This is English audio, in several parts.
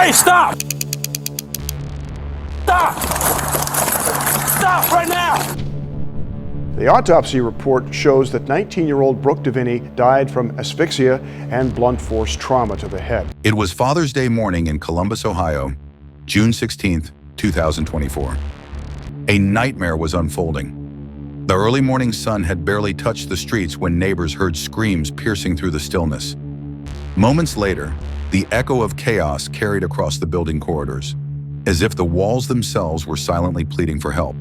Hey, stop! Stop! Stop right now! The autopsy report shows that 19-year-old Brooke Deviney died from asphyxia and blunt force trauma to the head. It was Father's Day morning in Columbus, Ohio, June 16th, 2024. A nightmare was unfolding. The early morning sun had barely touched the streets when neighbors heard screams piercing through the stillness. Moments later, the echo of chaos carried across the building corridors, as if the walls themselves were silently pleading for help.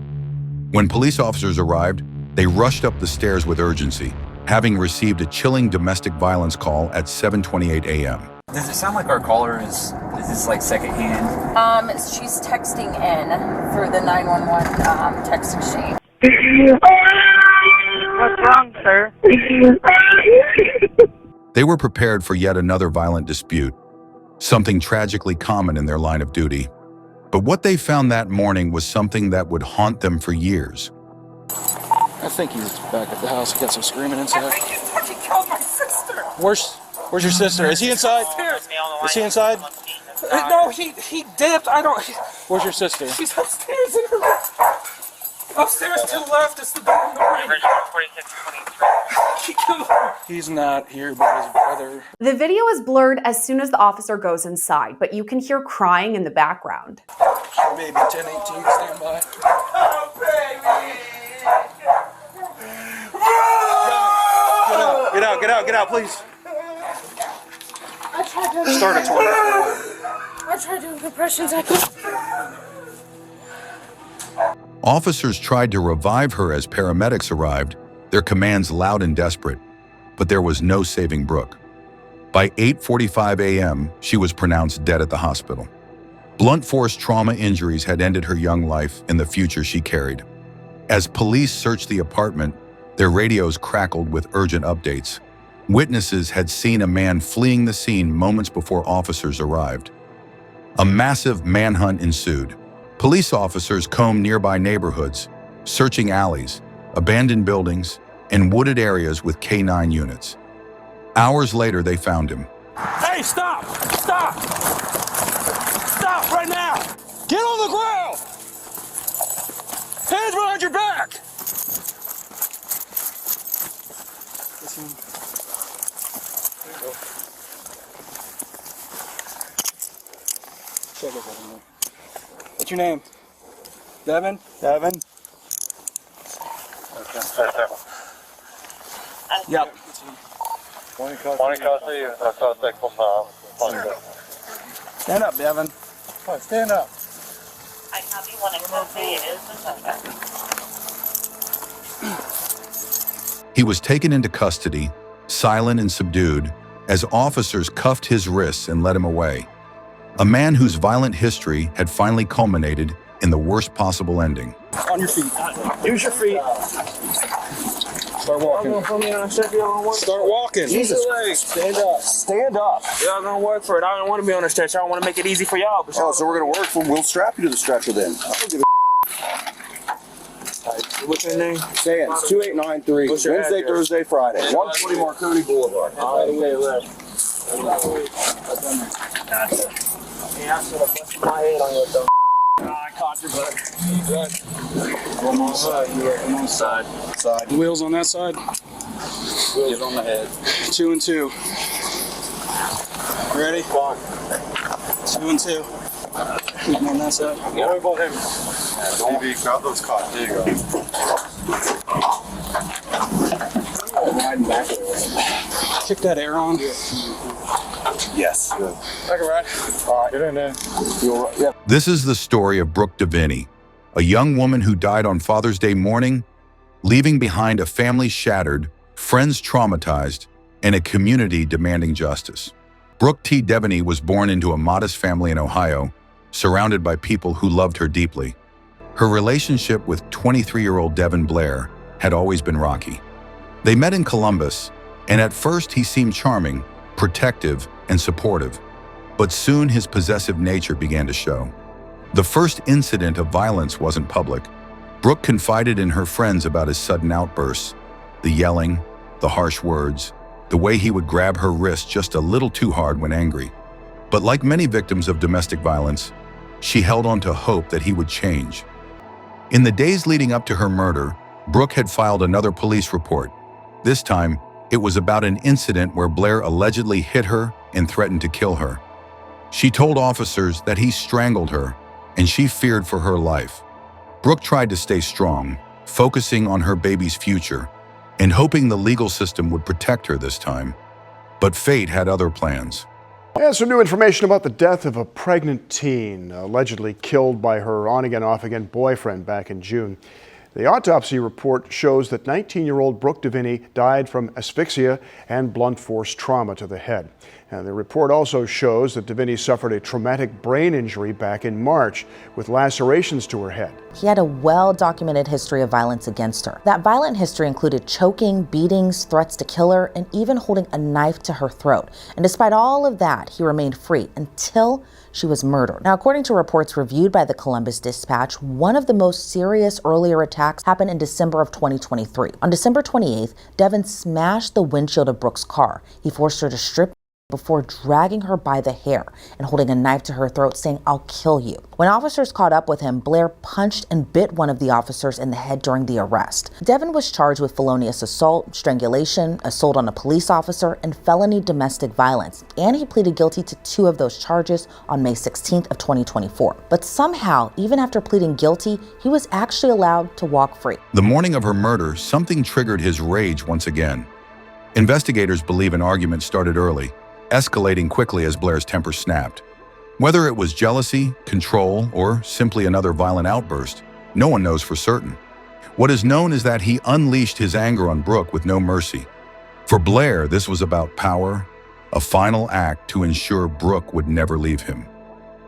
When police officers arrived, they rushed up the stairs with urgency, having received a chilling domestic violence call at 7:28 a.m. Does it sound like our caller is this like secondhand? She's texting in through the 911 text exchange. What's wrong, sir? They were prepared for yet another violent dispute, something tragically common in their line of duty. But what they found that morning was something that would haunt them for years. I think he's back at the house. He got some screaming inside. I think he fucking killed my sister! Where's your sister? Is he inside? Is he inside? No, he dipped. I don't... Where's your sister? She's upstairs in her room. Upstairs to the left, it's the door in the ring. He killed her. He's not here, but his brother. The video is blurred as soon as the officer goes inside, but you can hear crying in the background. Maybe 1018, stand by. Oh, baby! Get out, please. Start at 20. I tried doing compressions. I could. Officers tried to revive her as paramedics arrived, their commands loud and desperate, but there was no saving Brooke. By 8:45 a.m., she was pronounced dead at the hospital. Blunt force trauma injuries had ended her young life and the future she carried. As police searched the apartment, their radios crackled with urgent updates. Witnesses had seen a man fleeing the scene moments before officers arrived. A massive manhunt ensued. Police officers combed nearby neighborhoods, searching alleys, abandoned buildings, and wooded areas with K-9 units. Hours later, they found him. Hey, stop! Stop! Stop right now! Get on the ground! Hands behind your back! What's your name? Devin? Devin? Yep. Stand up, Devin. Stand up. I have you want to move me. It is the suspect. He was taken into custody, silent and subdued, as officers cuffed his wrists and led him away. A man whose violent history had finally culminated in the worst possible ending. On your feet. Use your feet. Start walking. Start walking. Jesus. Stand up. Stand up. Y'all gonna work for it. I don't want to be on the stretcher. I want to make it easy for y'all. Oh, so we're gonna work for. We'll strap you to the stretcher then. I don't give a. What's your name? Sands 2893. What's your Wednesday, address? Thursday, Friday. 120 Marconi Boulevard. All the way left. Yeah, I should have busted my head on your thumb. I caught your butt. Good. I'm on side. Yeah, I'm on side. Side. Wheels on that side. Wheels on the head. 2 and 2. Ready? 2 and 2. On that side. Yeah, we both have. DB, grab those caught. There you go. Kick that air on. Yes. Good. Back right. All right. Get in there. You're right. Yeah. This is the story of Brooke Deviney, a young woman who died on Father's Day morning, leaving behind a family shattered, friends traumatized, and a community demanding justice. Brooke T. Deviney was born into a modest family in Ohio, surrounded by people who loved her deeply. Her relationship with 23-year-old Devin Blair had always been rocky. They met in Columbus, and at first he seemed charming, protective, and supportive, but soon his possessive nature began to show. The first incident of violence wasn't public. Brooke confided in her friends about his sudden outbursts, the yelling, the harsh words, the way he would grab her wrist just a little too hard when angry. But like many victims of domestic violence, she held on to hope that he would change. In the days leading up to her murder, Brooke had filed another police report. This time, it was about an incident where Blair allegedly hit her and threatened to kill her. She told officers that he strangled her, and she feared for her life. Brooke tried to stay strong, focusing on her baby's future and hoping the legal system would protect her this time. But fate had other plans. And some new information about the death of a pregnant teen allegedly killed by her on-again, off-again boyfriend back in June. The autopsy report shows that 19-year-old Brooke DeVinny died from asphyxia and blunt force trauma to the head. And the report also shows that DeVinny suffered a traumatic brain injury back in March with lacerations to her head. He had a well-documented history of violence against her. That violent history included choking, beatings, threats to kill her, and even holding a knife to her throat. And despite all of that, he remained free until she was murdered. Now, according to reports reviewed by the Columbus Dispatch, one of the most serious earlier attacks happened in December of 2023. On December 28th, Devin smashed the windshield of Brooke's car. He forced her to strip before dragging her by the hair and holding a knife to her throat, saying, "I'll kill you." When officers caught up with him, Blair punched and bit one of the officers in the head during the arrest. Devin was charged with felonious assault, strangulation, assault on a police officer, and felony domestic violence, and he pleaded guilty to 2 of those charges on May 16th of 2024. But somehow, even after pleading guilty, he was actually allowed to walk free. The morning of her murder, something triggered his rage once again. Investigators believe an argument started early, escalating quickly as Blair's temper snapped. Whether it was jealousy, control, or simply another violent outburst, no one knows for certain. What is known is that he unleashed his anger on Brooke with no mercy. For Blair, this was about power, a final act to ensure Brooke would never leave him.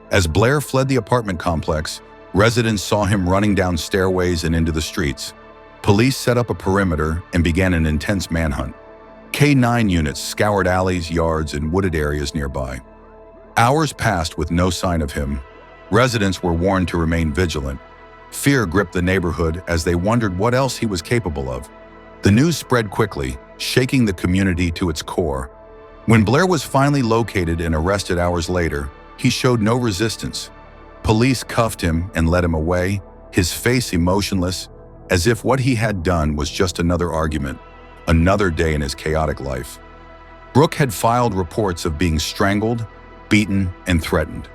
As Blair fled the apartment complex, residents saw him running down stairways and into the streets. Police set up a perimeter and began an intense manhunt. K-9 units scoured alleys, yards, and wooded areas nearby. Hours passed with no sign of him. Residents were warned to remain vigilant. Fear gripped the neighborhood as they wondered what else he was capable of. The news spread quickly, shaking the community to its core. When Blair was finally located and arrested hours later, he showed no resistance. Police cuffed him and led him away, his face emotionless, as if what he had done was just another argument. Another day in his chaotic life. Brooke had filed reports of being strangled, beaten, and threatened.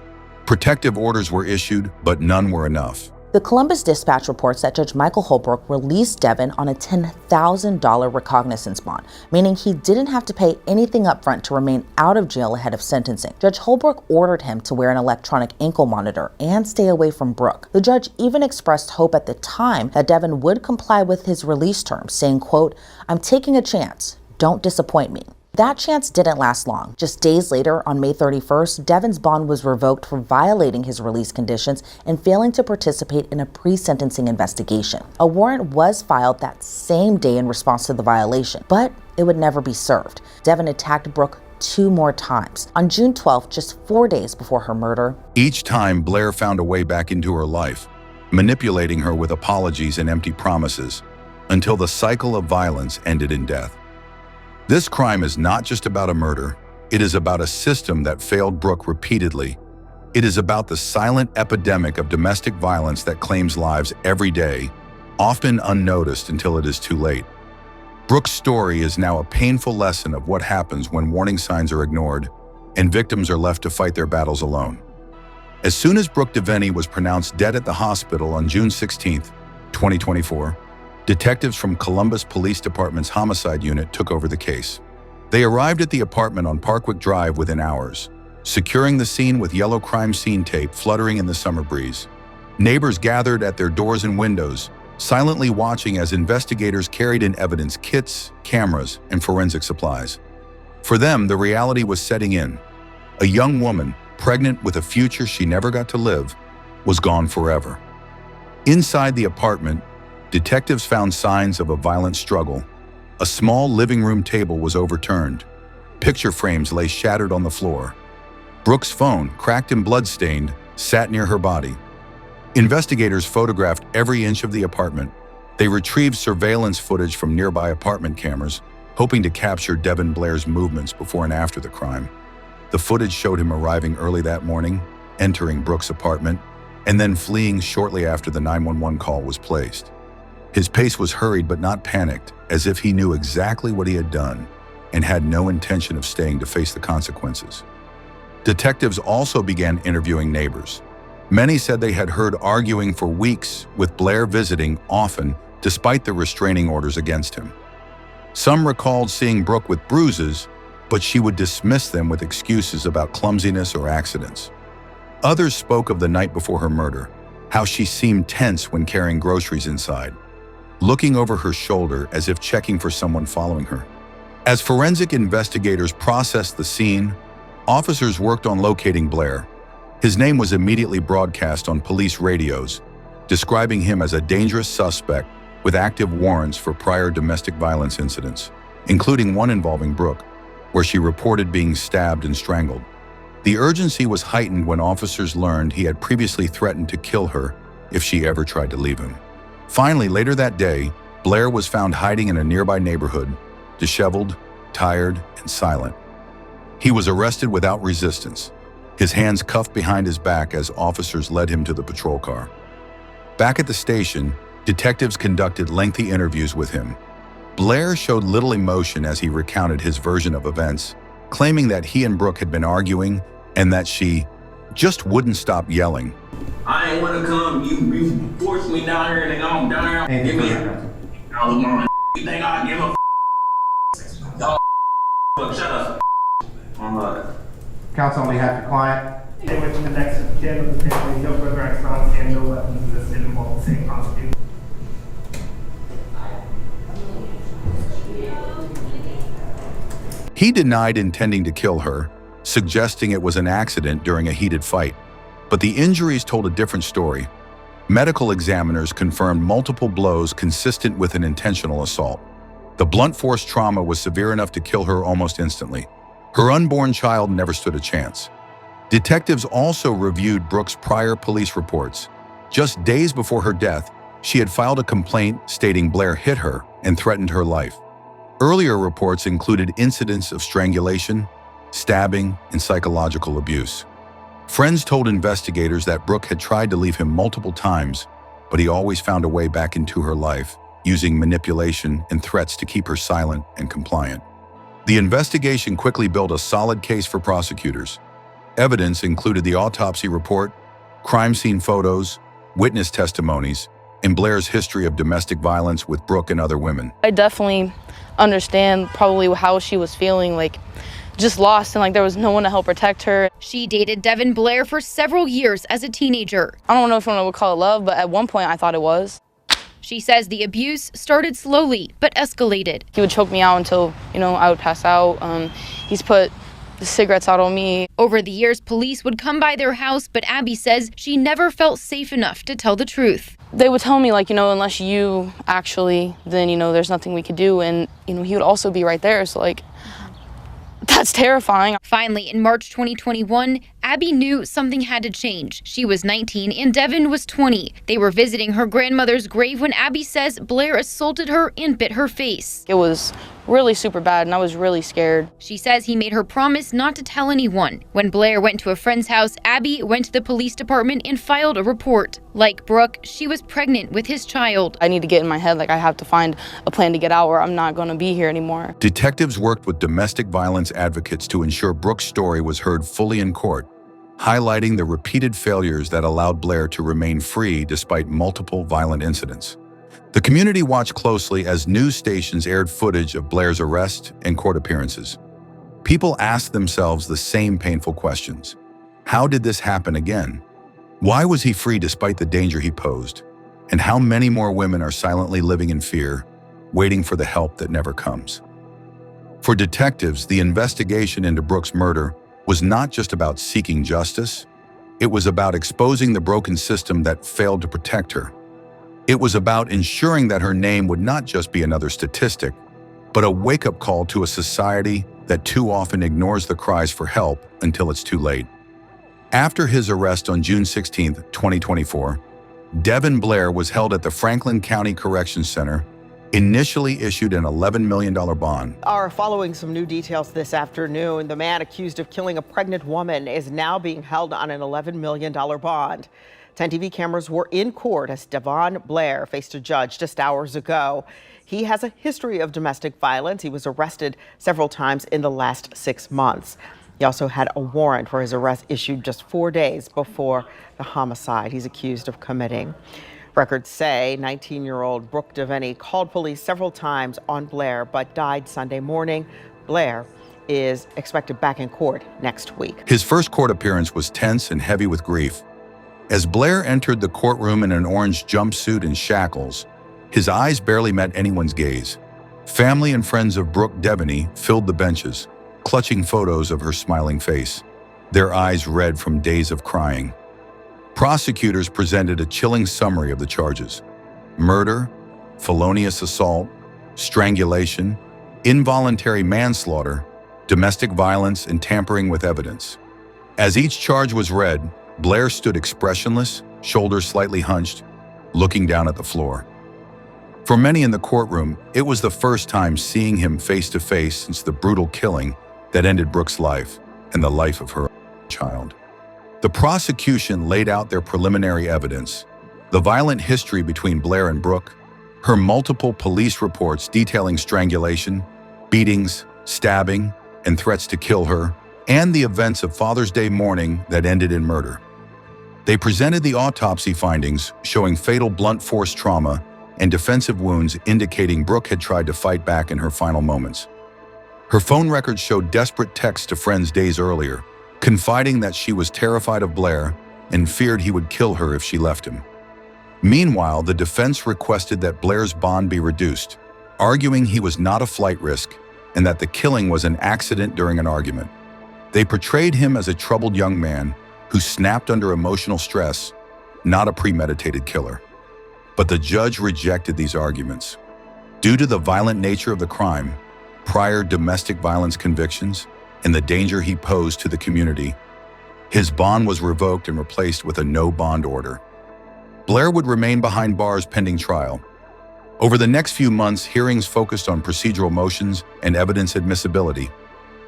Protective orders were issued, but none were enough. The Columbus Dispatch reports that Judge Michael Holbrook released Devin on a $10,000 recognizance bond, meaning he didn't have to pay anything upfront to remain out of jail ahead of sentencing. Judge Holbrook ordered him to wear an electronic ankle monitor and stay away from Brooke. The judge even expressed hope at the time that Devin would comply with his release terms, saying, quote, "I'm taking a chance. Don't disappoint me." That chance didn't last long. Just days later, on May 31st, Devin's bond was revoked for violating his release conditions and failing to participate in a pre-sentencing investigation. A warrant was filed that same day in response to the violation, but it would never be served. Devin attacked Brooke 2 more times. On June 12th, just 4 days before her murder. Each time, Blair found a way back into her life, manipulating her with apologies and empty promises, until the cycle of violence ended in death. This crime is not just about a murder. It is about a system that failed Brooke repeatedly. It is about the silent epidemic of domestic violence that claims lives every day, often unnoticed until it is too late. Brooke's story is now a painful lesson of what happens when warning signs are ignored and victims are left to fight their battles alone. As soon as Brooke DeVinny was pronounced dead at the hospital on June 16, 2024, detectives from Columbus Police Department's homicide unit took over the case. They arrived at the apartment on Parkwick Drive within hours, securing the scene with yellow crime scene tape fluttering in the summer breeze. Neighbors gathered at their doors and windows, silently watching as investigators carried in evidence kits, cameras, and forensic supplies. For them, the reality was setting in. A young woman, pregnant with a future she never got to live, was gone forever. Inside the apartment, detectives found signs of a violent struggle. A small living room table was overturned. Picture frames lay shattered on the floor. Brooke's phone, cracked and blood-stained, sat near her body. Investigators photographed every inch of the apartment. They retrieved surveillance footage from nearby apartment cameras, hoping to capture Devin Blair's movements before and after the crime. The footage showed him arriving early that morning, entering Brooke's apartment, and then fleeing shortly after the 911 call was placed. His pace was hurried but not panicked, as if he knew exactly what he had done and had no intention of staying to face the consequences. Detectives also began interviewing neighbors. Many said they had heard arguing for weeks, with Blair visiting often despite the restraining orders against him. Some recalled seeing Brooke with bruises, but she would dismiss them with excuses about clumsiness or accidents. Others spoke of the night before her murder, how she seemed tense when carrying groceries inside, looking over her shoulder as if checking for someone following her. As forensic investigators processed the scene, officers worked on locating Blair. His name was immediately broadcast on police radios, describing him as a dangerous suspect with active warrants for prior domestic violence incidents, including one involving Brooke, where she reported being stabbed and strangled. The urgency was heightened when officers learned he had previously threatened to kill her if she ever tried to leave him. Finally, later that day, Blair was found hiding in a nearby neighborhood, disheveled, tired, and silent. He was arrested without resistance, his hands cuffed behind his back as officers led him to the patrol car. Back at the station, detectives conducted lengthy interviews with him. Blair showed little emotion as he recounted his version of events, claiming that he and Brooke had been arguing and that she just wouldn't stop yelling. I ain't want to come. You forced me down here and I'm down here. Give me a... You think I give a Y'all shut up. Counsel, on behalf of the client. They went to the next of kin of the family, no further extras and no weapons listed involved the same prosecution. He denied intending to kill her, suggesting it was an accident during a heated fight. But the injuries told a different story. Medical examiners confirmed multiple blows consistent with an intentional assault. The blunt force trauma was severe enough to kill her almost instantly. Her unborn child never stood a chance. Detectives also reviewed Brooke's prior police reports. Just days before her death, she had filed a complaint stating Blair hit her and threatened her life. Earlier reports included incidents of strangulation, stabbing, and psychological abuse. Friends told investigators that Brooke had tried to leave him multiple times, but he always found a way back into her life, using manipulation and threats to keep her silent and compliant. The investigation quickly built a solid case for prosecutors. Evidence included the autopsy report, crime scene photos, witness testimonies, and Blair's history of domestic violence with Brooke and other women. I definitely understand probably how she was feeling, like just lost and like there was no one to help protect her. She dated Devin Blair for several years as a teenager. I don't know if I would call it love, but at one point I thought it was. She says the abuse started slowly, but escalated. He would choke me out until, I would pass out. He's put the cigarettes out on me. Over the years, police would come by their house, but Abby says she never felt safe enough to tell the truth. They would tell me, unless you actually, then, there's nothing we could do. And, he would also be right there. So, that's terrifying. Finally, in March 2021, Abby knew something had to change. She was 19 and Devin was 20. They were visiting her grandmother's grave when Abby says Blair assaulted her and bit her face. It was really super bad and I was really scared. She says he made her promise not to tell anyone. When Blair went to a friend's house, Abby went to the police department and filed a report. Like Brooke, she was pregnant with his child. I need to get in my head, I have to find a plan to get out or I'm not going to be here anymore. Detectives worked with domestic violence advocates to ensure Brooke's story was heard fully in court, highlighting the repeated failures that allowed Blair to remain free despite multiple violent incidents. The community watched closely as news stations aired footage of Blair's arrest and court appearances. People asked themselves the same painful questions. How did this happen again? Why was he free despite the danger he posed? And how many more women are silently living in fear, waiting for the help that never comes? For detectives, the investigation into Brooke's murder was not just about seeking justice, it was about exposing the broken system that failed to protect her. It was about ensuring that her name would not just be another statistic, but a wake-up call to a society that too often ignores the cries for help until it's too late. After his arrest on June 16, 2024, Devin Blair was held at the Franklin County Corrections Center, initially issued an $11 million bond. Are following some new details this afternoon. The man accused of killing a pregnant woman is now being held on an $11 million bond. 10 TV cameras were in court as Devon Blair faced a judge just hours ago. He has a history of domestic violence. He was arrested several times in the last 6 months. He also had a warrant for his arrest issued just 4 days before the homicide he's accused of committing. Records say 19-year-old Brooke Devaney called police several times on Blair but died Sunday morning. Blair is expected back in court next week. His first court appearance was tense and heavy with grief. As Blair entered the courtroom in an orange jumpsuit and shackles, his eyes barely met anyone's gaze. Family and friends of Brooke Devaney filled the benches, clutching photos of her smiling face, their eyes red from days of crying. Prosecutors presented a chilling summary of the charges: murder, felonious assault, strangulation, involuntary manslaughter, domestic violence, and tampering with evidence. As each charge was read, Blair stood expressionless, shoulders slightly hunched, looking down at the floor. For many in the courtroom, it was the first time seeing him face to face since the brutal killing that ended Brooke's life and the life of her child. The prosecution laid out their preliminary evidence: the violent history between Blair and Brooke, her multiple police reports detailing strangulation, beatings, stabbing, and threats to kill her, and the events of Father's Day morning that ended in murder. They presented the autopsy findings showing fatal blunt force trauma and defensive wounds indicating Brooke had tried to fight back in her final moments. Her phone records showed desperate texts to friends days earlier, confiding that she was terrified of Blair and feared he would kill her if she left him. Meanwhile, the defense requested that Blair's bond be reduced, arguing he was not a flight risk and that the killing was an accident during an argument. They portrayed him as a troubled young man who snapped under emotional stress, not a premeditated killer. But the judge rejected these arguments. Due to the violent nature of the crime, prior domestic violence convictions, and the danger he posed to the community, his bond was revoked and replaced with a no-bond order. Blair would remain behind bars pending trial. Over the next few months, hearings focused on procedural motions and evidence admissibility.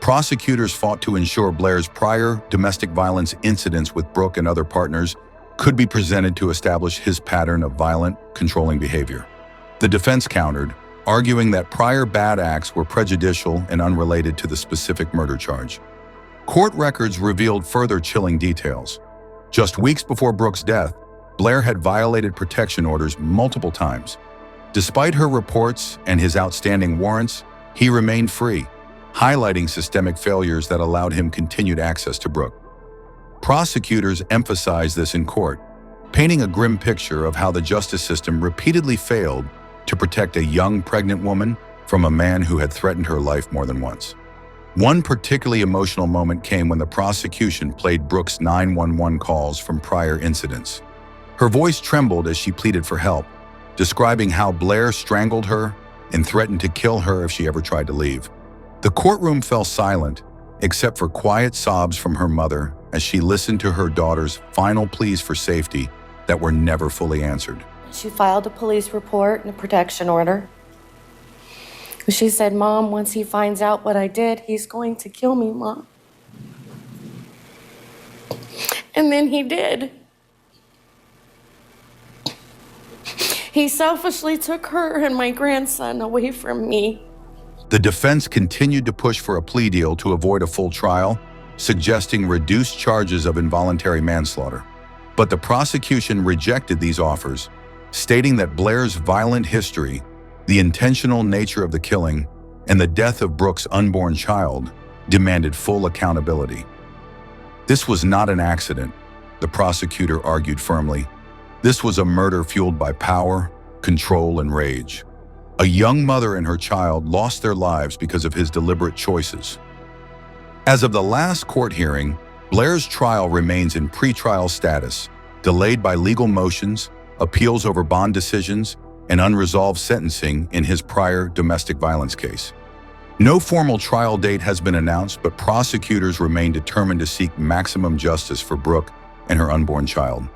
Prosecutors fought to ensure Blair's prior domestic violence incidents with Brooke and other partners could be presented to establish his pattern of violent, controlling behavior. The defense countered, arguing that prior bad acts were prejudicial and unrelated to the specific murder charge. Court records revealed further chilling details. Just weeks before Brooke's death, Blair had violated protection orders multiple times. Despite her reports and his outstanding warrants, he remained free, highlighting systemic failures that allowed him continued access to Brooke. Prosecutors emphasized this in court, painting a grim picture of how the justice system repeatedly failed to protect a young pregnant woman from a man who had threatened her life more than once. One particularly emotional moment came when the prosecution played Brooke's 911 calls from prior incidents. Her voice trembled as she pleaded for help, describing how Blair strangled her and threatened to kill her if she ever tried to leave. The courtroom fell silent, except for quiet sobs from her mother as she listened to her daughter's final pleas for safety that were never fully answered. She filed a police report and a protection order. She said, "Mom, once he finds out what I did, he's going to kill me, Mom." And then he did. He selfishly took her and my grandson away from me. The defense continued to push for a plea deal to avoid a full trial, suggesting reduced charges of involuntary manslaughter. But the prosecution rejected these offers, stating that Blair's violent history, the intentional nature of the killing, and the death of Brooke's unborn child demanded full accountability. This was not an accident, the prosecutor argued firmly. This was a murder fueled by power, control, and rage. A young mother and her child lost their lives because of his deliberate choices. As of the last court hearing, Blair's trial remains in pretrial status, delayed by legal motions, appeals over bond decisions, and unresolved sentencing in his prior domestic violence case. No formal trial date has been announced, but prosecutors remain determined to seek maximum justice for Brooke and her unborn child.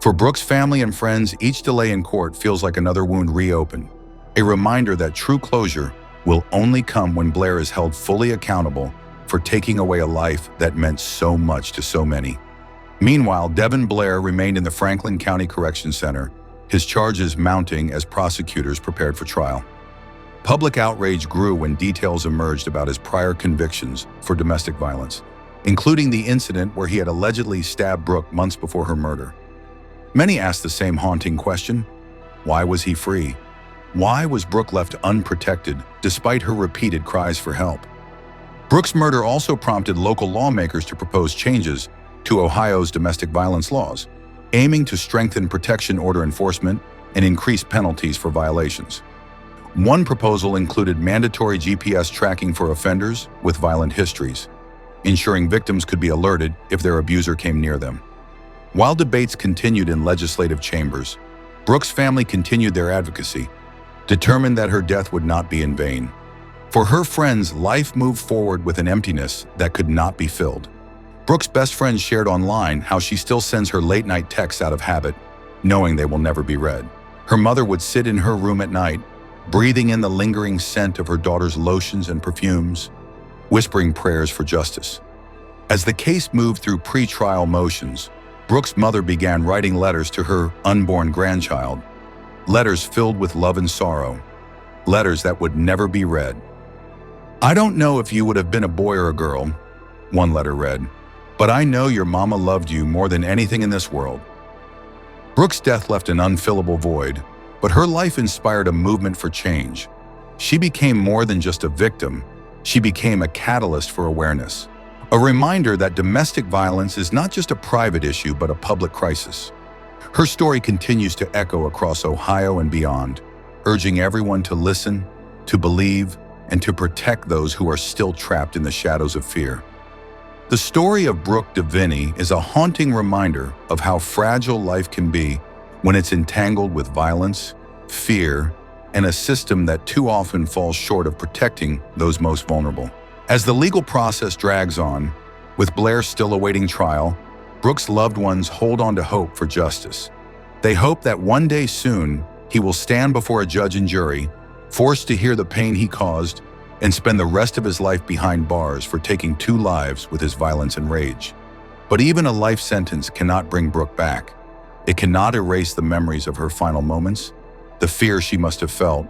For Brooke's family and friends, each delay in court feels like another wound reopened, a reminder that true closure will only come when Blair is held fully accountable for taking away a life that meant so much to so many. Meanwhile, Devin Blair remained in the Franklin County Correction Center, his charges mounting as prosecutors prepared for trial. Public outrage grew when details emerged about his prior convictions for domestic violence, including the incident where he had allegedly stabbed Brooke months before her murder. Many asked the same haunting question: why was he free? Why was Brooke left unprotected despite her repeated cries for help? Brooke's murder also prompted local lawmakers to propose changes to Ohio's domestic violence laws, aiming to strengthen protection order enforcement and increase penalties for violations. One proposal included mandatory GPS tracking for offenders with violent histories, ensuring victims could be alerted if their abuser came near them. While debates continued in legislative chambers, Brooke's family continued their advocacy, determined that her death would not be in vain. For her friends, life moved forward with an emptiness that could not be filled. Brooke's best friend shared online how she still sends her late-night texts out of habit, knowing they will never be read. Her mother would sit in her room at night, breathing in the lingering scent of her daughter's lotions and perfumes, whispering prayers for justice. As the case moved through pre-trial motions, Brooke's mother began writing letters to her unborn grandchild, letters filled with love and sorrow, letters that would never be read. "I don't know if you would have been a boy or a girl," one letter read, "but I know your mama loved you more than anything in this world." Brooke's death left an unfillable void, but her life inspired a movement for change. She became more than just a victim. She became a catalyst for awareness, a reminder that domestic violence is not just a private issue but a public crisis. Her story continues to echo across Ohio and beyond, urging everyone to listen, to believe, and to protect those who are still trapped in the shadows of fear. The story of Brooke DeVinny is a haunting reminder of how fragile life can be when it's entangled with violence, fear, and a system that too often falls short of protecting those most vulnerable. As the legal process drags on, with Blair still awaiting trial, Brooke's loved ones hold on to hope for justice. They hope that one day soon, he will stand before a judge and jury, forced to hear the pain he caused, and spend the rest of his life behind bars for taking 2 lives with his violence and rage. But even a life sentence cannot bring Brooke back. It cannot erase the memories of her final moments, the fear she must have felt,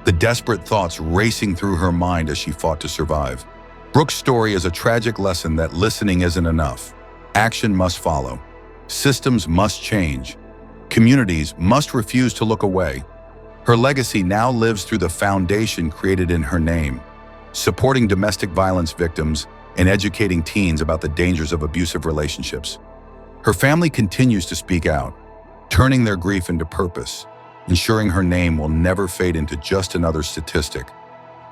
the desperate thoughts racing through her mind as she fought to survive. Brooke's story is a tragic lesson that listening isn't enough. Action must follow. Systems must change. Communities must refuse to look away. Her legacy now lives through the foundation created in her name, supporting domestic violence victims and educating teens about the dangers of abusive relationships. Her family continues to speak out, turning their grief into purpose, ensuring her name will never fade into just another statistic.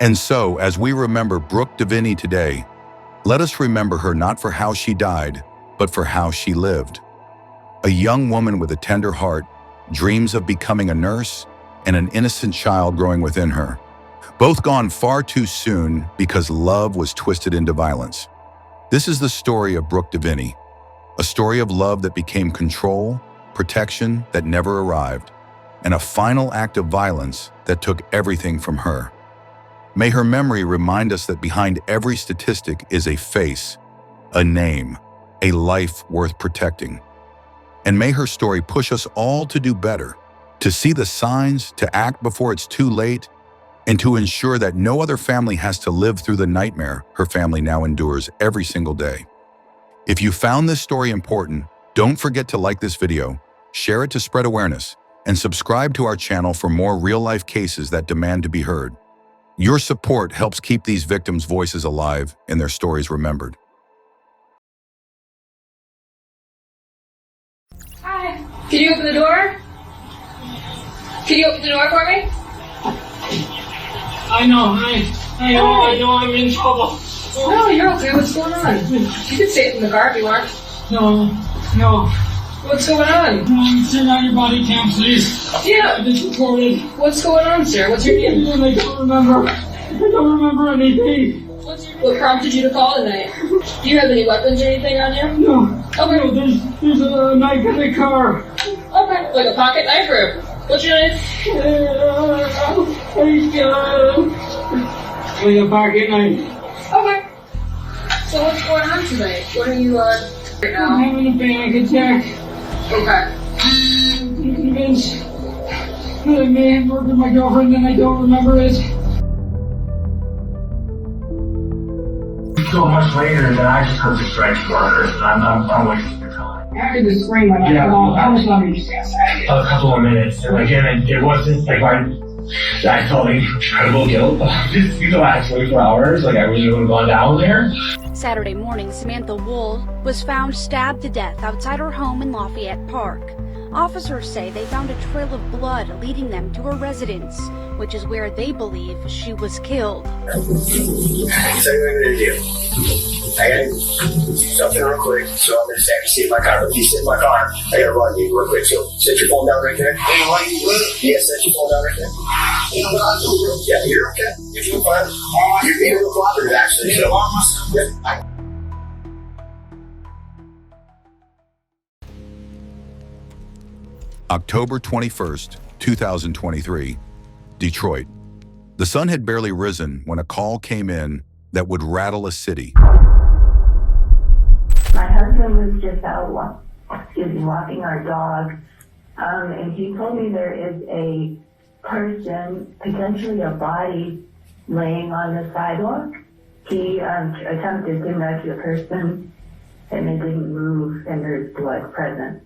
And so, as we remember Brooke DeVinny today, let us remember her not for how she died, but for how she lived. A young woman with a tender heart, dreams of becoming a nurse, and an innocent child growing within her, both gone far too soon because love was twisted into violence. This is the story of Brooke DeVinny, a story of love that became control, protection that never arrived, and a final act of violence that took everything from her. May her memory remind us that behind every statistic is a face, a name, a life worth protecting. And may her story push us all to do better, to see the signs, to act before it's too late, and to ensure that no other family has to live through the nightmare her family now endures every single day. If you found this story important, don't forget to like this video, share it to spread awareness, and subscribe to our channel for more real-life cases that demand to be heard. Your support helps keep these victims' voices alive and their stories remembered. Hi. Can you open the door? Can you open the door for me? I know I'm in trouble. No, you're okay. What's going on? You can stay in the car if you want. No. What's going on? Send out your body cam, please. Yeah. It's recorded. What's going on, sir? What's your name? I don't remember anything. What prompted you to call tonight? Do you have any weapons or anything on you? No. Okay. No, there's a knife in the car. Okay. Like a pocket knife or What's your name? Clean up back at night. Okay. So what's going on tonight? What are you right now? I'm having a panic attack. Okay. I'm convinced that I may have murdered my girlfriend and I don't remember it. So much later that I just heard the strike murder, and I'm wasting your time. After the scream, I Yeah. how much longer did you stay outside? A couple of minutes, and again, it wasn't like I felt incredible guilt just the last 24 hours. Like I really would have gone down there. Saturday morning, Samantha Woll was found stabbed to death outside her home in Lafayette Park. Officers say they found a trail of blood leading them to her residence, which is where they believe she was killed. So what I'm gonna do? I gotta do something real quick, so I'm gonna have to see if my car. If you sit in my car, I gotta run you real quick. So set your phone down right there. Yeah, set your phone down right there. Yeah, you're okay. If you're fine. You're being real cooperative, actually. So, yeah. October 21st, 2023, Detroit. The sun had barely risen when a call came in that would rattle a city. My husband was just out walking our dog, and he told me there is a person, potentially a body, laying on the sidewalk. He attempted to nudge the person, and it didn't move, and there's blood present.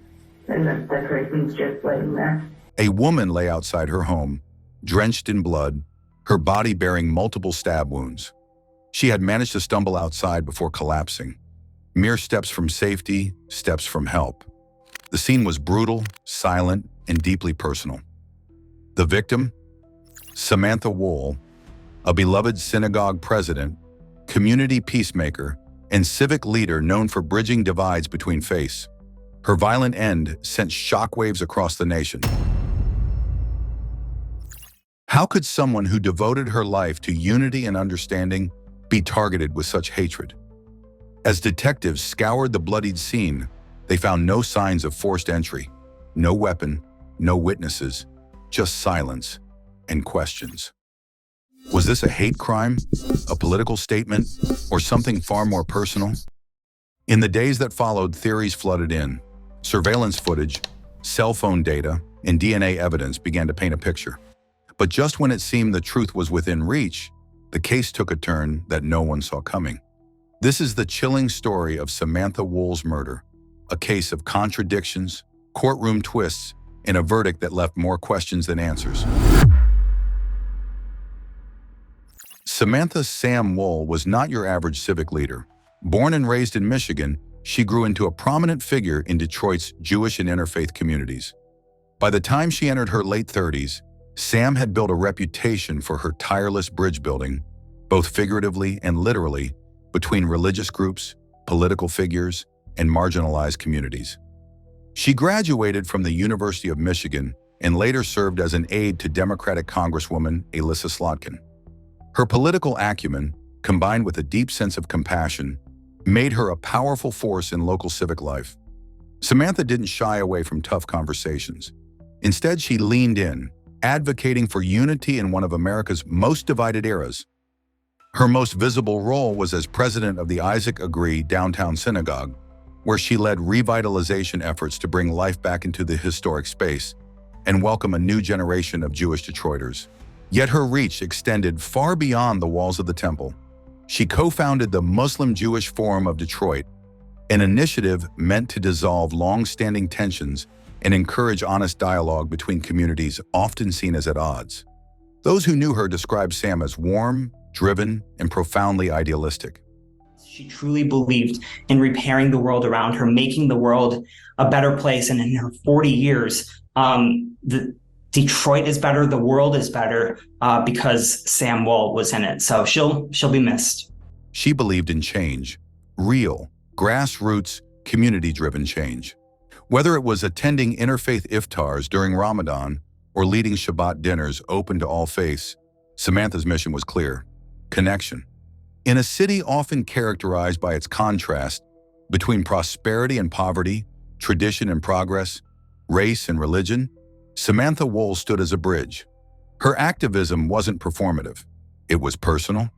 And the person's just laying there. A woman lay outside her home, drenched in blood, her body bearing multiple stab wounds. She had managed to stumble outside before collapsing. Mere steps from safety, steps from help. The scene was brutal, silent, and deeply personal. The victim? Samantha Woll, a beloved synagogue president, community peacemaker, and civic leader known for bridging divides between faiths. Her violent end sent shockwaves across the nation. How could someone who devoted her life to unity and understanding be targeted with such hatred? As detectives scoured the bloodied scene, they found no signs of forced entry, no weapon, no witnesses, just silence and questions. Was this a hate crime, a political statement, or something far more personal? In the days that followed, theories flooded in. Surveillance footage, cell phone data, and DNA evidence began to paint a picture. But just when it seemed the truth was within reach, the case took a turn that no one saw coming. This is the chilling story of Samantha Woll's murder, a case of contradictions, courtroom twists, and a verdict that left more questions than answers. Samantha Sam Woll was not your average civic leader. Born and raised in Michigan, she grew into a prominent figure in Detroit's Jewish and interfaith communities. By the time she entered her late 30s, Sam had built a reputation for her tireless bridge building, both figuratively and literally, between religious groups, political figures, and marginalized communities. She graduated from the University of Michigan and later served as an aide to Democratic Congresswoman Elissa Slotkin. Her political acumen, combined with a deep sense of compassion, made her a powerful force in local civic life. Samantha didn't shy away from tough conversations. Instead, she leaned in, advocating for unity in one of America's most divided eras. Her most visible role was as president of the Isaac Agree Downtown Synagogue, where she led revitalization efforts to bring life back into the historic space and welcome a new generation of Jewish Detroiters. Yet her reach extended far beyond the walls of the temple. She co-founded the Muslim-Jewish Forum of Detroit, an initiative meant to dissolve long-standing tensions and encourage honest dialogue between communities often seen as at odds. Those who knew her described Sam as warm, driven, and profoundly idealistic. She truly believed in repairing the world around her, making the world a better place. And in her 40 years, Detroit is better, the world is better because Sam Woll was in it. So she'll be missed. She believed in change, real, grassroots, community-driven change. Whether it was attending interfaith iftars during Ramadan or leading Shabbat dinners open to all faiths, Samantha's mission was clear: connection. In a city often characterized by its contrast between prosperity and poverty, tradition and progress, race and religion, Samantha Woll stood as a bridge. Her activism wasn't performative. It was personal.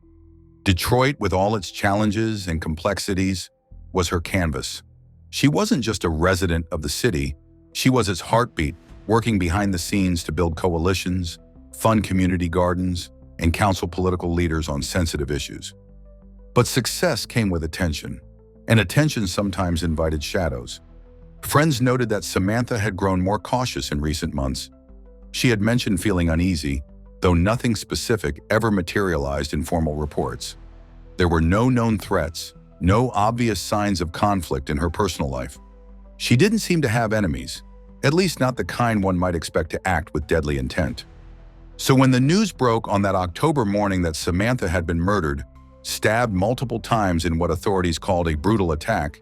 Detroit, with all its challenges and complexities, was her canvas. She wasn't just a resident of the city, she was its heartbeat, working behind the scenes to build coalitions, fund community gardens, and counsel political leaders on sensitive issues. But success came with attention, and attention sometimes invited shadows. Friends noted that Samantha had grown more cautious in recent months. She had mentioned feeling uneasy, though nothing specific ever materialized in formal reports. There were no known threats, no obvious signs of conflict in her personal life. She didn't seem to have enemies, at least not the kind one might expect to act with deadly intent. So when the news broke on that October morning that Samantha had been murdered, stabbed multiple times in what authorities called a brutal attack,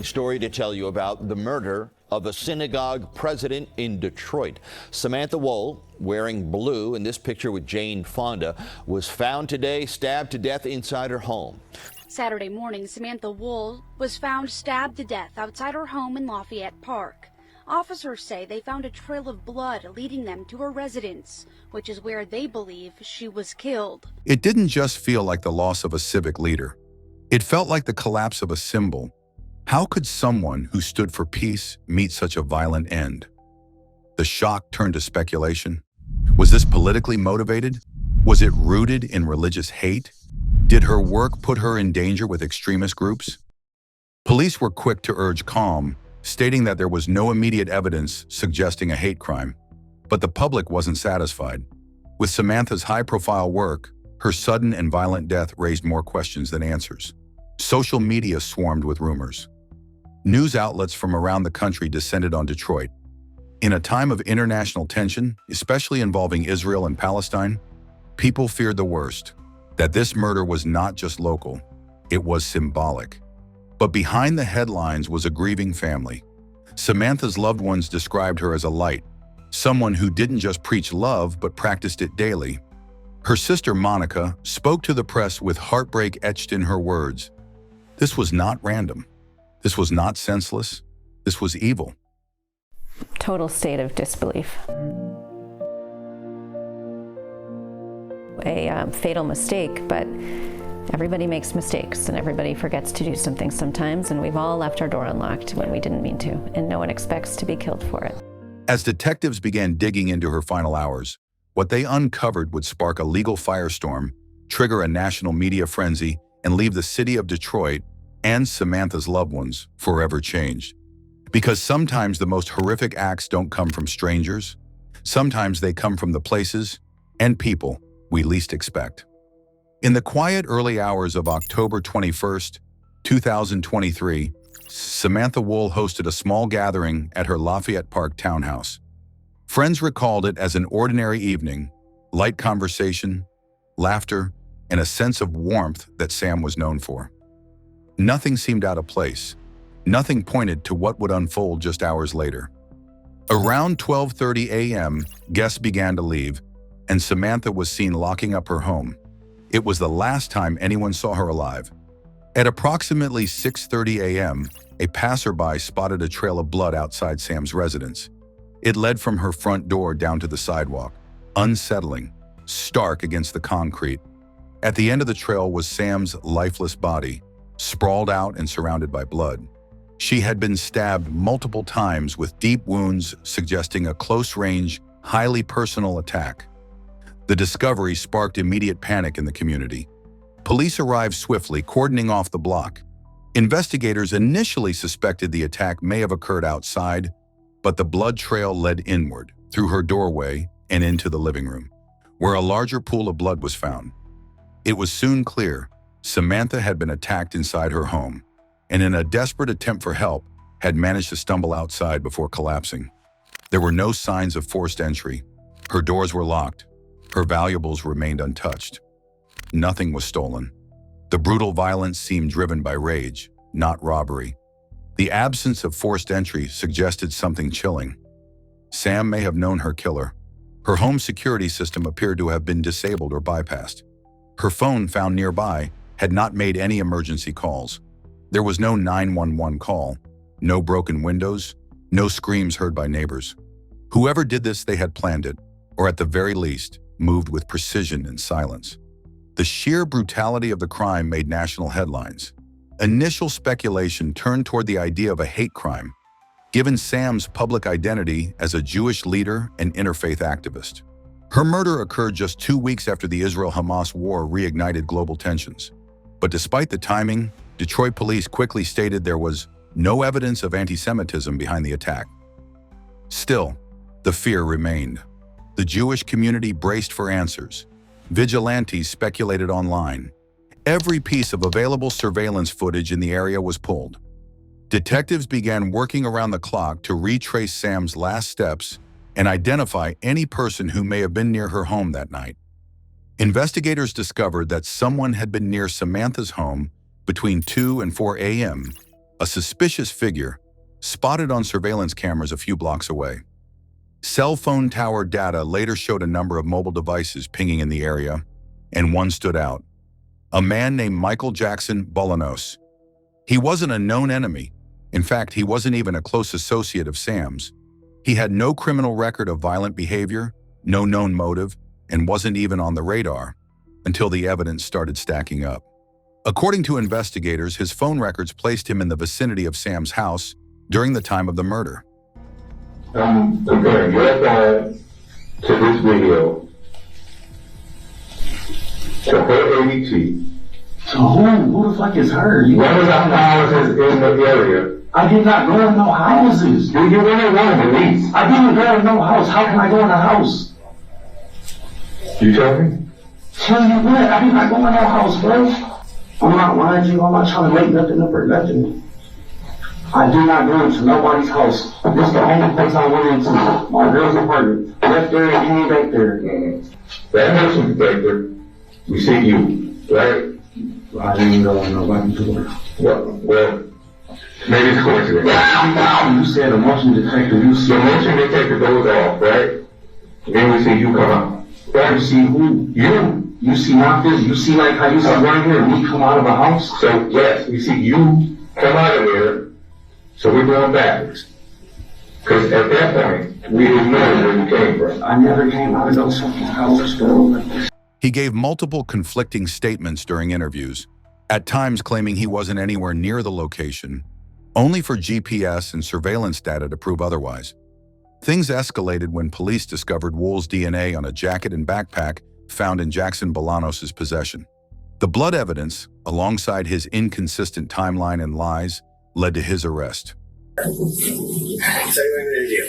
story to tell you about the murder of a synagogue president in Detroit. Samantha Woll, wearing blue in this picture with Jane Fonda, was found today stabbed to death inside her home. Saturday morning, Samantha Woll was found stabbed to death outside her home in Lafayette Park. Officers say they found a trail of blood leading them to her residence, which is where they believe she was killed. It didn't just feel like the loss of a civic leader. It felt like the collapse of a symbol. How could someone who stood for peace meet such a violent end? The shock turned to speculation. Was this politically motivated? Was it rooted in religious hate? Did her work put her in danger with extremist groups? Police were quick to urge calm, stating that there was no immediate evidence suggesting a hate crime. But the public wasn't satisfied. With Samantha's high-profile work, her sudden and violent death raised more questions than answers. Social media swarmed with rumors. News outlets from around the country descended on Detroit. In a time of international tension, especially involving Israel and Palestine, people feared the worst, that this murder was not just local, it was symbolic. But behind the headlines was a grieving family. Samantha's loved ones described her as a light, someone who didn't just preach love but practiced it daily. Her sister Monica spoke to the press with heartbreak etched in her words. This was not random. This was not senseless. This was evil. Total state of disbelief. A fatal mistake, but everybody makes mistakes and everybody forgets to do something sometimes, and we've all left our door unlocked when we didn't mean to, and no one expects to be killed for it. As detectives began digging into her final hours, what they uncovered would spark a legal firestorm, trigger a national media frenzy, and leave the city of Detroit and Samantha's loved ones forever changed. Because sometimes the most horrific acts don't come from strangers. Sometimes they come from the places and people we least expect. In the quiet early hours of October 21st, 2023, Samantha Woll hosted a small gathering at her Lafayette Park townhouse. Friends recalled it as an ordinary evening, light conversation, laughter, and a sense of warmth that Sam was known for. Nothing seemed out of place. Nothing pointed to what would unfold just hours later. Around 12:30 a.m., guests began to leave, and Samantha was seen locking up her home. It was the last time anyone saw her alive. At approximately 6:30 a.m., a passerby spotted a trail of blood outside Sam's residence. It led from her front door down to the sidewalk, unsettling, stark against the concrete. At the end of the trail was Sam's lifeless body, sprawled out and surrounded by blood. She had been stabbed multiple times with deep wounds suggesting a close-range, highly personal attack. The discovery sparked immediate panic in the community. Police arrived swiftly, cordoning off the block. Investigators initially suspected the attack may have occurred outside, but the blood trail led inward, through her doorway and into the living room, where a larger pool of blood was found. It was soon clear Samantha had been attacked inside her home, and in a desperate attempt for help, had managed to stumble outside before collapsing. There were no signs of forced entry. Her doors were locked. Her valuables remained untouched. Nothing was stolen. The brutal violence seemed driven by rage, not robbery. The absence of forced entry suggested something chilling. Sam may have known her killer. Her home security system appeared to have been disabled or bypassed. Her phone, found nearby, had not made any emergency calls. There was no 911 call, no broken windows, no screams heard by neighbors. Whoever did this, they had planned it, or at the very least, moved with precision and silence. The sheer brutality of the crime made national headlines. Initial speculation turned toward the idea of a hate crime, given Sam's public identity as a Jewish leader and interfaith activist. Her murder occurred just 2 weeks after the Israel-Hamas war reignited global tensions. But despite the timing, Detroit police quickly stated there was no evidence of anti-Semitism behind the attack. Still, the fear remained. The Jewish community braced for answers. Vigilantes speculated online. Every piece of available surveillance footage in the area was pulled. Detectives began working around the clock to retrace Sam's last steps and identify any person who may have been near her home that night. Investigators discovered that someone had been near Samantha's home between 2 and 4 a.m., a suspicious figure spotted on surveillance cameras a few blocks away. Cell phone tower data later showed a number of mobile devices pinging in the area, and one stood out. A man named Michael Jackson Bolanos. He wasn't a known enemy. In fact, he wasn't even a close associate of Sam's. He had no criminal record of violent behavior, no known motive, and wasn't even on the radar until the evidence started stacking up. According to investigators, his phone records placed him in the vicinity of Sam's house during the time of the murder. I'm comparing your side to this video to her ADT. So who the fuck is her? One of the houses in the area. I did not go in no houses. You went in one of the lease. I didn't go in no house. How can I go in a house? You tell me? Tell you what, I did not go in no house, bro. I'm not lying to you. I'm not trying to make nothing up or nothing. I did not go into nobody's house. This is the only place I went into. My girl's apartment. Left there and came back there. That motion detector, we see you, right? I didn't go in nobody's door. Well, maybe it's coincidence. You said a motion detector. You see the motion detector goes off, right? Then we see you come out. Right? You see who? You. You see my face. You see like how you see right here and me come out of a house? So yes, we see you come out of there. So we're going backwards. Because at that point, we didn't know where you came from. I never came out of those fucking houses, bro. He gave multiple conflicting statements during interviews, at times claiming he wasn't anywhere near the location, only for GPS and surveillance data to prove otherwise. Things escalated when police discovered Woll's DNA on a jacket and backpack found in Jackson Bolanos' possession. The blood evidence, alongside his inconsistent timeline and lies, led to his arrest. So what I'm gonna do?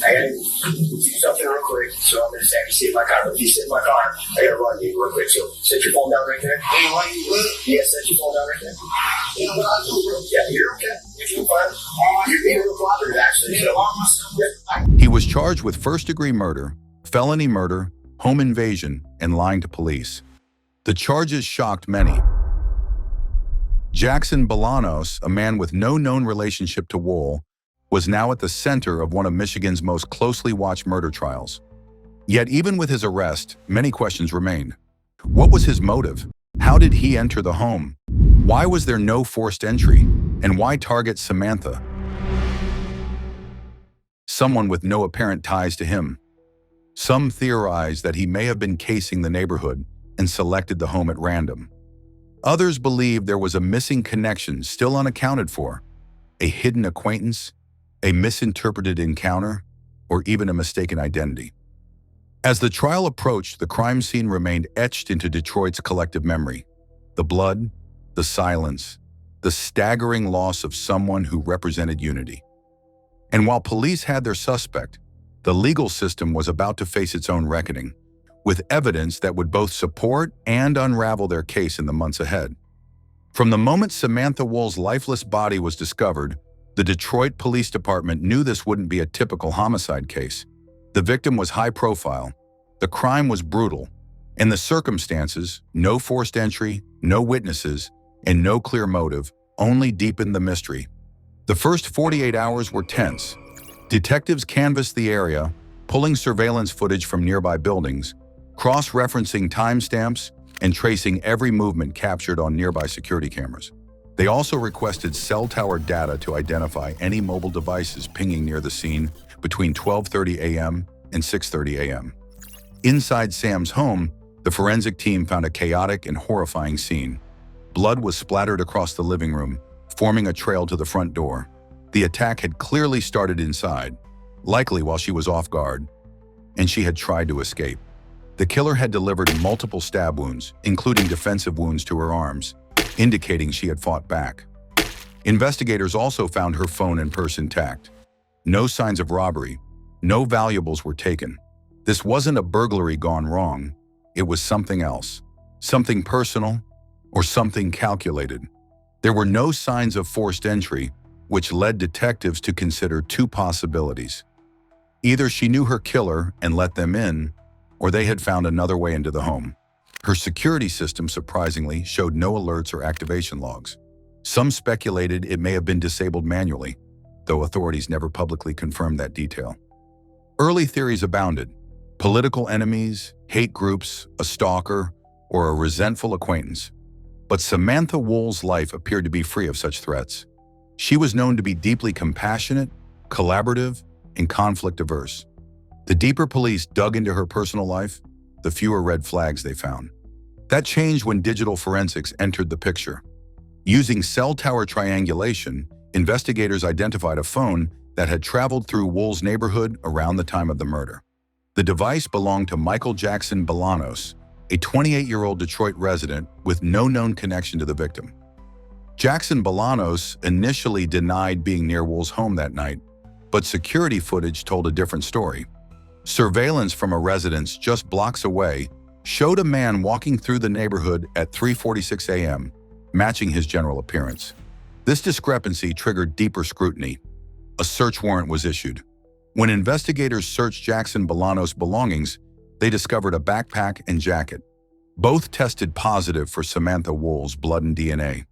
I gotta do something real quick, so I'm gonna have you sit in my car. If you sit in my car, I gotta run you real quick. So set your phone down right there. Yeah, set your phone down right there. Yeah, you're okay. You're fine. You're being real cooperative, actually. So, He was charged with first-degree murder, felony murder, home invasion, and lying to police. The charges shocked many. Jackson Bolanos, a man with no known relationship to Woll, was now at the center of one of Michigan's most closely watched murder trials. Yet even with his arrest, many questions remained. What was his motive? How did he enter the home? Why was there no forced entry? And why target Samantha, someone with no apparent ties to him? Some theorize that he may have been casing the neighborhood and selected the home at random. Others believe there was a missing connection still unaccounted for, a hidden acquaintance, a misinterpreted encounter, or even a mistaken identity. As the trial approached, the crime scene remained etched into Detroit's collective memory. The blood, the silence, the staggering loss of someone who represented unity. And while police had their suspect, the legal system was about to face its own reckoning, with evidence that would both support and unravel their case in the months ahead. From the moment Samantha Woll's lifeless body was discovered, the Detroit Police Department knew this wouldn't be a typical homicide case. The victim was high profile, the crime was brutal, and the circumstances, no forced entry, no witnesses, and no clear motive, only deepened the mystery. The first 48 hours were tense. Detectives canvassed the area, pulling surveillance footage from nearby buildings, cross-referencing timestamps, and tracing every movement captured on nearby security cameras. They also requested cell tower data to identify any mobile devices pinging near the scene between 12:30 a.m. and 6:30 a.m. Inside Sam's home, the forensic team found a chaotic and horrifying scene. Blood was splattered across the living room, forming a trail to the front door. The attack had clearly started inside, likely while she was off guard, and she had tried to escape. The killer had delivered multiple stab wounds, including defensive wounds to her arms, indicating she had fought back. Investigators also found her phone and purse intact. No signs of robbery. No valuables were taken. This wasn't a burglary gone wrong. It was something else. Something personal or something calculated. There were no signs of forced entry, which led detectives to consider two possibilities. Either she knew her killer and let them in, or they had found another way into the home. Her security system, surprisingly, showed no alerts or activation logs. Some speculated it may have been disabled manually, though authorities never publicly confirmed that detail. Early theories abounded: political enemies, hate groups, a stalker, or a resentful acquaintance. But Samantha Woll's life appeared to be free of such threats. She was known to be deeply compassionate, collaborative, and conflict-averse. The deeper police dug into her personal life, the fewer red flags they found. That changed when digital forensics entered the picture. Using cell tower triangulation, investigators identified a phone that had traveled through Woll's neighborhood around the time of the murder. The device belonged to Michael Jackson Bolanos, a 28-year-old Detroit resident with no known connection to the victim. Jackson Bolanos initially denied being near Woll's home that night, but security footage told a different story. Surveillance from a residence just blocks away showed a man walking through the neighborhood at 3:46 a.m., matching his general appearance. This discrepancy triggered deeper scrutiny. A search warrant was issued. When investigators searched Jackson Bolanos' belongings, they discovered a backpack and jacket. Both tested positive for Samantha Woll's blood and DNA.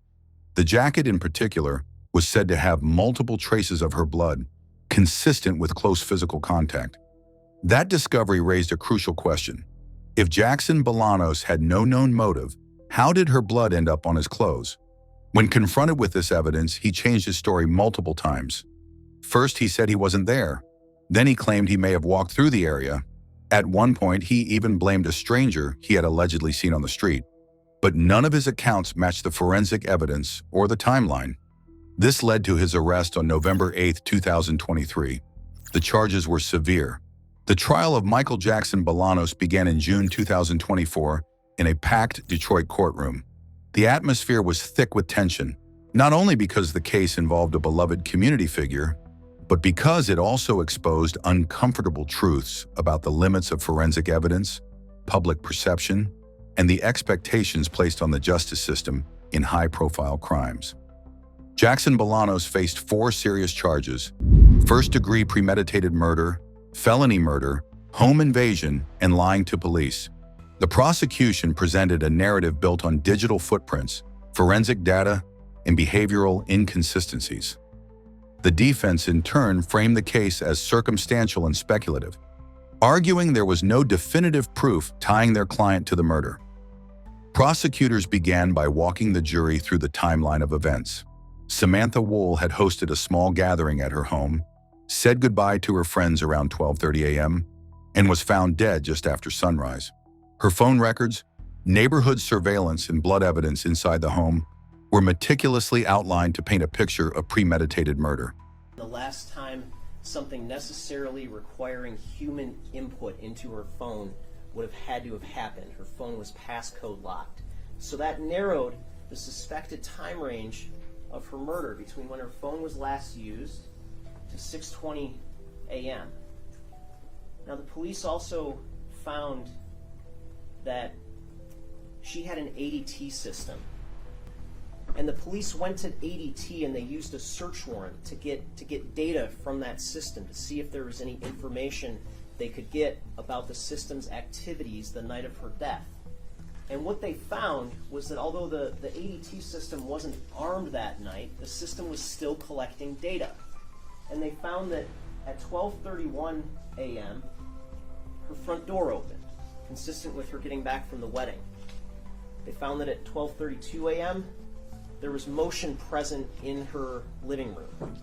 The jacket in particular was said to have multiple traces of her blood, consistent with close physical contact. That discovery raised a crucial question. If Jackson Bolanos had no known motive, how did her blood end up on his clothes? When confronted with this evidence, he changed his story multiple times. First, he said he wasn't there. Then he claimed he may have walked through the area. At one point, he even blamed a stranger he had allegedly seen on the street. But none of his accounts matched the forensic evidence or the timeline. This led to his arrest on November 8, 2023. The charges were severe. The trial of Michael Jackson Bolanos began in June 2024 in a packed Detroit courtroom. The atmosphere was thick with tension, not only because the case involved a beloved community figure, but because it also exposed uncomfortable truths about the limits of forensic evidence, public perception, and the expectations placed on the justice system in high-profile crimes. Jackson Bolanos faced 4 serious charges: first-degree premeditated murder, felony murder, home invasion, and lying to police. The prosecution presented a narrative built on digital footprints, forensic data, and behavioral inconsistencies. The defense, in turn, framed the case as circumstantial and speculative, arguing there was no definitive proof tying their client to the murder. Prosecutors began by walking the jury through the timeline of events. Samantha Woll had hosted a small gathering at her home, said goodbye to her friends around 12:30 a.m., and was found dead just after sunrise. Her phone records, neighborhood surveillance, and blood evidence inside the home were meticulously outlined to paint a picture of premeditated murder. The last time something necessarily requiring human input into her phone would have had to have happened. Her phone was passcode locked. So that narrowed the suspected time range of her murder between when her phone was last used to 6:20 a.m. Now, the police also found that she had an ADT system. And the police went to ADT and they used a search warrant to get data from that system to see if there was any information they could get about the system's activities the night of her death. And what they found was that although the ADT system wasn't armed that night, the system was still collecting data. And they found that at 12:31 a.m., her front door opened, consistent with her getting back from the wedding. They found that at 12:32 a.m., there was motion present in her living room.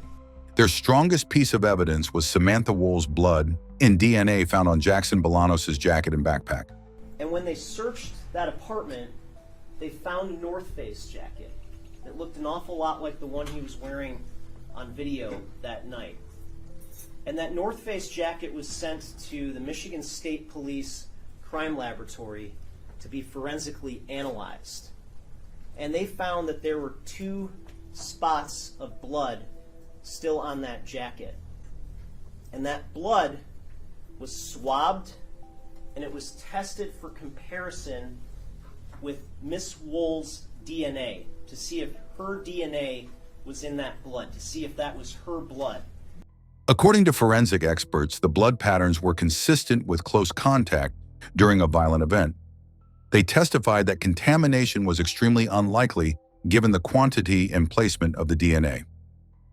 Their strongest piece of evidence was Samantha Woll's blood and DNA found on Jackson Bolanos' jacket and backpack. And when they searched that apartment, they found a North Face jacket that looked an awful lot like the one he was wearing on video that night. And that North Face jacket was sent to the Michigan State Police Crime Laboratory to be forensically analyzed. And they found that there were 2 spots of blood still on that jacket. And that blood was swabbed and it was tested for comparison with Miss Woll's DNA to see if her DNA was in that blood, to see if that was her blood. According to forensic experts, the blood patterns were consistent with close contact during a violent event. They testified that contamination was extremely unlikely given the quantity and placement of the DNA.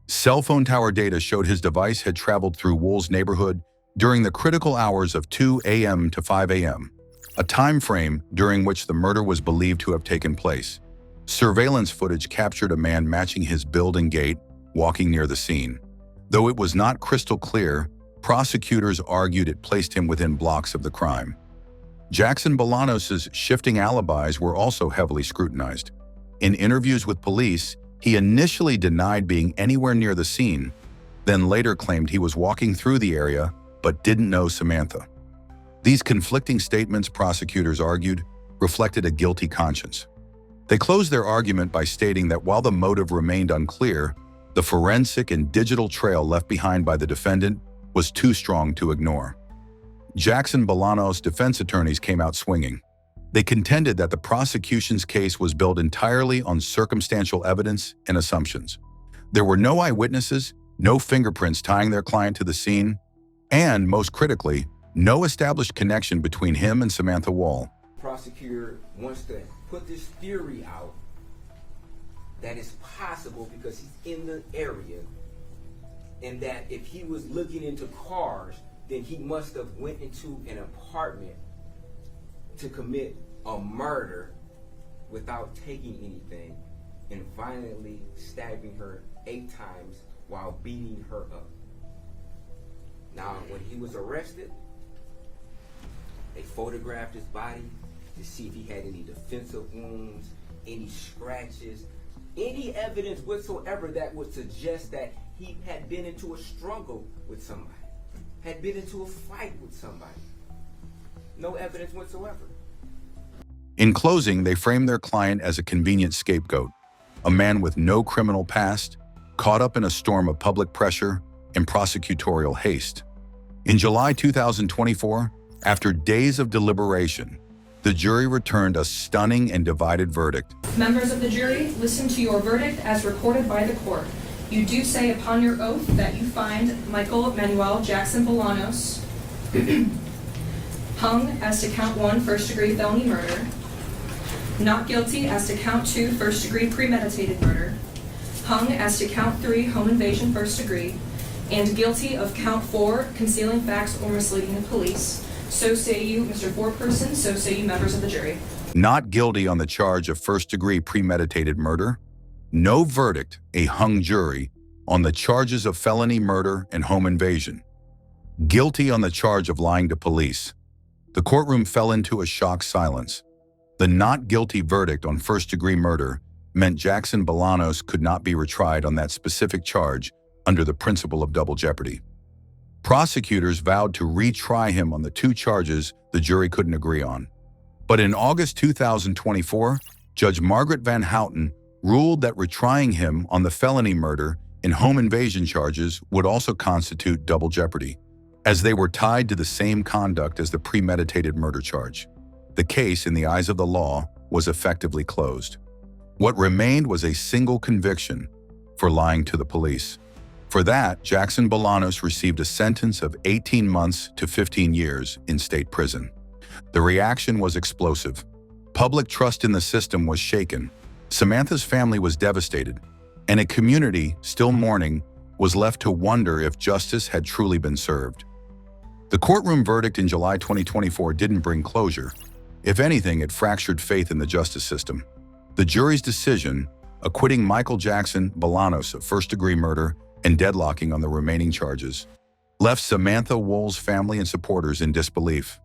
Cell phone tower data showed his device had traveled through Woll's neighborhood during the critical hours of 2 a.m. to 5 a.m., a time frame during which the murder was believed to have taken place. Surveillance footage captured a man matching his build and gait walking near the scene. Though it was not crystal clear, prosecutors argued it placed him within blocks of the crime. Jackson Bolanos' shifting alibis were also heavily scrutinized. In interviews with police, he initially denied being anywhere near the scene, then later claimed he was walking through the area but didn't know Samantha. These conflicting statements, prosecutors argued, reflected a guilty conscience. They closed their argument by stating that while the motive remained unclear, the forensic and digital trail left behind by the defendant was too strong to ignore. Jackson Bolanos' defense attorneys came out swinging. They contended that the prosecution's case was built entirely on circumstantial evidence and assumptions. There were no eyewitnesses, no fingerprints tying their client to the scene, and, most critically, no established connection between him and Samantha Woll. The prosecutor wants to put this theory out that it's possible because he's in the area, and that if he was looking into cars, then he must have went into an apartment to commit a murder without taking anything and violently stabbing her 8 times while beating her up. Now, when he was arrested, they photographed his body to see if he had any defensive wounds, any scratches, any evidence whatsoever that would suggest that he had been into a struggle with somebody, had been into a fight with somebody. No evidence whatsoever. In closing, they framed their client as a convenient scapegoat, a man with no criminal past, caught up in a storm of public pressure and prosecutorial haste. In July 2024, after days of deliberation, the jury returned a stunning and divided verdict. Members of the jury, listen to your verdict as recorded by the court. You do say upon your oath that you find Michael Manuel Jackson Bolanos hung as to count 1 first-degree felony murder, not guilty as to count 2 first-degree premeditated murder, hung as to count 3 home invasion first degree, and guilty of count 4 concealing facts or misleading the police. So say you, Mr. Foreperson, so say you, members of the jury. Not guilty on the charge of first-degree premeditated murder, no verdict, a hung jury, on the charges of felony murder and home invasion. Guilty on the charge of lying to police. The courtroom fell into a shocked silence. The not guilty verdict on first-degree murder meant Jackson Bolanos could not be retried on that specific charge under the principle of double jeopardy. Prosecutors vowed to retry him on the 2 charges the jury couldn't agree on. But in August 2024, Judge Margaret Van Houten ruled that retrying him on the felony murder and home invasion charges would also constitute double jeopardy, as they were tied to the same conduct as the premeditated murder charge. The case, in the eyes of the law, was effectively closed. What remained was a single conviction for lying to the police. For that, Jackson Bolanos received a sentence of 18 months to 15 years in state prison. The reaction was explosive. Public trust in the system was shaken. Samantha's family was devastated, and a community, still mourning, was left to wonder if justice had truly been served. The courtroom verdict in July 2024 didn't bring closure. If anything, it fractured faith in the justice system. The jury's decision, acquitting Michael Jackson Bolanos of first-degree murder and deadlocking on the remaining charges, left Samantha Woll's family and supporters in disbelief.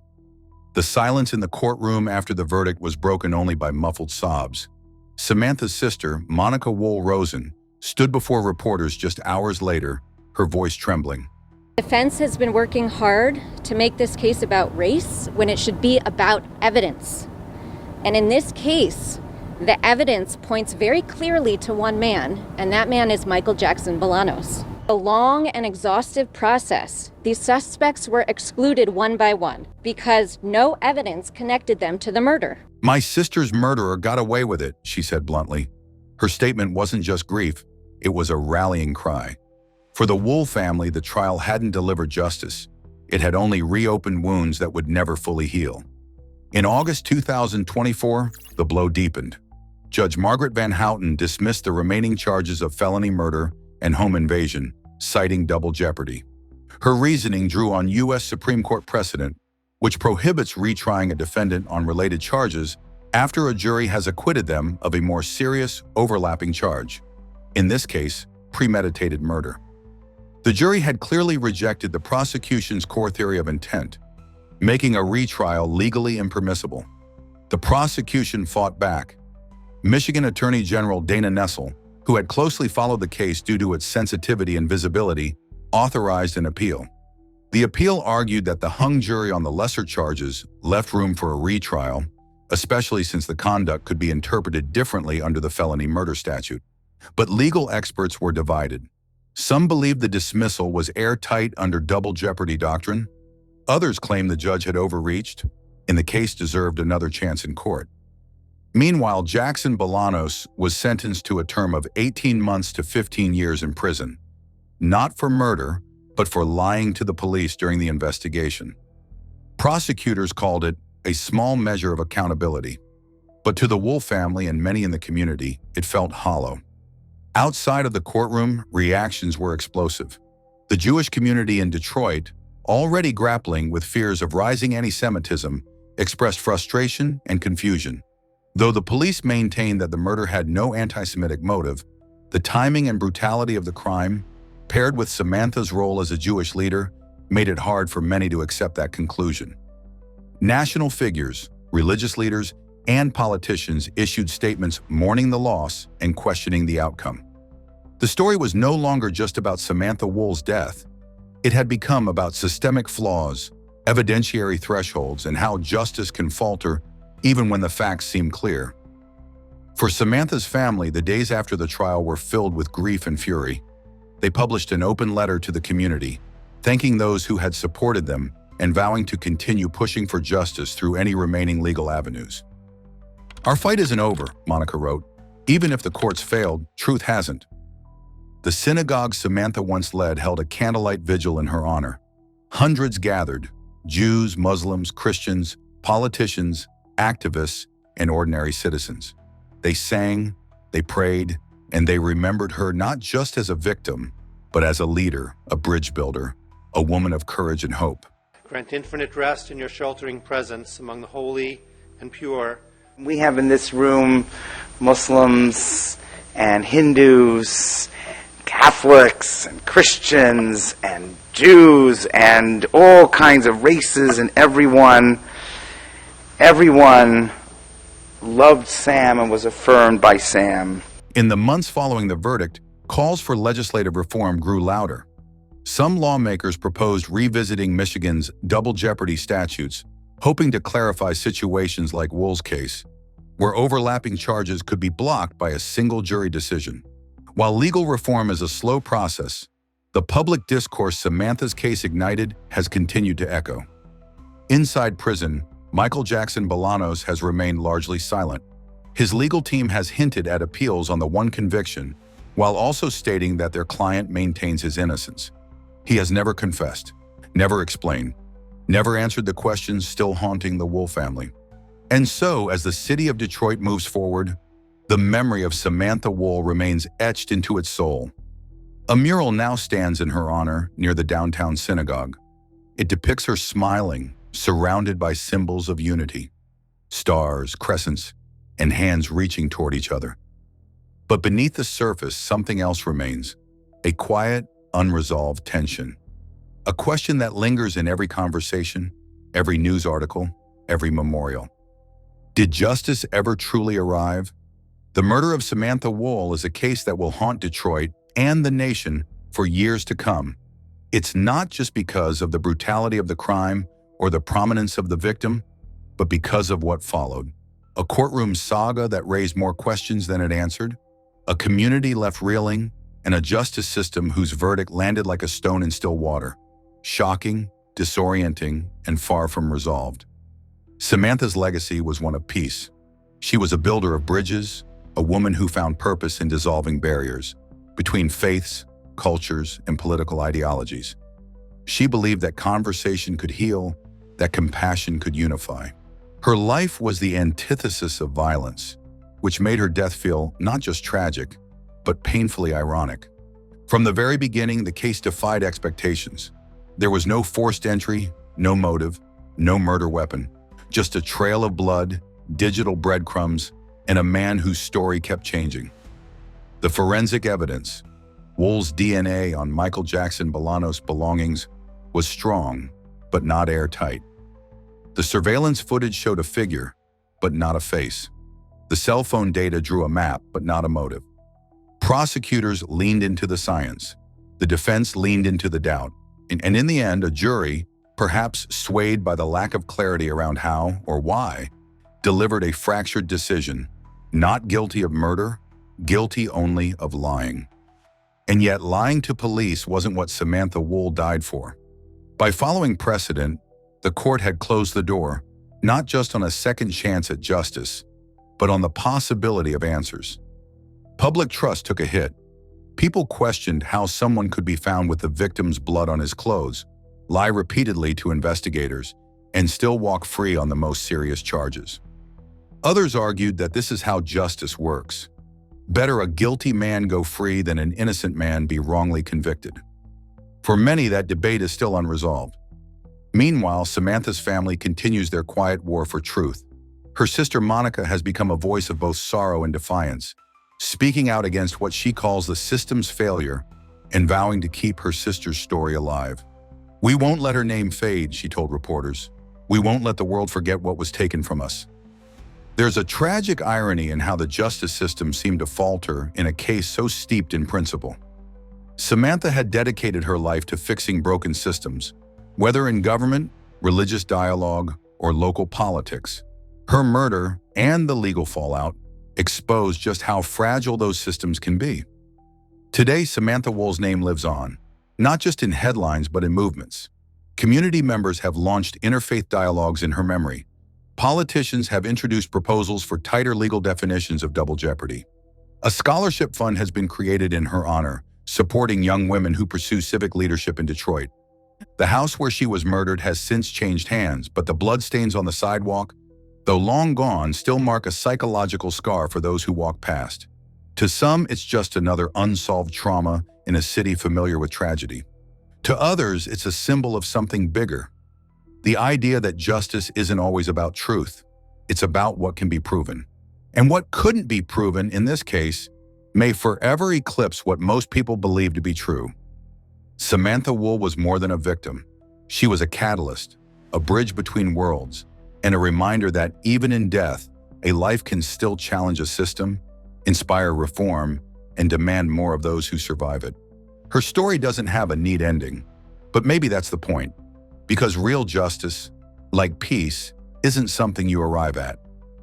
The silence in the courtroom after the verdict was broken only by muffled sobs. Samantha's sister, Monica Woll Rosen, stood before reporters just hours later, her voice trembling. Defense has been working hard to make this case about race when it should be about evidence. And in this case, the evidence points very clearly to one man, and that man is Michael Jackson Bolanos. A long and exhaustive process. These suspects were excluded one by one because no evidence connected them to the murder. "My sister's murderer got away with it," she said bluntly. Her statement wasn't just grief, it was a rallying cry. For the Woll family, the trial hadn't delivered justice. It had only reopened wounds that would never fully heal. In August 2024, the blow deepened. Judge Margaret Van Houten dismissed the remaining charges of felony murder and home invasion, citing double jeopardy. Her reasoning drew on U.S. Supreme Court precedent, which prohibits retrying a defendant on related charges after a jury has acquitted them of a more serious, overlapping charge. In this case, premeditated murder. The jury had clearly rejected the prosecution's core theory of intent, making a retrial legally impermissible. The prosecution fought back. Michigan Attorney General Dana Nessel, who had closely followed the case due to its sensitivity and visibility, authorized an appeal. The appeal argued that the hung jury on the lesser charges left room for a retrial, especially since the conduct could be interpreted differently under the felony murder statute. But legal experts were divided. Some believed the dismissal was airtight under double jeopardy doctrine. Others claimed the judge had overreached, and the case deserved another chance in court. Meanwhile, Jackson Bolanos was sentenced to a term of 18 months to 15 years in prison, not for murder, but for lying to the police during the investigation. Prosecutors called it a small measure of accountability, but to the Woll family and many in the community, it felt hollow. Outside of the courtroom, reactions were explosive. The Jewish community in Detroit, already grappling with fears of rising anti-Semitism, expressed frustration and confusion. Though the police maintained that the murder had no anti-Semitic motive, the timing and brutality of the crime, paired with Samantha's role as a Jewish leader, made it hard for many to accept that conclusion. National figures, religious leaders, and politicians issued statements mourning the loss and questioning the outcome. The story was no longer just about Samantha Woll's death. It had become about systemic flaws, evidentiary thresholds, and how justice can falter even when the facts seem clear. For Samantha's family, the days after the trial were filled with grief and fury. They published an open letter to the community, thanking those who had supported them and vowing to continue pushing for justice through any remaining legal avenues. "Our fight isn't over," Monica wrote. "Even if the courts failed, truth hasn't." The synagogue Samantha once led held a candlelight vigil in her honor. Hundreds gathered, Jews, Muslims, Christians, politicians, activists, and ordinary citizens. They sang, they prayed, and they remembered her not just as a victim, but as a leader, a bridge builder, a woman of courage and hope. Grant infinite rest in your sheltering presence among the holy and pure. We have in this room Muslims and Hindus, Catholics and Christians and Jews and all kinds of races, and everyone loved Sam and was affirmed by Sam. In the months following the verdict, calls for legislative reform grew louder. Some lawmakers proposed revisiting Michigan's double jeopardy statutes, hoping to clarify situations like Woll's case, where overlapping charges could be blocked by a single jury decision. While legal reform is a slow process, the public discourse Samantha's case ignited has continued to echo. Inside prison, Michael Jackson Bolanos has remained largely silent. His legal team has hinted at appeals on the one conviction, while also stating that their client maintains his innocence. He has never confessed, never explained, never answered the questions still haunting the Woll family. And so, as the city of Detroit moves forward, the memory of Samantha Woll remains etched into its soul. A mural now stands in her honor near the downtown synagogue. It depicts her smiling, surrounded by symbols of unity, stars, crescents, and hands reaching toward each other. But beneath the surface, something else remains, a quiet, unresolved tension. A question that lingers in every conversation, every news article, every memorial. Did justice ever truly arrive? The murder of Samantha Woll is a case that will haunt Detroit and the nation for years to come. It's not just because of the brutality of the crime or the prominence of the victim, but because of what followed. A courtroom saga that raised more questions than it answered, a community left reeling, and a justice system whose verdict landed like a stone in still water. Shocking, disorienting, and far from resolved. Samantha's legacy was one of peace. She was a builder of bridges, a woman who found purpose in dissolving barriers between faiths, cultures, and political ideologies. She believed that conversation could heal, that compassion could unify. Her life was the antithesis of violence, which made her death feel not just tragic, but painfully ironic. From the very beginning, the case defied expectations. There was no forced entry, no motive, no murder weapon, just a trail of blood, digital breadcrumbs, and a man whose story kept changing. The forensic evidence, Woll's DNA on Michael Jackson Bolanos' belongings, was strong, but not airtight. The surveillance footage showed a figure, but not a face. The cell phone data drew a map, but not a motive. Prosecutors leaned into the science. The defense leaned into the doubt. And in the end, a jury, perhaps swayed by the lack of clarity around how or why, delivered a fractured decision, not guilty of murder, guilty only of lying. And yet lying to police wasn't what Samantha Woll died for. By following precedent, the court had closed the door, not just on a second chance at justice, but on the possibility of answers. Public trust took a hit. People questioned how someone could be found with the victim's blood on his clothes, lie repeatedly to investigators, and still walk free on the most serious charges. Others argued that this is how justice works. Better a guilty man go free than an innocent man be wrongly convicted. For many, that debate is still unresolved. Meanwhile, Samantha's family continues their quiet war for truth. Her sister Monica has become a voice of both sorrow and defiance, speaking out against what she calls the system's failure and vowing to keep her sister's story alive. "We won't let her name fade," she told reporters. "We won't let the world forget what was taken from us." There's a tragic irony in how the justice system seemed to falter in a case so steeped in principle. Samantha had dedicated her life to fixing broken systems, whether in government, religious dialogue, or local politics. Her murder and the legal fallout exposed just how fragile those systems can be. Today, Samantha Woll's name lives on, not just in headlines but in movements. Community members have launched interfaith dialogues in her memory. Politicians have introduced proposals for tighter legal definitions of double jeopardy. A scholarship fund has been created in her honor, supporting young women who pursue civic leadership in Detroit. The house where she was murdered has since changed hands, but the bloodstains on the sidewalk, though long gone, still mark a psychological scar for those who walk past. To some, it's just another unsolved trauma in a city familiar with tragedy. To others, it's a symbol of something bigger. The idea that justice isn't always about truth. It's about what can be proven. And what couldn't be proven in this case may forever eclipse what most people believe to be true. Samantha Woll was more than a victim. She was a catalyst, a bridge between worlds, and a reminder that even in death, a life can still challenge a system, inspire reform, and demand more of those who survive it. Her story doesn't have a neat ending, but maybe that's the point. Because real justice, like peace, isn't something you arrive at.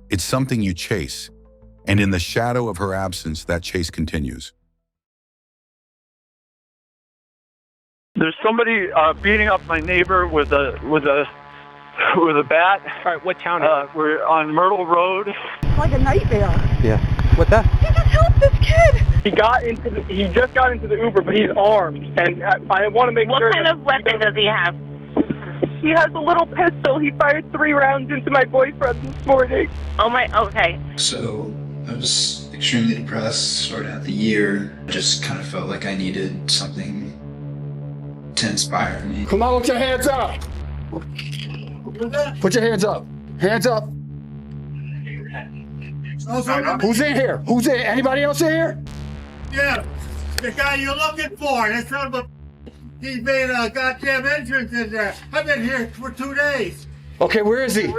It's something you chase. And in the shadow of her absence, that chase continues. There's somebody beating up my neighbor with a bat. All right, what town? We're on Myrtle Road. It's like a nightmare. Yeah. What the? You just help this kid. He just got into the Uber, but he's armed, and I want to make sure. What kind of weapon does he have? He has a little pistol. He fired 3 rounds into my boyfriend this morning. Oh my, okay. So I was extremely depressed, started out the year. I just kind of felt like I needed something to inspire me. Come on with your hands up. Put your hands up. Hands up. Who's in here? Who's in? Anybody else in here? Yeah, the guy you're looking for. That son of a... He's made a goddamn entrance in there. I've been here for 2 days. Okay, where is he?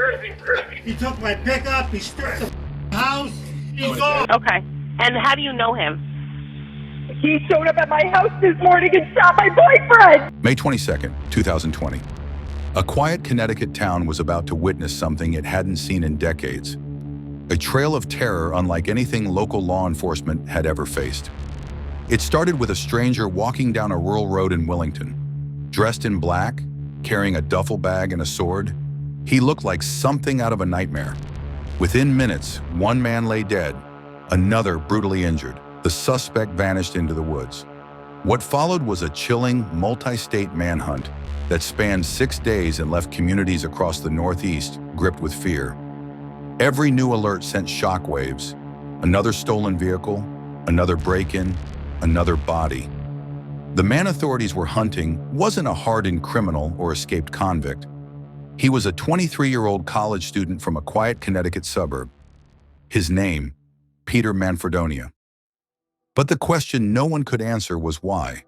He took my pickup. He stripped the house. He's gone. Okay. And how do you know him? He showed up at my house this morning and shot my boyfriend. May 22nd, 2020. A quiet Connecticut town was about to witness something it hadn't seen in decades. A trail of terror unlike anything local law enforcement had ever faced. It started with a stranger walking down a rural road in Willington. Dressed in black, carrying a duffel bag and a sword, he looked like something out of a nightmare. Within minutes, one man lay dead, another brutally injured. The suspect vanished into the woods. What followed was a chilling, multi-state manhunt that spanned 6 days and left communities across the Northeast gripped with fear. Every new alert sent shockwaves. Another stolen vehicle, another break-in, another body. The man authorities were hunting wasn't a hardened criminal or escaped convict. He was a 23-year-old college student from a quiet Connecticut suburb. His name, Peter Manfredonia. But the question no one could answer was why.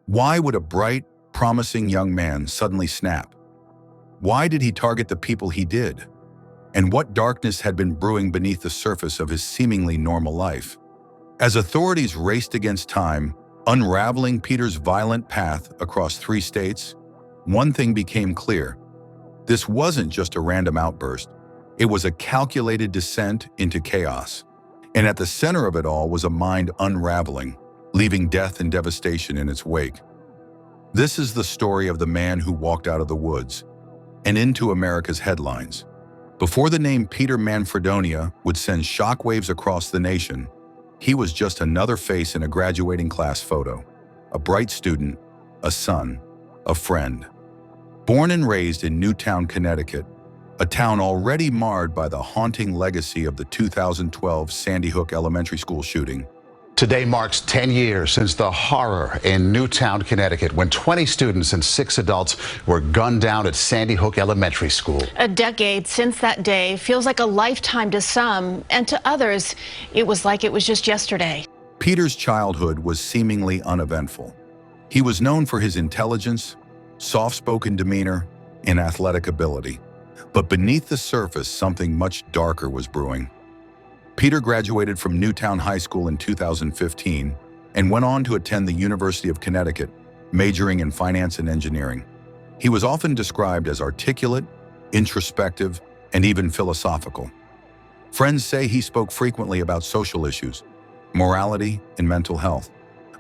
Why would a bright, promising young man suddenly snap? Why did he target the people he did? And what darkness had been brewing beneath the surface of his seemingly normal life? As authorities raced against time, unraveling Peter's violent path across 3 states, one thing became clear. This wasn't just a random outburst. It was a calculated descent into chaos. And at the center of it all was a mind unraveling, leaving death and devastation in its wake. This is the story of the man who walked out of the woods and into America's headlines. Before the name Peter Manfredonia would send shockwaves across the nation, he was just another face in a graduating class photo. A bright student, a son, a friend. Born and raised in Newtown, Connecticut, a town already marred by the haunting legacy of the 2012 Sandy Hook Elementary School shooting. Today marks 10 years since the horror in Newtown, Connecticut, when 20 students and 6 adults were gunned down at Sandy Hook Elementary School. A decade since that day feels like a lifetime to some, and to others, it was like it was just yesterday. Peter's childhood was seemingly uneventful. He was known for his intelligence, soft-spoken demeanor, and athletic ability. But beneath the surface, something much darker was brewing. Peter graduated from Newtown High School in 2015 and went on to attend the University of Connecticut, majoring in finance and engineering. He was often described as articulate, introspective, and even philosophical. Friends say he spoke frequently about social issues, morality, and mental health.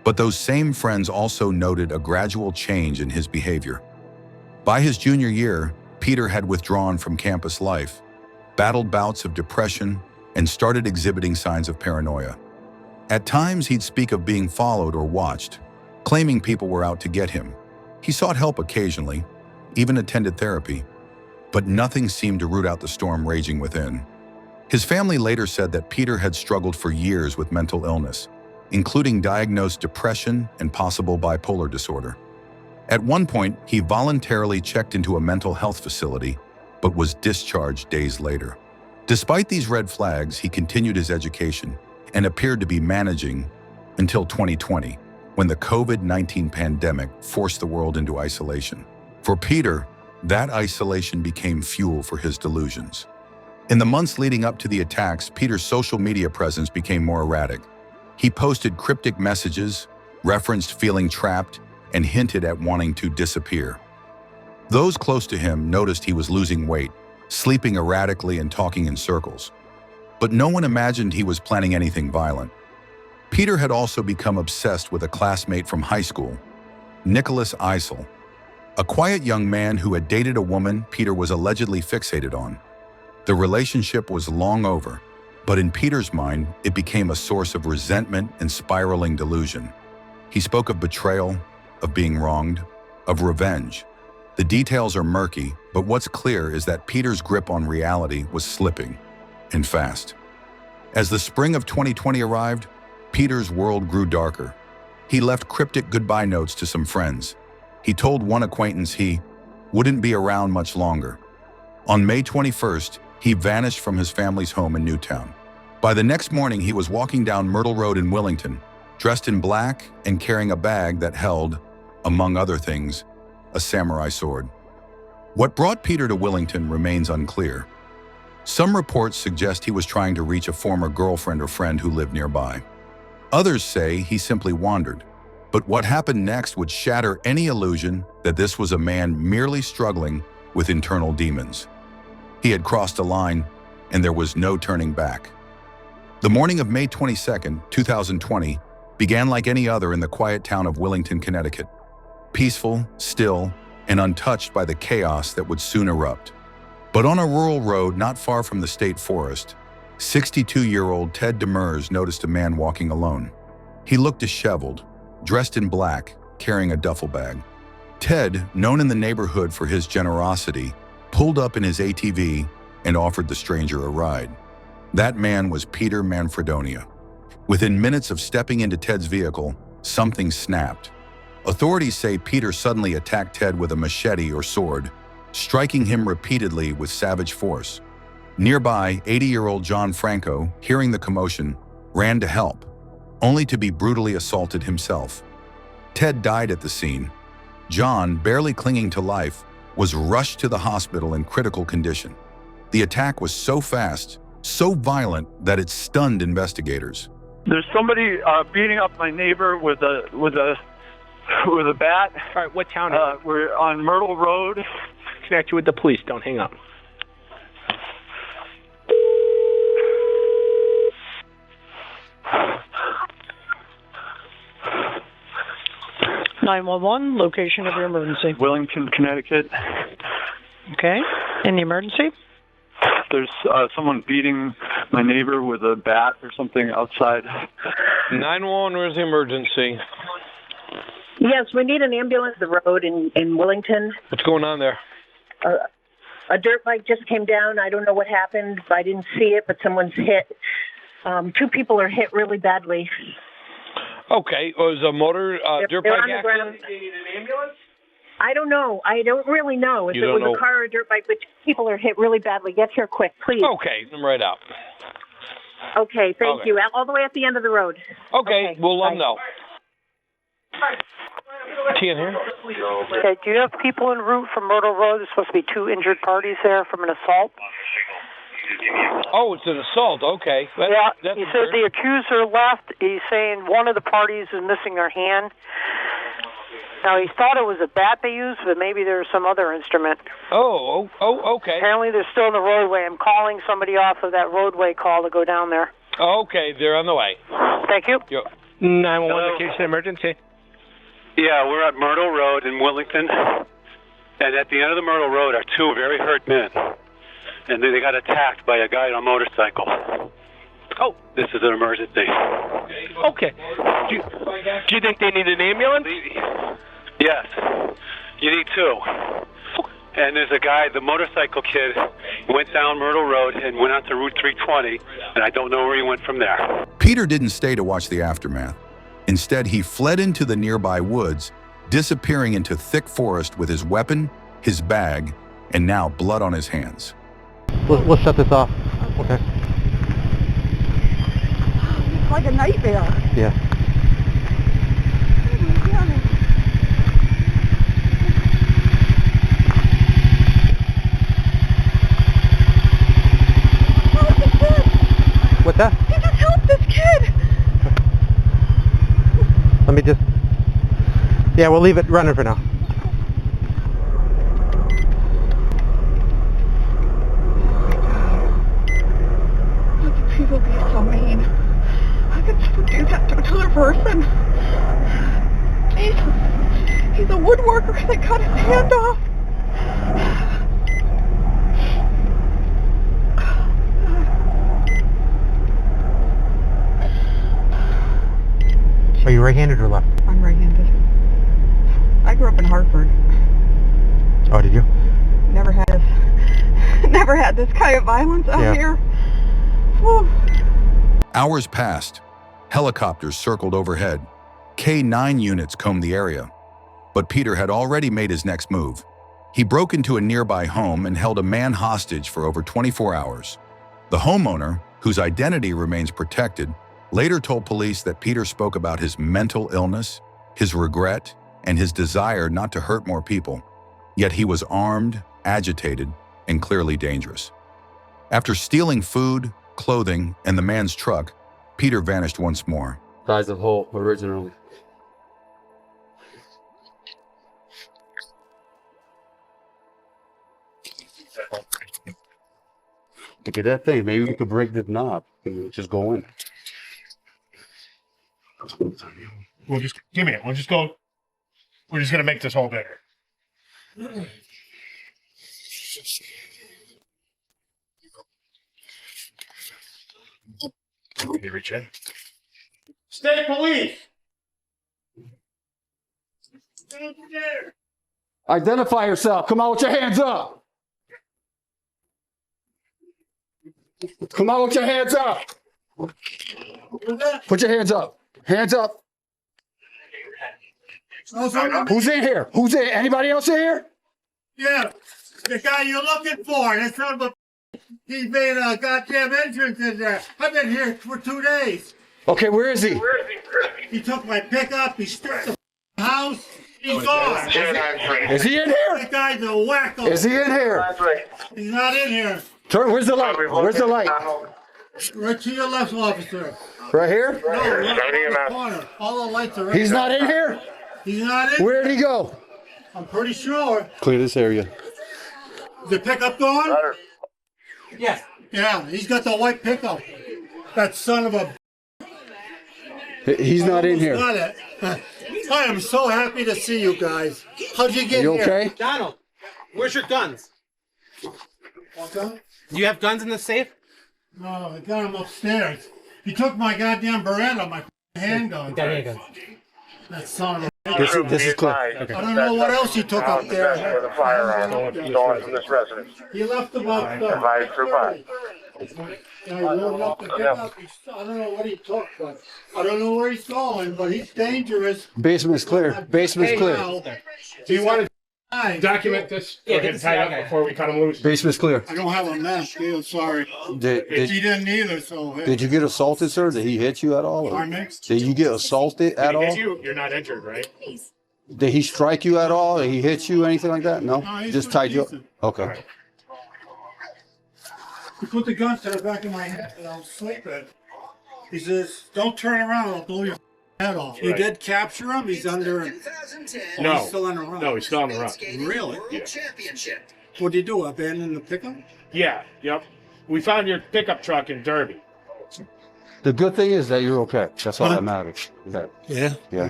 But those same friends also noted a gradual change in his behavior. By his junior year, Peter had withdrawn from campus life, battled bouts of depression, and started exhibiting signs of paranoia. At times, he'd speak of being followed or watched, claiming people were out to get him. He sought help occasionally, even attended therapy, but nothing seemed to root out the storm raging within. His family later said that Peter had struggled for years with mental illness, including diagnosed depression and possible bipolar disorder. At one point, he voluntarily checked into a mental health facility, but was discharged days later. Despite these red flags, he continued his education and appeared to be managing until 2020, when the COVID-19 pandemic forced the world into isolation. For Peter, that isolation became fuel for his delusions. In the months leading up to the attacks, Peter's social media presence became more erratic. He posted cryptic messages, referenced feeling trapped, and hinted at wanting to disappear. Those close to him noticed he was losing weight, sleeping erratically and talking in circles. But no one imagined he was planning anything violent. Peter had also become obsessed with a classmate from high school, Nicholas Eisel, a quiet young man who had dated a woman Peter was allegedly fixated on. The relationship was long over, but in Peter's mind, it became a source of resentment and spiraling delusion. He spoke of betrayal, of being wronged, of revenge. The details are murky, but what's clear is that Peter's grip on reality was slipping, and fast. As the spring of 2020 arrived, Peter's world grew darker. He left cryptic goodbye notes to some friends. He told one acquaintance he wouldn't be around much longer. On May 21st, he vanished from his family's home in Newtown. By the next morning, he was walking down Myrtle Road in Willington, dressed in black and carrying a bag that held, among other things, a samurai sword. What brought Peter to Willington remains unclear. Some reports suggest he was trying to reach a former girlfriend or friend who lived nearby. Others say he simply wandered. But what happened next would shatter any illusion that this was a man merely struggling with internal demons. He had crossed a line, and there was no turning back. The morning of May 22, 2020, began like any other in the quiet town of Willington, Connecticut. Peaceful, still, and untouched by the chaos that would soon erupt. But on a rural road not far from the state forest, 62-year-old Ted Demers noticed a man walking alone. He looked disheveled, dressed in black, carrying a duffel bag. Ted, known in the neighborhood for his generosity, pulled up in his ATV and offered the stranger a ride. That man was Peter Manfredonia. Within minutes of stepping into Ted's vehicle, something snapped. Authorities say Peter suddenly attacked Ted with a machete or sword, striking him repeatedly with savage force. Nearby, 80-year-old John Franco, hearing the commotion, ran to help, only to be brutally assaulted himself. Ted died at the scene. John, barely clinging to life, was rushed to the hospital in critical condition. The attack was so fast, so violent, that it stunned investigators. There's somebody beating up my neighbor with a bat. All right, what town? We're on Myrtle Road. Connect you with the police. Don't hang up. Location of your emergency. Willington, Connecticut. Okay. And the emergency? There's someone beating my neighbor with a bat or something outside. 911, where's the emergency? Yes, we need an ambulance on the road in Willington. What's going on there? A dirt bike just came down. I don't know what happened. I didn't see it, but someone's hit. 2 people are hit really badly. Okay, was a dirt They're bike on the accident? ground. Do you need an ambulance? I don't know. I don't really know if You it don't was know? a car or a dirt bike, but 2 people are hit really badly. Get here quick, please. Okay, I'm right out. Okay, thank Okay. you. All the way at the end of the road. Okay, we'll let them bye. know. T in here? Okay, do you have people en route from Myrtle Road? There's supposed to be 2 injured parties there from an assault. Oh, it's an assault. Okay. That's He said the accuser left. He's saying one of the parties is missing their hand. Now, he thought it was a bat they used, but maybe there was some other instrument. Oh, okay. Apparently, they're still in the roadway. I'm calling somebody off of that roadway call to go down there. Okay, they're on the way. Thank you. 911, location emergency. Yeah, we're at Myrtle Road in Willington, and at the end of the Myrtle Road are 2 very hurt men, and they got attacked by a guy on a motorcycle. Oh. This is an emergency. Okay. Do you think they need an ambulance? Yes. You need 2. And there's a guy, the motorcycle kid, went down Myrtle Road and went onto Route 320, and I don't know where he went from there. Peter didn't stay to watch the aftermath. Instead, he fled into the nearby woods, disappearing into thick forest with his weapon, his bag, and now blood on his hands. We'll shut this off. Okay. It's like a nightmare. Yeah. What's that? He just helped this kid. Let me just... Yeah, we'll leave it running for now. How can people be so mean? How can someone do that to another person? He's a woodworker. They cut his hand off. Are you right-handed or left? I'm right-handed. I grew up in Hartford. Oh, did you? Never had this kind of violence out here. Whew. Hours passed. Helicopters circled overhead. K-9 units combed the area. But Peter had already made his next move. He broke into a nearby home and held a man hostage for over 24 hours. The homeowner, whose identity remains protected, later told police that Peter spoke about his mental illness, his regret, and his desire not to hurt more people. Yet he was armed, agitated, and clearly dangerous. After stealing food, clothing, and the man's truck, Peter vanished once more. Size of hole originally. Look at that thing. Maybe we could break this knob and just go in. We'll just give me it. We'll just go. We're just gonna make this hole bigger. You reach in. State police. Down there. Identify yourself. Come on with your hands up. Come on with your hands up. Put your hands up. Hands up. Who's in here? Who's in? Anybody else in here? Yeah, the guy you're looking for. That son of a. He made a goddamn entrance in there. I've been here for 2 days. Okay, where is he? He took my pickup. He stripped the house. He's gone. Is he in here? That guy's a wacko. Is he in here? He's not in here. Turn. Where's the light? Where's the light? Right to your left, officer. Right here? No, right in the corner. All the lights are right. He's not in here? He's not in. Where'd he go? I'm pretty sure. Clear this area. Is the pickup gone? Yes. Yeah, he's got the white pickup. That son of a. He's not in here. Got it. I am so happy to see you guys. How'd you get You here? okay? Donald, where's your guns? Okay. Do you have guns in the safe? No, I got him upstairs. He took my goddamn Beretta, my handgun. Got handguns. That son of a. This is clear. Okay. I don't know what else he took up there. With a firearm stolen from this residence. He left about. Advise true by. Yeah, he loaded up the pickup. I don't know what he took, but I don't know where he's going, but he's dangerous. Basement's clear. Basement's clear. Do you want to document this? Yeah, get tied up before we cut him loose. Basement's clear. I don't have a mask, Gail, sorry. Did He didn't either, so. you get assaulted, sir? Did he hit you at all? or- Pardon me? Did you get assaulted at all? You're not injured, right? Did he strike you at all? Did he hit you? Anything like that? No? No, he's Just pretty tied you up? decent. Okay. He put the gun to the back of my head and I was sleeping. He says, don't turn around, I'll blow your head off. You did capture him? He's under. No. He's still on the run. No, he's still on the run. Really? Yeah. What'd you do? Abandon the pickup? Yeah, yep. We found your pickup truck in Derby. The good thing is that you're okay. That's all that matters. Yeah. Yeah.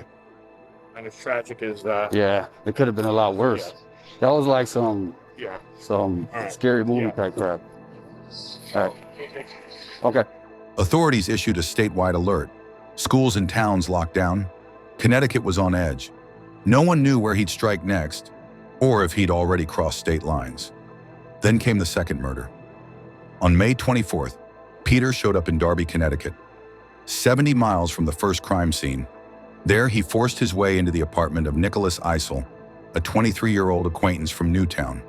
And as tragic as Yeah. It could have been a lot worse. That was like some right. scary movie type crap. All right. Okay. Authorities issued a statewide alert. Schools and towns locked down. Connecticut was on edge. No one knew where he'd strike next, or if he'd already crossed state lines. Then came the second murder. On May 24th, Peter showed up in Darby, Connecticut, 70 miles from the first crime scene. There, he forced his way into the apartment of Nicholas Eisel, a 23-year-old acquaintance from Newtown.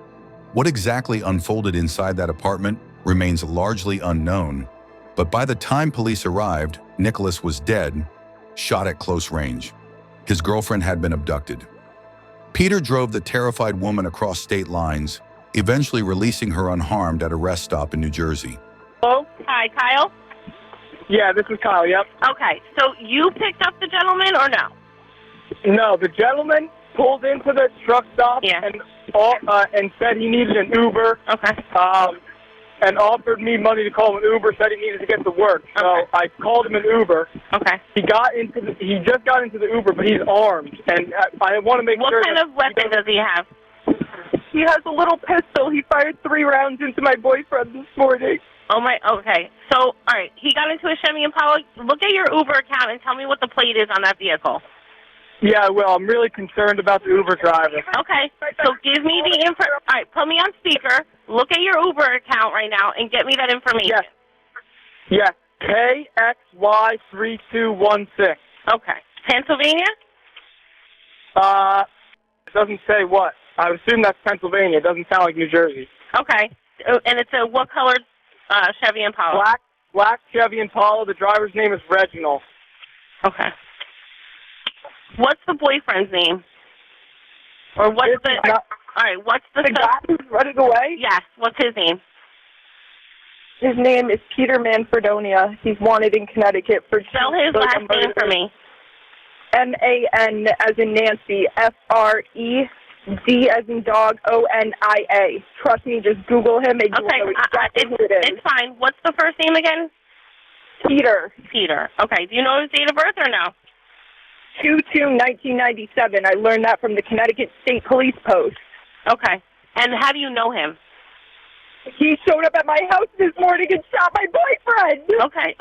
What exactly unfolded inside that apartment remains largely unknown, but by the time police arrived, Nicholas was dead, shot at close range. His girlfriend had been abducted. Peter drove the terrified woman across state lines, eventually releasing her unharmed at a rest stop in New Jersey. Hello? Hi, Kyle? Yeah, this is Kyle, yep. Okay, so you picked up the gentleman or no? No, the gentleman pulled into the truck stop and said he needed an Uber. Okay. And offered me money to call him an Uber, said he needed to get to work. So I called him an Uber. Okay. He just got into the Uber, but he's armed. And I want to make sure. What kind of weapon does he have? He has a little pistol. He fired 3 rounds into my boyfriend this morning. Oh my, okay. So, all right, he got into a Chevy Impala. Look at your Uber account and tell me what the plate is on that vehicle. Yeah, well, I'm really concerned about the Uber driver. Okay, so give me the info. All right, put me on speaker. Look at your Uber account right now and get me that information. Yes. Yeah, KXY3216. Okay. Pennsylvania? It doesn't say what. I assume that's Pennsylvania. It doesn't sound like New Jersey. Okay. And it's a what colored Chevy Impala? black Chevy Impala. The driver's name is Reginald. Okay. What's the boyfriend's name? Or what's what's the guy who's running away? Yes, what's his name? His name is Peter Manfredonia. He's wanted in Connecticut for Spell his last name for me. MAN as in Nancy, FRED as in dog, ONIA. Trust me, just Google him and you will know exactly who it is. It's fine. What's the first name again? Peter. Peter. Okay. Do you know his date of birth or no? 2/2/1997. I learned that from the Connecticut State Police Post. Okay. And how do you know him? He showed up at my house this morning and shot my boyfriend.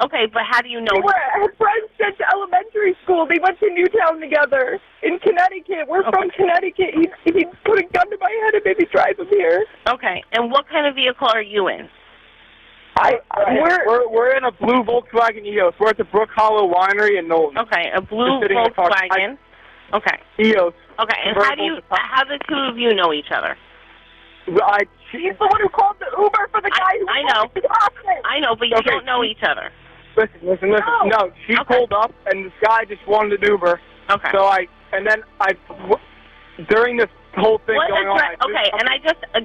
Okay, but how do you know him? Our friends went to elementary school. They went to Newtown together in Connecticut. We're from Connecticut. He put a gun to my head and made me drive him here. Okay, and what kind of vehicle are you in? We're in a blue Volkswagen EOS. We're at the Brook Hollow Winery in Knowlton. Okay, a blue Volkswagen. Okay. EOS. Okay, and how the two of you know each other? He's the one who called the Uber for the guy who I know, but you don't know each other. Listen. No, she pulled up, and this guy just wanted an Uber. Okay. So during this whole thing going on.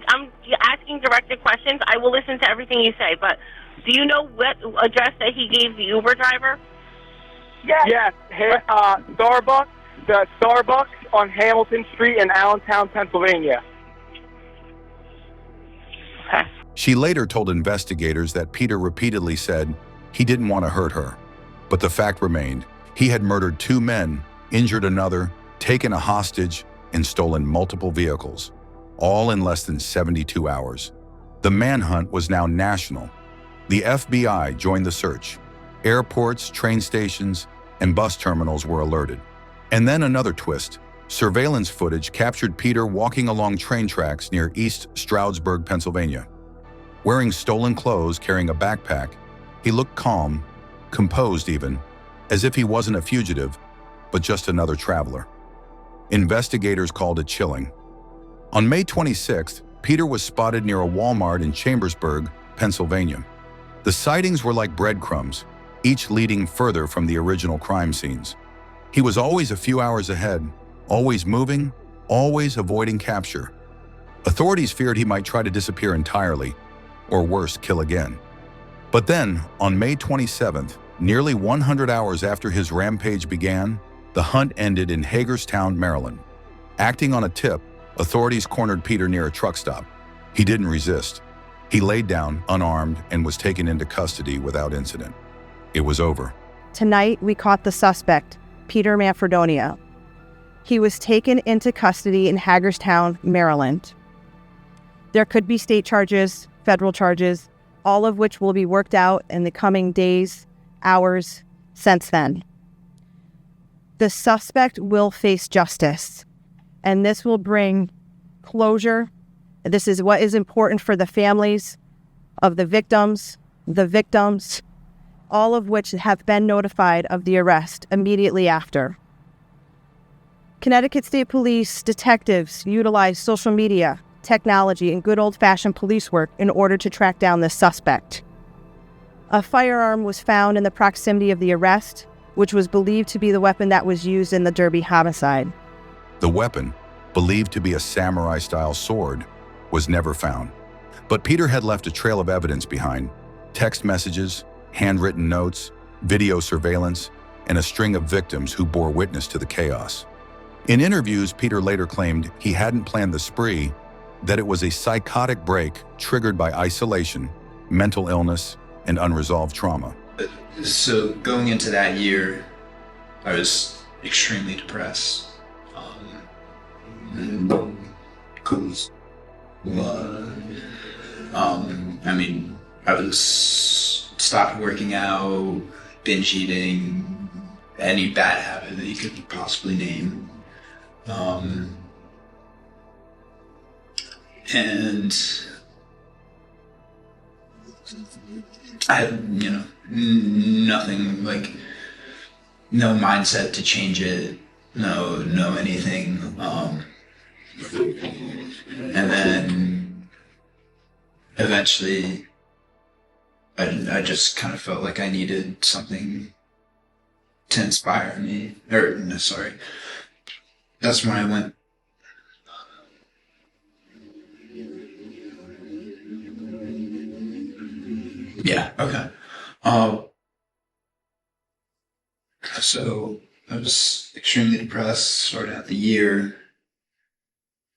I'm asking directed questions. I will listen to everything you say, but do you know what address that he gave the Uber driver? Yes. Starbucks. The Starbucks on Hamilton Street in Allentown, Pennsylvania. She later told investigators that Peter repeatedly said he didn't want to hurt her. But the fact remained, he had murdered 2 men, injured another, taken a hostage, and stolen multiple vehicles, all in less than 72 hours. The manhunt was now national. The FBI joined the search. Airports, train stations, and bus terminals were alerted. And then another twist. Surveillance footage captured Peter walking along train tracks near East Stroudsburg, Pennsylvania. Wearing stolen clothes, carrying a backpack, he looked calm, composed even, as if he wasn't a fugitive, but just another traveler. Investigators called it chilling. On May 26th, Peter was spotted near a Walmart in Chambersburg, Pennsylvania. The sightings were like breadcrumbs, each leading further from the original crime scenes. He was always a few hours ahead, always moving, always avoiding capture. Authorities feared he might try to disappear entirely, or worse, kill again. But then, on May 27th, nearly 100 hours after his rampage began, the hunt ended in Hagerstown, Maryland. Acting on a tip, authorities cornered Peter near a truck stop. He didn't resist. He laid down, unarmed, and was taken into custody without incident. It was over. Tonight, we caught the suspect, Peter Manfredonia. He was taken into custody in Hagerstown, Maryland. There could be state charges, federal charges, all of which will be worked out in the coming days, hours since then. The suspect will face justice, and this will bring closure. This is what is important for the families of the victims, all of which have been notified of the arrest immediately after. Connecticut State Police detectives utilize social media, technology, and good old-fashioned police work in order to track down this suspect. A firearm was found in the proximity of the arrest, which was believed to be the weapon that was used in the Derby homicide. The weapon, believed to be a samurai-style sword, was never found. But Peter had left a trail of evidence behind: text messages, handwritten notes, video surveillance, and a string of victims who bore witness to the chaos. In interviews, Peter later claimed he hadn't planned the spree, that it was a psychotic break triggered by isolation, mental illness, and unresolved trauma. So going into that year, I was extremely depressed. Because, I was stopped working out, binge eating, any bad habit that you could possibly name. And I had, nothing, like, no mindset to change it, no anything. And then eventually I just kind of felt like I needed something to inspire me. Or, no, sorry. That's when I went. Yeah, okay. So I was extremely depressed starting out the year.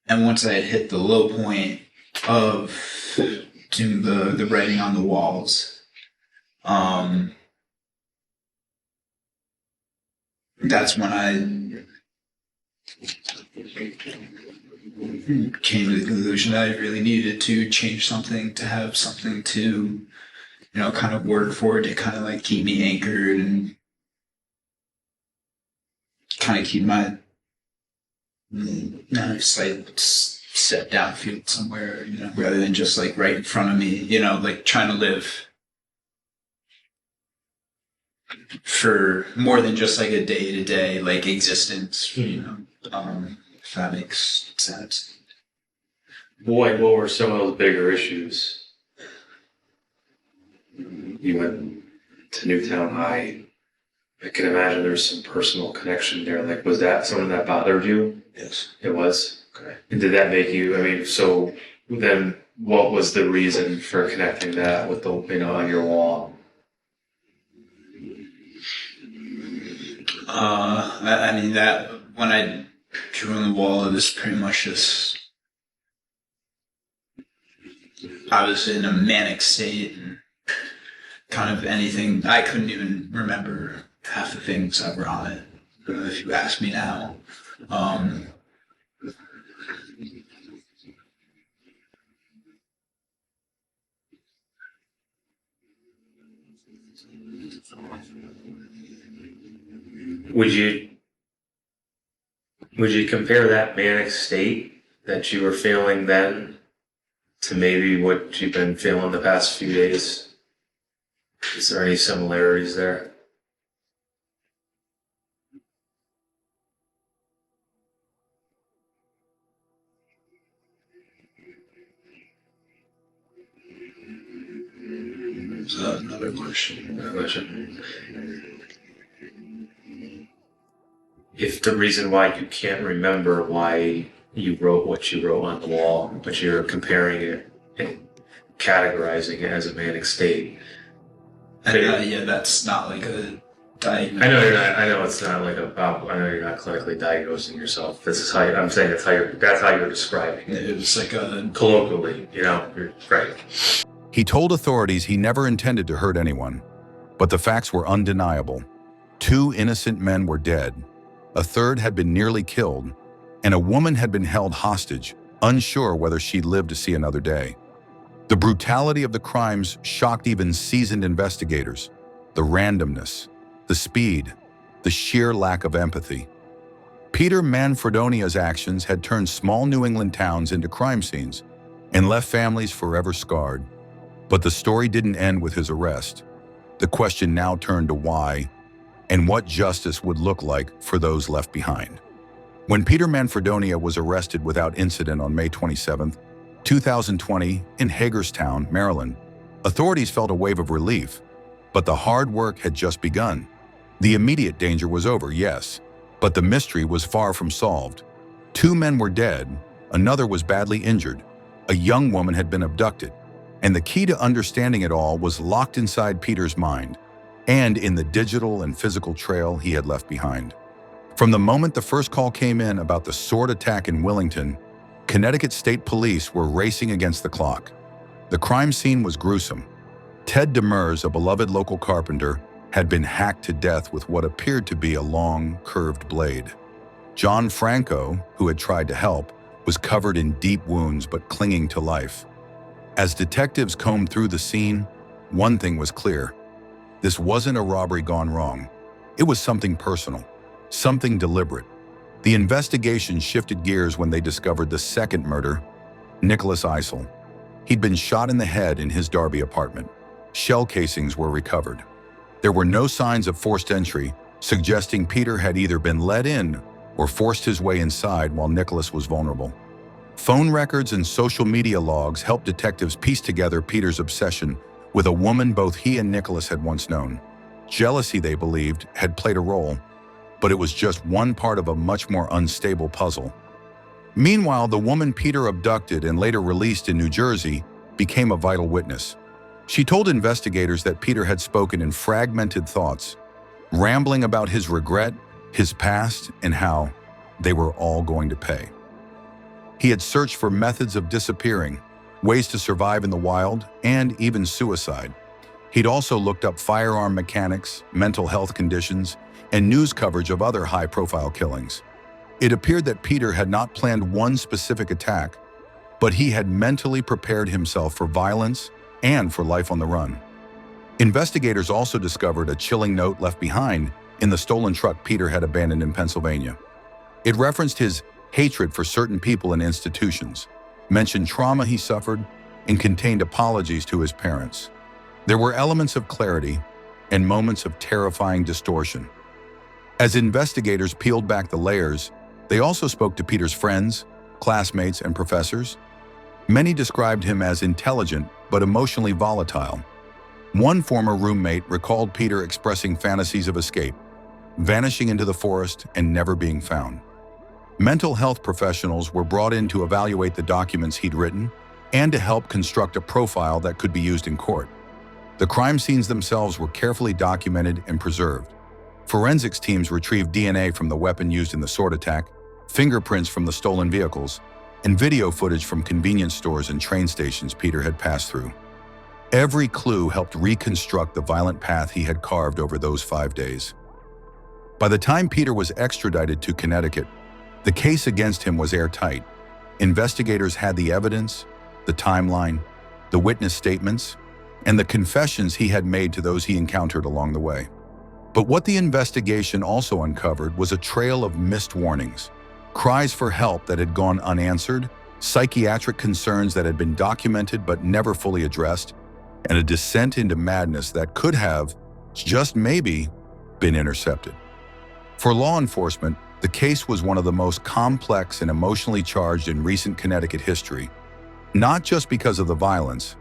And once I had hit the low point of doing the writing on the walls, that's when I came to the conclusion that I really needed to change something, to have something to, kind of work for, to kind of like keep me anchored and kind of keep my sight set downfield somewhere, rather than just like right in front of me, like trying to live for more than just like a day-to-day like existence, if that makes sense. What were some of those bigger issues? You went to Newtown High. I can imagine there's some personal connection there. Like, was that something that bothered you? Yes. It was? Okay. And did that make you, so then what was the reason for connecting that with the, on your wall? That when I drew on the wall, it was pretty much just, I was in a manic state and kind of anything. I couldn't even remember half the things that were on it, if you ask me now. Would you compare that manic state that you were feeling then to maybe what you've been feeling the past few days? Is there any similarities there? Another question. If the reason why you can't remember why you wrote what you wrote on the wall, but you're comparing it and categorizing it as a manic state. That's not like a diagnosis. I know you're not. I know it's not like I know you're not clinically diagnosing yourself. This is how I'm saying that's how you're describing it. It was like a colloquially, you're right. He told authorities he never intended to hurt anyone, but the facts were undeniable. 2 innocent men were dead, a third had been nearly killed, and a woman had been held hostage, unsure whether she'd live to see another day. The brutality of the crimes shocked even seasoned investigators. The randomness, the speed, the sheer lack of empathy. Peter Manfredonia's actions had turned small New England towns into crime scenes and left families forever scarred. But the story didn't end with his arrest. The question now turned to why and what justice would look like for those left behind. When Peter Manfredonia was arrested without incident on May 27, 2020, in Hagerstown, Maryland, authorities felt a wave of relief, but the hard work had just begun. The immediate danger was over, yes, but the mystery was far from solved. 2 men were dead, another was badly injured, a young woman had been abducted, and the key to understanding it all was locked inside Peter's mind and in the digital and physical trail he had left behind. From the moment the first call came in about the sword attack in Willington, Connecticut State Police were racing against the clock. The crime scene was gruesome. Ted Demers, a beloved local carpenter, had been hacked to death with what appeared to be a long, curved blade. John Franco, who had tried to help, was covered in deep wounds but clinging to life. As detectives combed through the scene, one thing was clear. This wasn't a robbery gone wrong. It was something personal, something deliberate. The investigation shifted gears when they discovered the second murder, Nicholas Eisel. He'd been shot in the head in his Derby apartment. Shell casings were recovered. There were no signs of forced entry, suggesting Peter had either been let in or forced his way inside while Nicholas was vulnerable. Phone records and social media logs helped detectives piece together Peter's obsession with a woman both he and Nicholas had once known. Jealousy, they believed, had played a role, but it was just one part of a much more unstable puzzle. Meanwhile, the woman Peter abducted and later released in New Jersey became a vital witness. She told investigators that Peter had spoken in fragmented thoughts, rambling about his regret, his past, and how they were all going to pay. He had searched for methods of disappearing, ways to survive in the wild, and even suicide. He'd also looked up firearm mechanics, mental health conditions, and news coverage of other high-profile killings. It appeared that Peter had not planned one specific attack, but he had mentally prepared himself for violence and for life on the run. Investigators also discovered a chilling note left behind in the stolen truck Peter had abandoned in Pennsylvania. It referenced his hatred for certain people and institutions, mentioned trauma he suffered, and contained apologies to his parents. There were elements of clarity and moments of terrifying distortion. As investigators peeled back the layers, they also spoke to Peter's friends, classmates, and professors. Many described him as intelligent but emotionally volatile. One former roommate recalled Peter expressing fantasies of escape, vanishing into the forest and never being found. Mental health professionals were brought in to evaluate the documents he'd written and to help construct a profile that could be used in court. The crime scenes themselves were carefully documented and preserved. Forensics teams retrieved DNA from the weapon used in the sword attack, fingerprints from the stolen vehicles, and video footage from convenience stores and train stations Peter had passed through. Every clue helped reconstruct the violent path he had carved over those 5 days. By the time Peter was extradited to Connecticut, the case against him was airtight. Investigators had the evidence, the timeline, the witness statements, and the confessions he had made to those he encountered along the way. But what the investigation also uncovered was a trail of missed warnings, cries for help that had gone unanswered, psychiatric concerns that had been documented but never fully addressed, and a descent into madness that could have, just maybe, been intercepted. For law enforcement, the case was one of the most complex and emotionally charged in recent Connecticut history, not just because of the violence,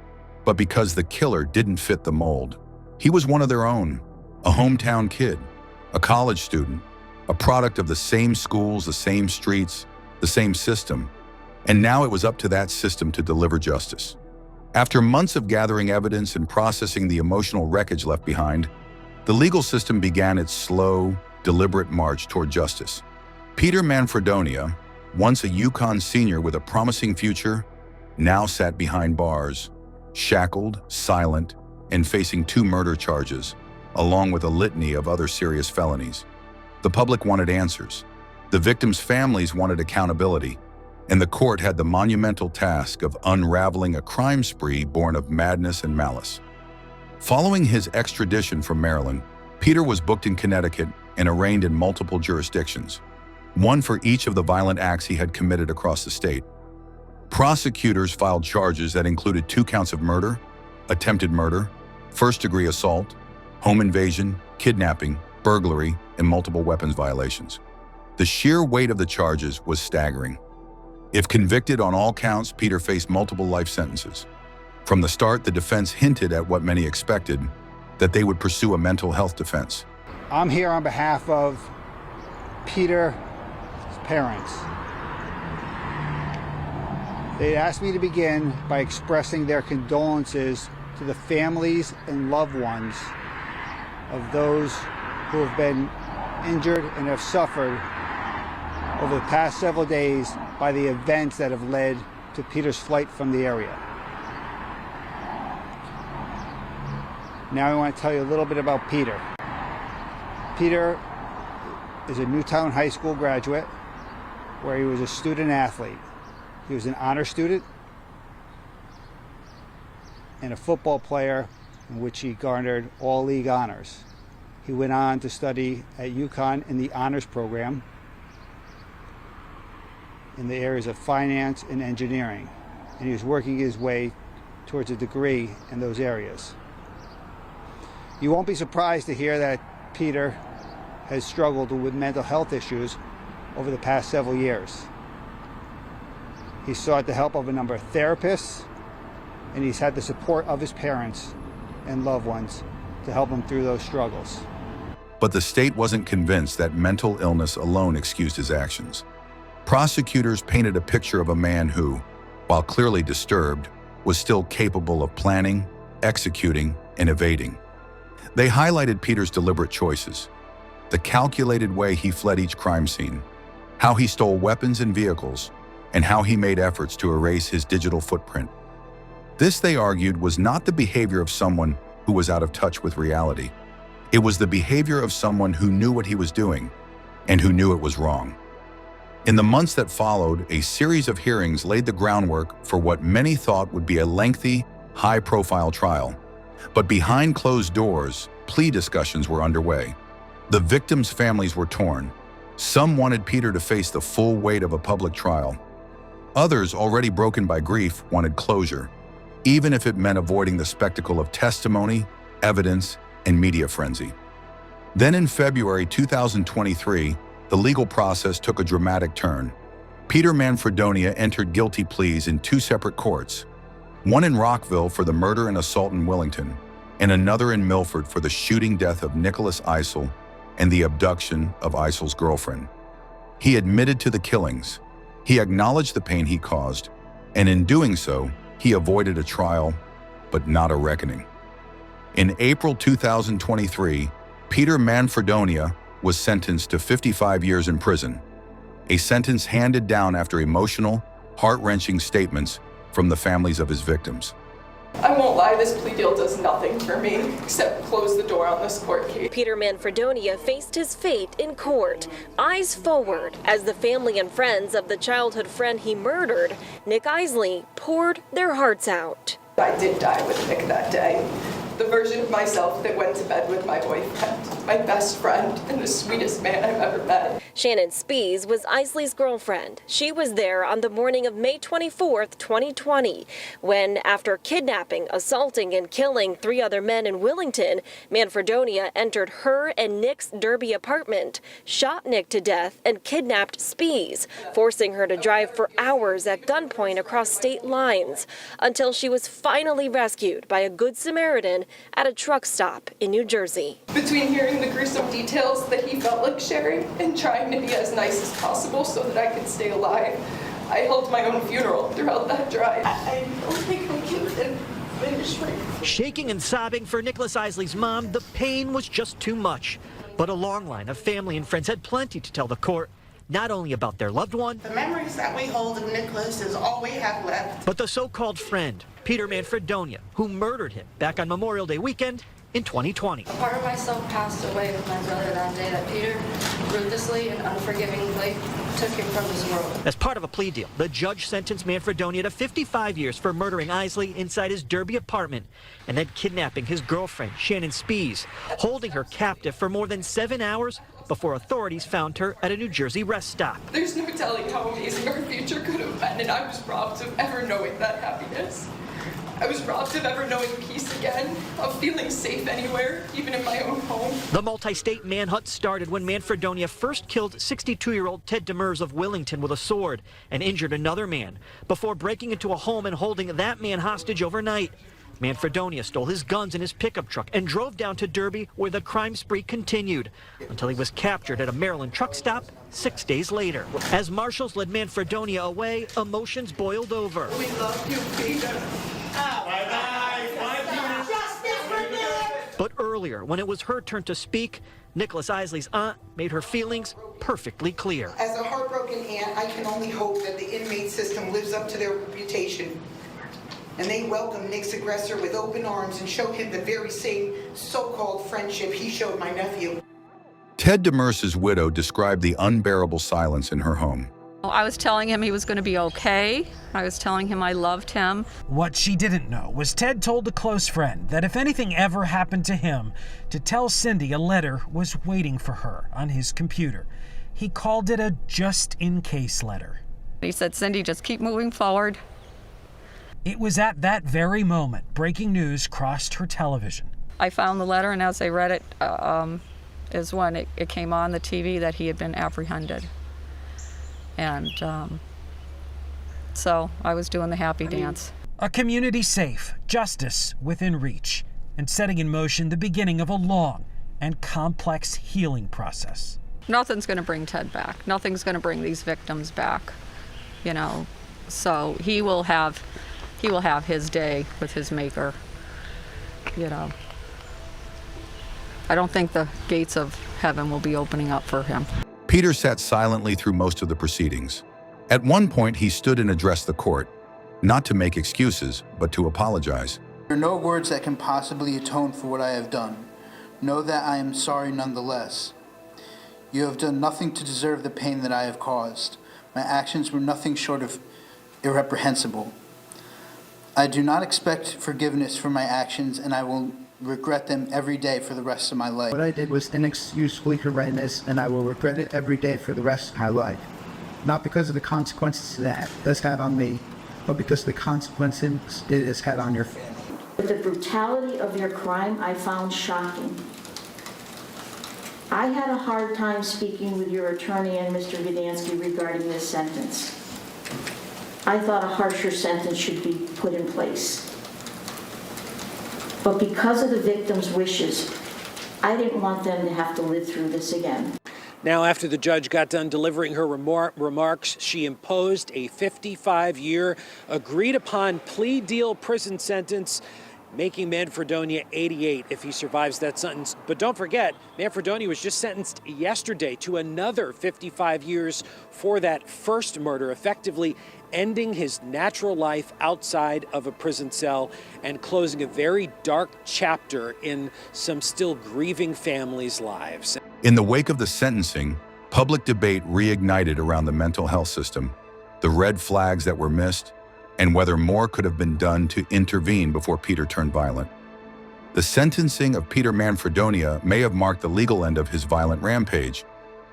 but because the killer didn't fit the mold. He was one of their own, a hometown kid, a college student, a product of the same schools, the same streets, the same system, and now it was up to that system to deliver justice. After months of gathering evidence and processing the emotional wreckage left behind, the legal system began its slow, deliberate march toward justice. Peter Manfredonia, once a UConn senior with a promising future, now sat behind bars, shackled, silent, and facing 2 murder charges, along with a litany of other serious felonies. The public wanted answers. The victims' families wanted accountability, and the court had the monumental task of unraveling a crime spree born of madness and malice. Following his extradition from Maryland, Peter was booked in Connecticut and arraigned in multiple jurisdictions, one for each of the violent acts he had committed across the state. Prosecutors filed charges that included 2 counts of murder, attempted murder, first-degree assault, home invasion, kidnapping, burglary, and multiple weapons violations. The sheer weight of the charges was staggering. If convicted on all counts, Peter faced multiple life sentences. From the start, the defense hinted at what many expected, that they would pursue a mental health defense. I'm here on behalf of Peter's parents. They asked me to begin by expressing their condolences to the families and loved ones of those who have been injured and have suffered over the past several days by the events that have led to Peter's flight from the area. Now I want to tell you a little bit about Peter. Peter is a Newtown High School graduate where he was a student athlete. He was an honor student and a football player in which he garnered all league honors. He went on to study at UConn in the honors program in the areas of finance and engineering, and he was working his way towards a degree in those areas. You won't be surprised to hear that Peter has struggled with mental health issues over the past several years. He sought the help of a number of therapists, and he's had the support of his parents and loved ones to help them through those struggles. But the state wasn't convinced that mental illness alone excused his actions. Prosecutors painted a picture of a man who, while clearly disturbed, was still capable of planning, executing, and evading. They highlighted Peter's deliberate choices, the calculated way he fled each crime scene, how he stole weapons and vehicles, and how he made efforts to erase his digital footprint. This, they argued, was not the behavior of someone who was out of touch with reality. It was the behavior of someone who knew what he was doing and who knew it was wrong. In the months that followed, a series of hearings laid the groundwork for what many thought would be a lengthy, high-profile trial. But behind closed doors, plea discussions were underway. The victims' families were torn. Some wanted Peter to face the full weight of a public trial. Others, already broken by grief, wanted closure, even if it meant avoiding the spectacle of testimony, evidence, and media frenzy. Then in February 2023, the legal process took a dramatic turn. Peter Manfredonia entered guilty pleas in 2 separate courts, one in Rockville for the murder and assault in Willington, and another in Milford for the shooting death of Nicholas Eisel and the abduction of Eisel's girlfriend. He admitted to the killings, he acknowledged the pain he caused, and in doing so, he avoided a trial, but not a reckoning. In April 2023, Peter Manfredonia was sentenced to 55 years in prison, a sentence handed down after emotional, heart-wrenching statements from the families of his victims. I won't lie, this plea deal does nothing for me except close the door on this court case. Peter Manfredonia faced his fate in court, eyes forward, as the family and friends of the childhood friend he murdered, Nick Eisley, poured their hearts out. I did die with Nick that day. The version of myself that went to bed with my boyfriend, my best friend, and the sweetest man I've ever met. Shannon Spees was Eisley's girlfriend. She was there on the morning of May 24th, 2020, when, after kidnapping, assaulting, and killing 3 other men in Willington, Manfredonia entered her and Nick's Derby apartment, shot Nick to death, and kidnapped Spees, forcing her to drive for hours at gunpoint across state lines, until she was finally rescued by a Good Samaritan at a truck stop in New Jersey. Between hearing the gruesome details that he felt like sharing and trying to be as nice as possible so that I could stay alive, I held my own funeral throughout that drive. I don't think I can finish right. Shaking and sobbing for Nicholas Eisley's mom, the pain was just too much. But a long line of family and friends had plenty to tell the court, not only about their loved one, the memories that we hold of Nicholas is all we have left, but the so-called friend, Peter Manfredonia, who murdered him back on Memorial Day weekend in 2020. A part of myself passed away with my brother that day that Peter ruthlessly and unforgivingly took him from this world. As part of a plea deal, the judge sentenced Manfredonia to 55 years for murdering Eisley inside his Derby apartment and then kidnapping his girlfriend, Shannon Spees, holding her captive for more than 7 hours before authorities found her at a New Jersey rest stop. There's no telling how amazing our future could have been, and I was robbed of ever knowing that happiness. I was robbed of ever knowing peace again, of feeling safe anywhere, even in my own home. The multi-state manhunt started when Manfredonia first killed 62-year-old Ted Demers of Willington with a sword and injured another man before breaking into a home and holding that man hostage overnight. Manfredonia stole his guns in his pickup truck and drove down to Derby, where the crime spree continued until he was captured at a Maryland truck stop 6 days later. As marshals led Manfredonia away, emotions boiled over. We love you, Peter. But earlier, when it was her turn to speak, Nicholas Eisley's aunt made her feelings perfectly clear. As a heartbroken aunt, I can only hope that the inmate system lives up to their reputation and they welcome Nick's aggressor with open arms and show him the very same so-called friendship he showed my nephew. Ted Demers' widow described the unbearable silence in her home. I was telling him he was going to be okay. I was telling him I loved him. What she didn't know was Ted told a close friend that if anything ever happened to him, to tell Cindy a letter was waiting for her on his computer. He called it a just-in-case letter. He said, Cindy, just keep moving forward. It was at that very moment breaking news crossed her television. I found the letter, and as I read it, is when it came on the TV that he had been apprehended. And so I was doing the happy dance. A community safe, justice within reach. and setting in motion the beginning of a long and complex healing process. Nothing's going to bring Ted back. Nothing's going to bring these victims back, you know. So he will have his day with his maker, you know. I don't think the gates of heaven will be opening up for him. Peter sat silently through most of the proceedings. At one point, he stood and addressed the court, not to make excuses, but to apologize. There are no words that can possibly atone for what I have done. Know that I am sorry nonetheless. You have done nothing to deserve the pain that I have caused. My actions were nothing short of irreprehensible. I do not expect forgiveness for my actions, and I will regret them every day for the rest of my life. What I did was inexcusably horrendous, and I will regret it every day for the rest of my life. Not because of the consequences that this had on me, but because of the consequences it has had on your family. The brutality of your crime I found shocking. I had a hard time speaking with your attorney and Mr. Gdansky regarding this sentence. I thought a harsher sentence should be put in place. But because of the victim's wishes, I didn't want them to have to live through this again. Now, after the judge got done delivering her remarks, she imposed a 55-year agreed-upon plea deal prison sentence, making Manfredonia 88 if he survives that sentence. But don't forget, Manfredonia was just sentenced yesterday to another 55 years for that first murder, effectively ending his natural life outside of a prison cell and closing a very dark chapter in some still grieving families' lives. In the wake of the sentencing, public debate reignited around the mental health system, the red flags that were missed, and whether more could have been done to intervene before Peter turned violent. The sentencing of Peter Manfredonia may have marked the legal end of his violent rampage,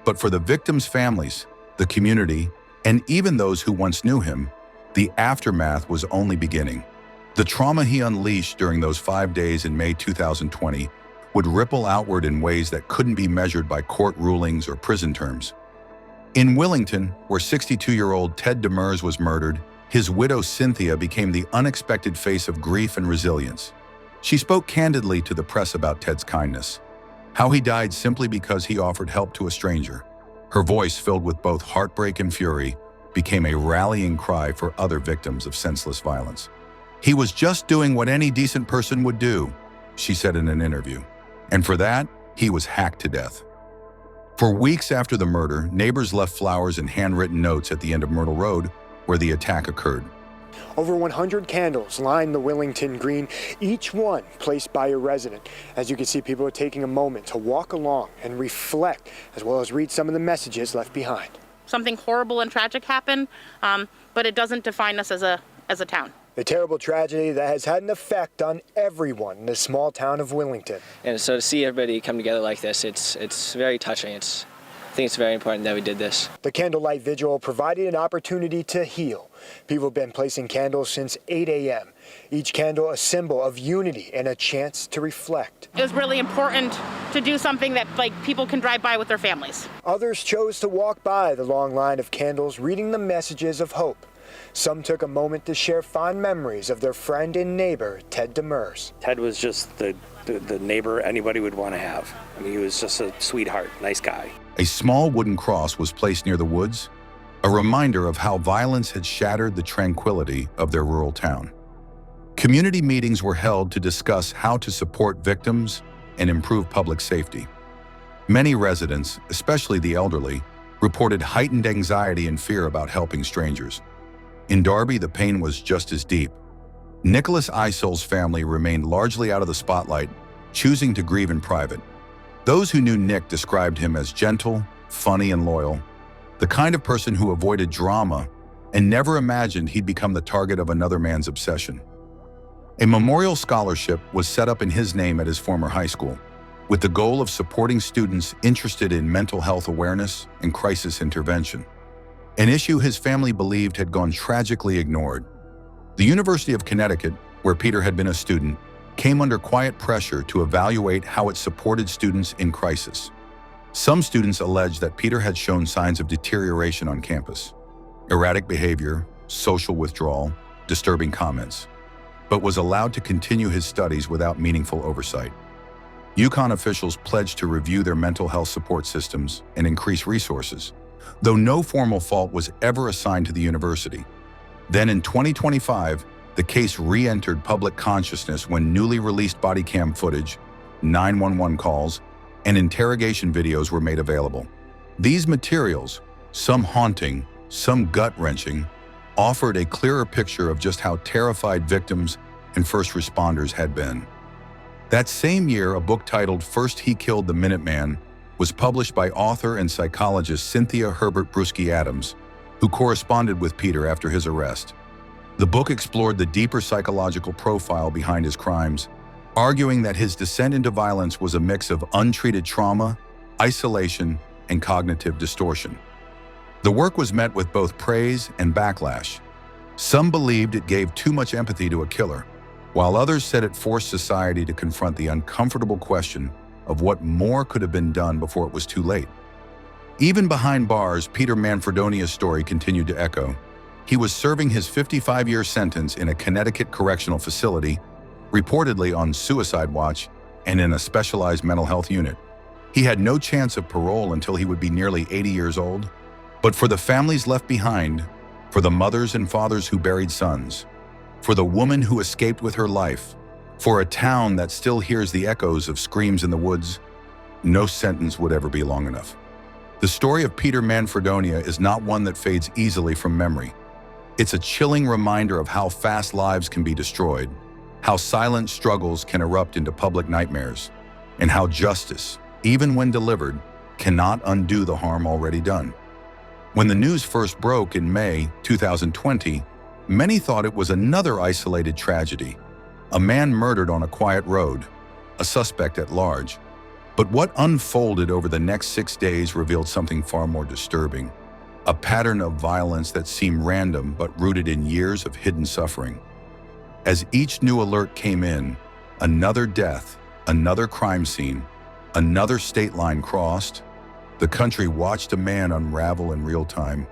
but for the victims' families, the community, and even those who once knew him, the aftermath was only beginning. The trauma he unleashed during those 5 days in May 2020 would ripple outward in ways that couldn't be measured by court rulings or prison terms. In Willington, where 62-year-old Ted Demers was murdered, his widow Cynthia became the unexpected face of grief and resilience. She spoke candidly to the press about Ted's kindness, how he died simply because he offered help to a stranger. Her voice, filled with both heartbreak and fury, became a rallying cry for other victims of senseless violence. "He was just doing what any decent person would do," she said in an interview. And for that, he was hacked to death. For weeks after the murder, neighbors left flowers and handwritten notes at the end of Myrtle Road, where the attack occurred. Over 100 candles line the Willington Green, each one placed by a resident. As you can see, people are taking a moment to walk along and reflect, as well as read some of the messages left behind. Something horrible and tragic happened, but it doesn't define us as a town. A terrible tragedy that has had an effect on everyone in the small town of Willington. And so to see everybody come together like this, it's very touching. I think it's very important that we did this. The candlelight vigil provided an opportunity to heal. People have been placing candles since 8 a.m. Each candle a symbol of unity and a chance to reflect. It was really important to do something that people can drive by with their families. Others chose to walk by the long line of candles, reading the messages of hope. Some took a moment to share fond memories of their friend and neighbor, Ted Demers. Ted was just the neighbor anybody would want to have. I mean, he was just a sweetheart, nice guy. A small wooden cross was placed near the woods, a reminder of how violence had shattered the tranquility of their rural town. Community meetings were held to discuss how to support victims and improve public safety. Many residents, especially the elderly, reported heightened anxiety and fear about helping strangers. In Darby, the pain was just as deep. Nicholas Isol's family remained largely out of the spotlight, choosing to grieve in private. Those who knew Nick described him as gentle, funny, and loyal, the kind of person who avoided drama and never imagined he'd become the target of another man's obsession. A memorial scholarship was set up in his name at his former high school, with the goal of supporting students interested in mental health awareness and crisis intervention, an issue his family believed had gone tragically ignored. The University of Connecticut, where Peter had been a student, came under quiet pressure to evaluate how it supported students in crisis. Some students alleged that Peter had shown signs of deterioration on campus: erratic behavior, social withdrawal, disturbing comments. but was allowed to continue his studies without meaningful oversight. Yukon officials pledged to review their mental health support systems and increase resources, though no formal fault was ever assigned to the university. Then in 2025, the case re-entered public consciousness when newly released body cam footage, 911 calls, and interrogation videos were made available. These materials, some haunting, some gut-wrenching, offered a clearer picture of just how terrified victims and first responders had been. That same year, a book titled First He Killed the Minuteman was published by author and psychologist Cynthia Herbert Brusky Adams, who corresponded with Peter after his arrest. The book explored the deeper psychological profile behind his crimes, arguing that his descent into violence was a mix of untreated trauma, isolation, and cognitive distortion. The work was met with both praise and backlash. Some believed it gave too much empathy to a killer, while others said it forced society to confront the uncomfortable question of what more could have been done before it was too late. Even behind bars, Peter Manfredonia's story continued to echo. He was serving his 55-year sentence in a Connecticut correctional facility, reportedly on suicide watch and in a specialized mental health unit. He had no chance of parole until he would be nearly 80 years old. But for the families left behind, for the mothers and fathers who buried sons, for the woman who escaped with her life, for a town that still hears the echoes of screams in the woods, no sentence would ever be long enough. The story of Peter Manfredonia is not one that fades easily from memory. It's a chilling reminder of how fast lives can be destroyed, how silent struggles can erupt into public nightmares, and how justice, even when delivered, cannot undo the harm already done. When the news first broke in May 2020, many thought it was another isolated tragedy, a man murdered on a quiet road, a suspect at large. But what unfolded over the next 6 days revealed something far more disturbing, a pattern of violence that seemed random but rooted in years of hidden suffering. As each new alert came in, another death, another crime scene, another state line crossed, the country watched a man unravel in real time.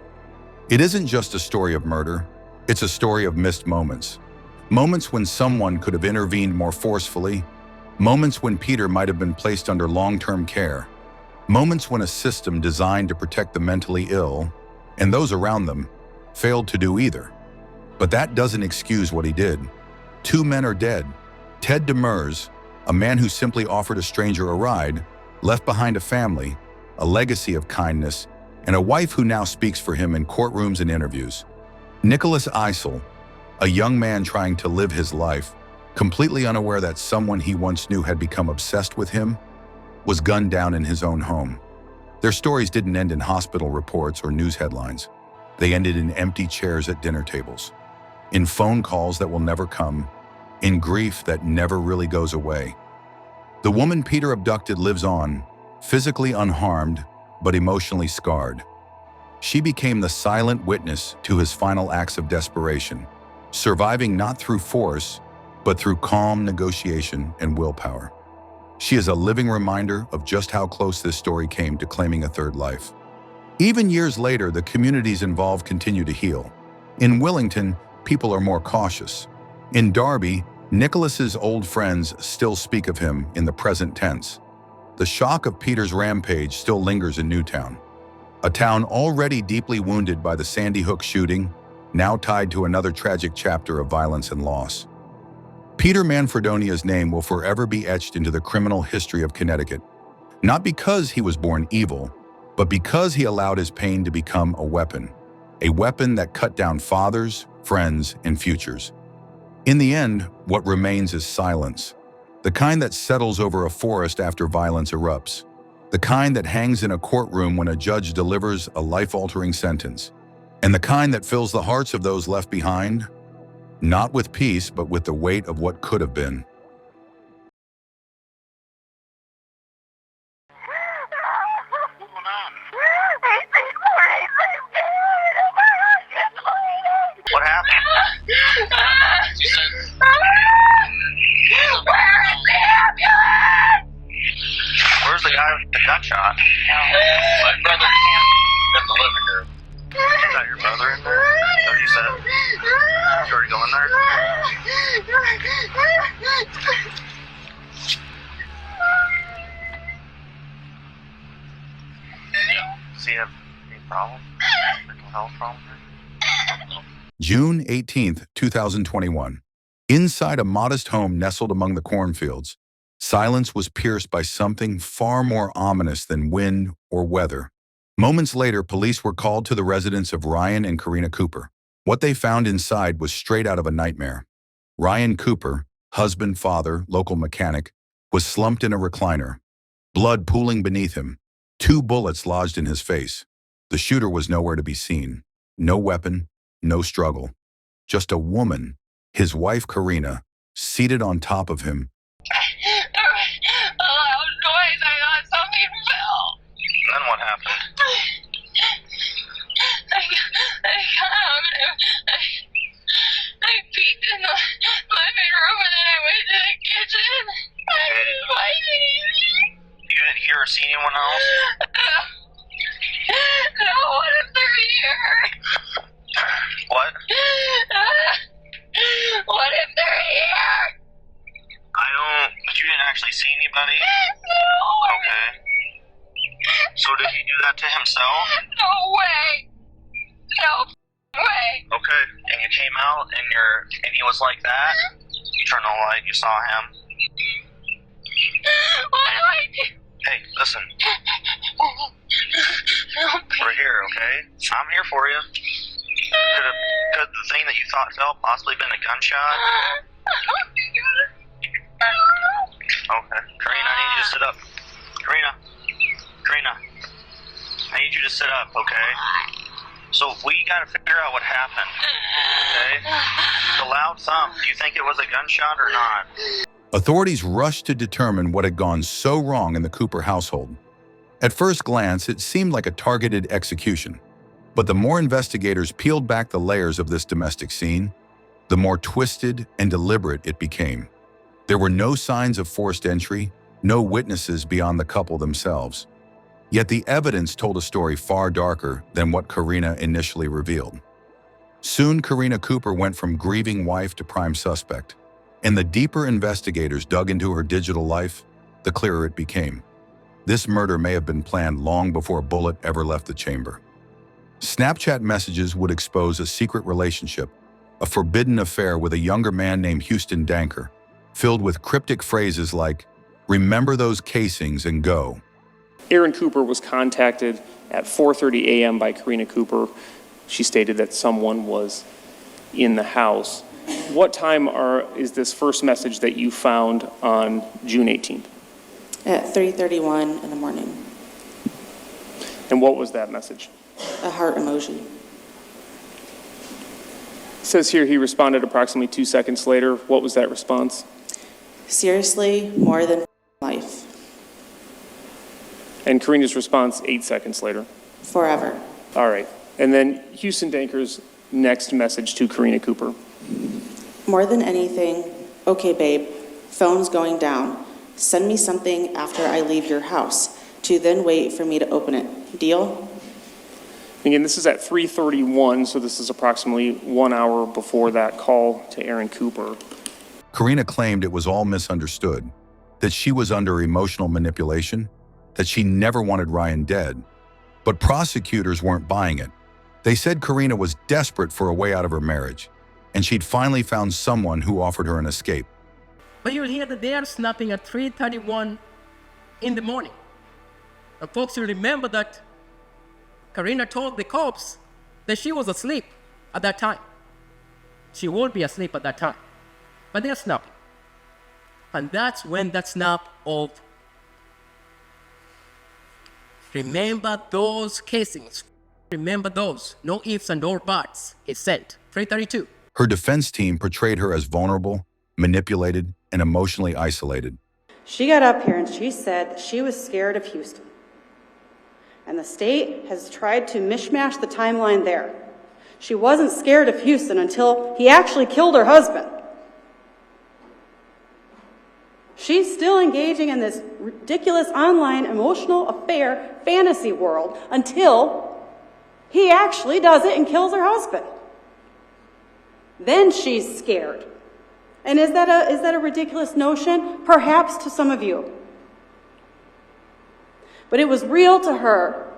It isn't just a story of murder, it's a story of missed moments. Moments when someone could have intervened more forcefully, moments when Peter might have been placed under long-term care, moments when a system designed to protect the mentally ill, and those around them, failed to do either. But that doesn't excuse what he did. 2 men are dead. Ted Demers, a man who simply offered a stranger a ride, left behind a family, a legacy of kindness, and a wife who now speaks for him in courtrooms and interviews. Nicholas Eisel, a young man trying to live his life, completely unaware that someone he once knew had become obsessed with him, was gunned down in his own home. Their stories didn't end in hospital reports or news headlines. They ended in empty chairs at dinner tables, in phone calls that will never come, in grief that never really goes away. The woman Peter abducted lives on, physically unharmed, but emotionally scarred. She became the silent witness to his final acts of desperation, surviving not through force, but through calm negotiation and willpower. She is a living reminder of just how close this story came to claiming a third life. Even years later, the communities involved continue to heal. In Willington, people are more cautious. In Darby, Nicholas's old friends still speak of him in the present tense. The shock of Peter's rampage still lingers in Newtown, a town already deeply wounded by the Sandy Hook shooting, now tied to another tragic chapter of violence and loss. Peter Manfredonia's name will forever be etched into the criminal history of Connecticut, not because he was born evil, but because he allowed his pain to become a weapon that cut down fathers, friends, and futures. In the end, what remains is silence, the kind that settles over a forest after violence erupts, the kind that hangs in a courtroom when a judge delivers a life-altering sentence, and the kind that fills the hearts of those left behind, not with peace, but with the weight of what could have been. What happened? Where's the guy with the gunshot? My brother in the living room. Is that your brother in there? Is that what you said? You already go in there? Does he have any problem? Mental health problem? June 18th, 2021. Inside a modest home nestled among the cornfields, silence was pierced by something far more ominous than wind or weather. Moments later, police were called to the residence of Ryan and Karina Cooper. What they found inside was straight out of a nightmare. Ryan Cooper, husband, father, local mechanic, was slumped in a recliner, blood pooling beneath him, 2 bullets lodged in his face. The shooter was nowhere to be seen. No weapon, no struggle. Just a woman, his wife Karina, seated on top of him. There was a loud noise. I thought something fell. Then what happened? I peeked in the living room and then I went to the kitchen. I was fighting. You didn't hear or see anyone else? No, what if they're here? What? What if they're here? But you didn't actually see anybody? No. Okay. So did he do that to himself? No way. No way. Okay. And you came out and he was like that? You turned on the light, you saw him? What do I do? Hey, listen. We're here, okay? I'm here for you. Could the thing that you thought fell possibly been a gunshot? Okay. Karina, I need you to sit up. Karina, I need you to sit up, okay? So we gotta figure out what happened, okay? The loud thump, do you think it was a gunshot or not? Authorities rushed to determine what had gone so wrong in the Cooper household. At first glance, it seemed like a targeted execution. But the more investigators peeled back the layers of this domestic scene, the more twisted and deliberate it became. There were no signs of forced entry, no witnesses beyond the couple themselves. Yet the evidence told a story far darker than what Karina initially revealed. Soon, Karina Cooper went from grieving wife to prime suspect. And the deeper investigators dug into her digital life, the clearer it became. This murder may have been planned long before a bullet ever left the chamber. Snapchat messages would expose a secret relationship, a forbidden affair with a younger man named Houston Danker, filled with cryptic phrases like, "Remember those casings and go." Aaron Cooper was contacted at 4:30 a.m. by Karina Cooper. She stated that someone was in the house. What time is this first message that you found on June 18th? At 3:31 in the morning. And what was that message? A heart emoji. It says here he responded approximately 2 seconds later. What was that response? Seriously, more than life. And Karina's response 8 seconds later. Forever. All right. And then Houston Danker's next message to Karina Cooper. More than anything, okay, babe, phone's going down. Send me something after I leave your house to then wait for me to open it. Deal? Again, this is at 3:31, so this is approximately 1 hour before that call to Aaron Cooper. Karina claimed it was all misunderstood, that she was under emotional manipulation, that she never wanted Ryan dead. But prosecutors weren't buying it. They said Karina was desperate for a way out of her marriage, and she'd finally found someone who offered her an escape. But you'll hear that they are snapping at 3:31 in the morning. And folks, you remember that Karina told the cops that she was asleep at that time. She won't be asleep at that time. But they're snapping. And that's when that snap of remember those casings. Remember those. No ifs and or buts. It's sent. 3:32. Her defense team portrayed her as vulnerable, manipulated, and emotionally isolated. She got up here and she said that she was scared of Houston. And the state has tried to mishmash the timeline there. She wasn't scared of Houston until he actually killed her husband. She's still engaging in this ridiculous online emotional affair fantasy world until he actually does it and kills her husband. Then she's scared. And is that a ridiculous notion? Perhaps to some of you. But it was real to her.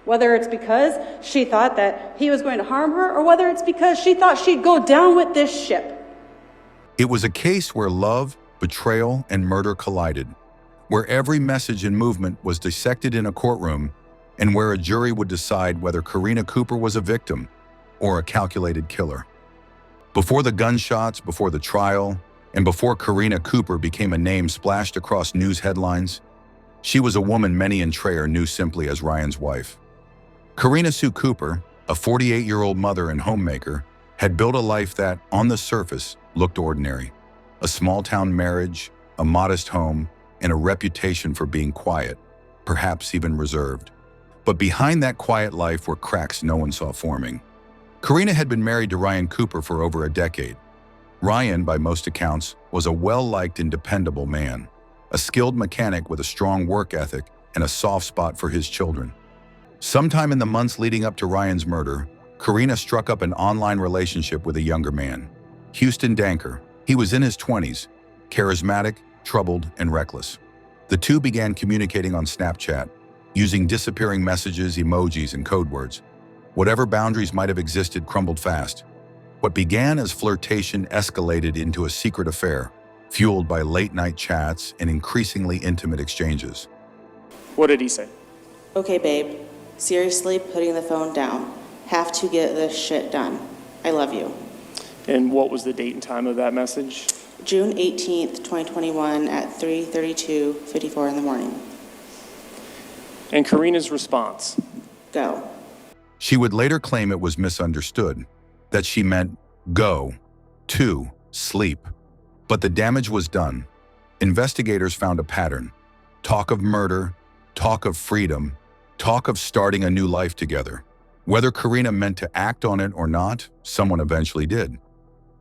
Whether it's because she thought that he was going to harm her, or whether it's because she thought she'd go down with this ship. It was a case where love, betrayal, and murder collided, where every message and movement was dissected in a courtroom, and where a jury would decide whether Karina Cooper was a victim or a calculated killer. Before the gunshots, before the trial, and before Karina Cooper became a name splashed across news headlines, she was a woman many in Traer knew simply as Ryan's wife. Karina Sue Cooper, a 48-year-old mother and homemaker, had built a life that, on the surface, looked ordinary. A small-town marriage, a modest home, and a reputation for being quiet, perhaps even reserved. But behind that quiet life were cracks no one saw forming. Karina had been married to Ryan Cooper for over a decade. Ryan, by most accounts, was a well-liked and dependable man, a skilled mechanic with a strong work ethic and a soft spot for his children. Sometime in the months leading up to Ryan's murder, Karina struck up an online relationship with a younger man, Houston Danker. He was in his 20s, charismatic, troubled, and reckless. The two began communicating on Snapchat, using disappearing messages, emojis, and code words. Whatever boundaries might have existed crumbled fast. What began as flirtation escalated into a secret affair, fueled by late-night chats and increasingly intimate exchanges. What did he say? Okay, babe. Seriously, putting the phone down. Have to get this shit done. I love you. And what was the date and time of that message? June 18th, 2021 at 3:32:54 in the morning. And Karina's response? Go. She would later claim it was misunderstood, that she meant go, to, sleep. But the damage was done. Investigators found a pattern. Talk of murder, talk of freedom, talk of starting a new life together. Whether Karina meant to act on it or not, someone eventually did.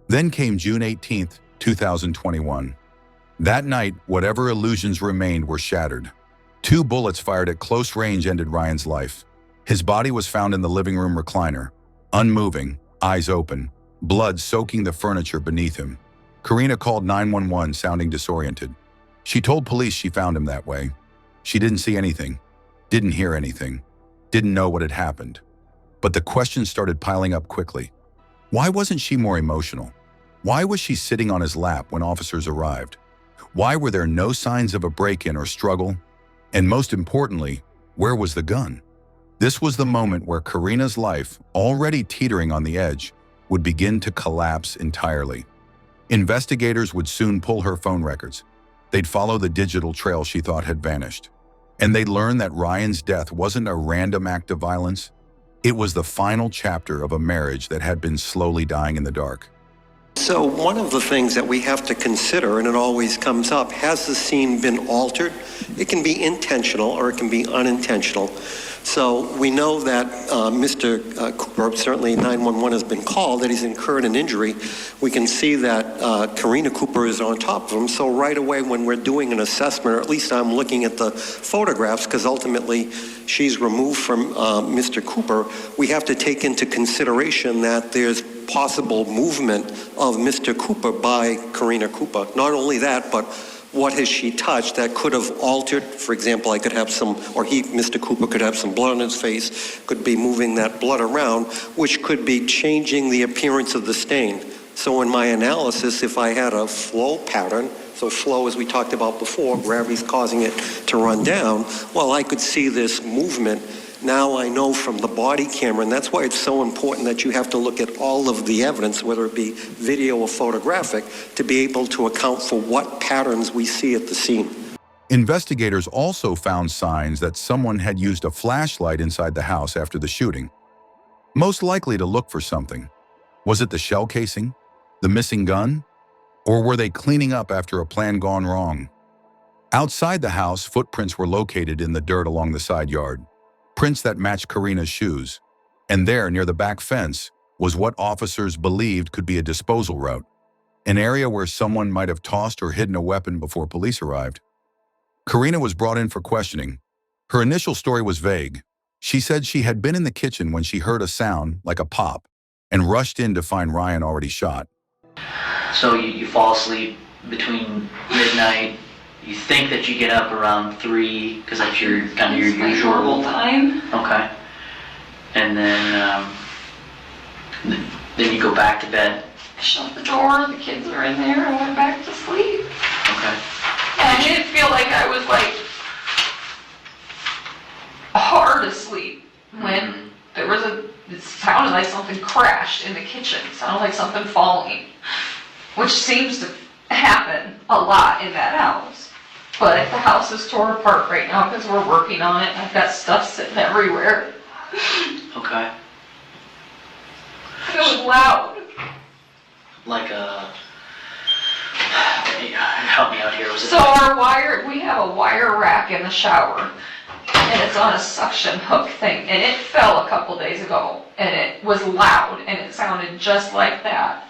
Then came June 18th, 2021. That night, whatever illusions remained were shattered. 2 bullets fired at close range ended Ryan's life. His body was found in the living room recliner, unmoving, eyes open, blood soaking the furniture beneath him. Karina called 911, sounding disoriented. She told police she found him that way. She didn't see anything, didn't hear anything, didn't know what had happened. But the questions started piling up quickly. Why wasn't she more emotional? Why was she sitting on his lap when officers arrived? Why were there no signs of a break-in or struggle? And most importantly, where was the gun? This was the moment where Karina's life, already teetering on the edge, would begin to collapse entirely. Investigators would soon pull her phone records. They'd follow the digital trail she thought had vanished. And they'd learn that Ryan's death wasn't a random act of violence. It was the final chapter of a marriage that had been slowly dying in the dark. So one of the things that we have to consider, and it always comes up, has the scene been altered? It can be intentional or it can be unintentional. So we know that Mr. Cooper, certainly 911 has been called, that he's incurred an injury. We can see that Karina Cooper is on top of him. So right away when we're doing an assessment, or at least I'm looking at the photographs, because ultimately she's removed from Mr. Cooper, we have to take into consideration that there's possible movement of Mr. Cooper by Karina Cooper. Not only that, but what has she touched that could have altered? For example, I could have some, or Mr. Cooper could have some blood on his face, could be moving that blood around, which could be changing the appearance of the stain. So in my analysis, if I had a flow pattern, so flow as we talked about before, gravity's causing it to run down, well, I could see this movement. Now I know from the body camera, and that's why it's so important that you have to look at all of the evidence, whether it be video or photographic, to be able to account for what patterns we see at the scene. Investigators also found signs that someone had used a flashlight inside the house after the shooting, most likely to look for something. Was it the shell casing, the missing gun, or were they cleaning up after a plan gone wrong? Outside the house, footprints were located in the dirt along the side yard. Prints that matched Karina's shoes, and there, near the back fence, was what officers believed could be a disposal route, an area where someone might have tossed or hidden a weapon before police arrived. Karina was brought in for questioning. Her initial story was vague. She said she had been in the kitchen when she heard a sound like a pop and rushed in to find Ryan already shot. So you fall asleep between midnight. You think that you get up around 3 because that's your kind of your usual normal time. Okay. And then you go back to bed. I shut the door, the kids are in there, I went back to sleep. Okay. And I didn't feel like I was like hard asleep when there was it sounded like something crashed in the kitchen. It sounded like something falling, which seems to happen a lot in that house. But the house is torn apart right now because we're working on it. I've got stuff sitting everywhere. Okay. It was loud. Like help me out here. Was it So we have a wire rack in the shower, and it's on a suction hook thing, and it fell a couple days ago, and it was loud, and it sounded just like that.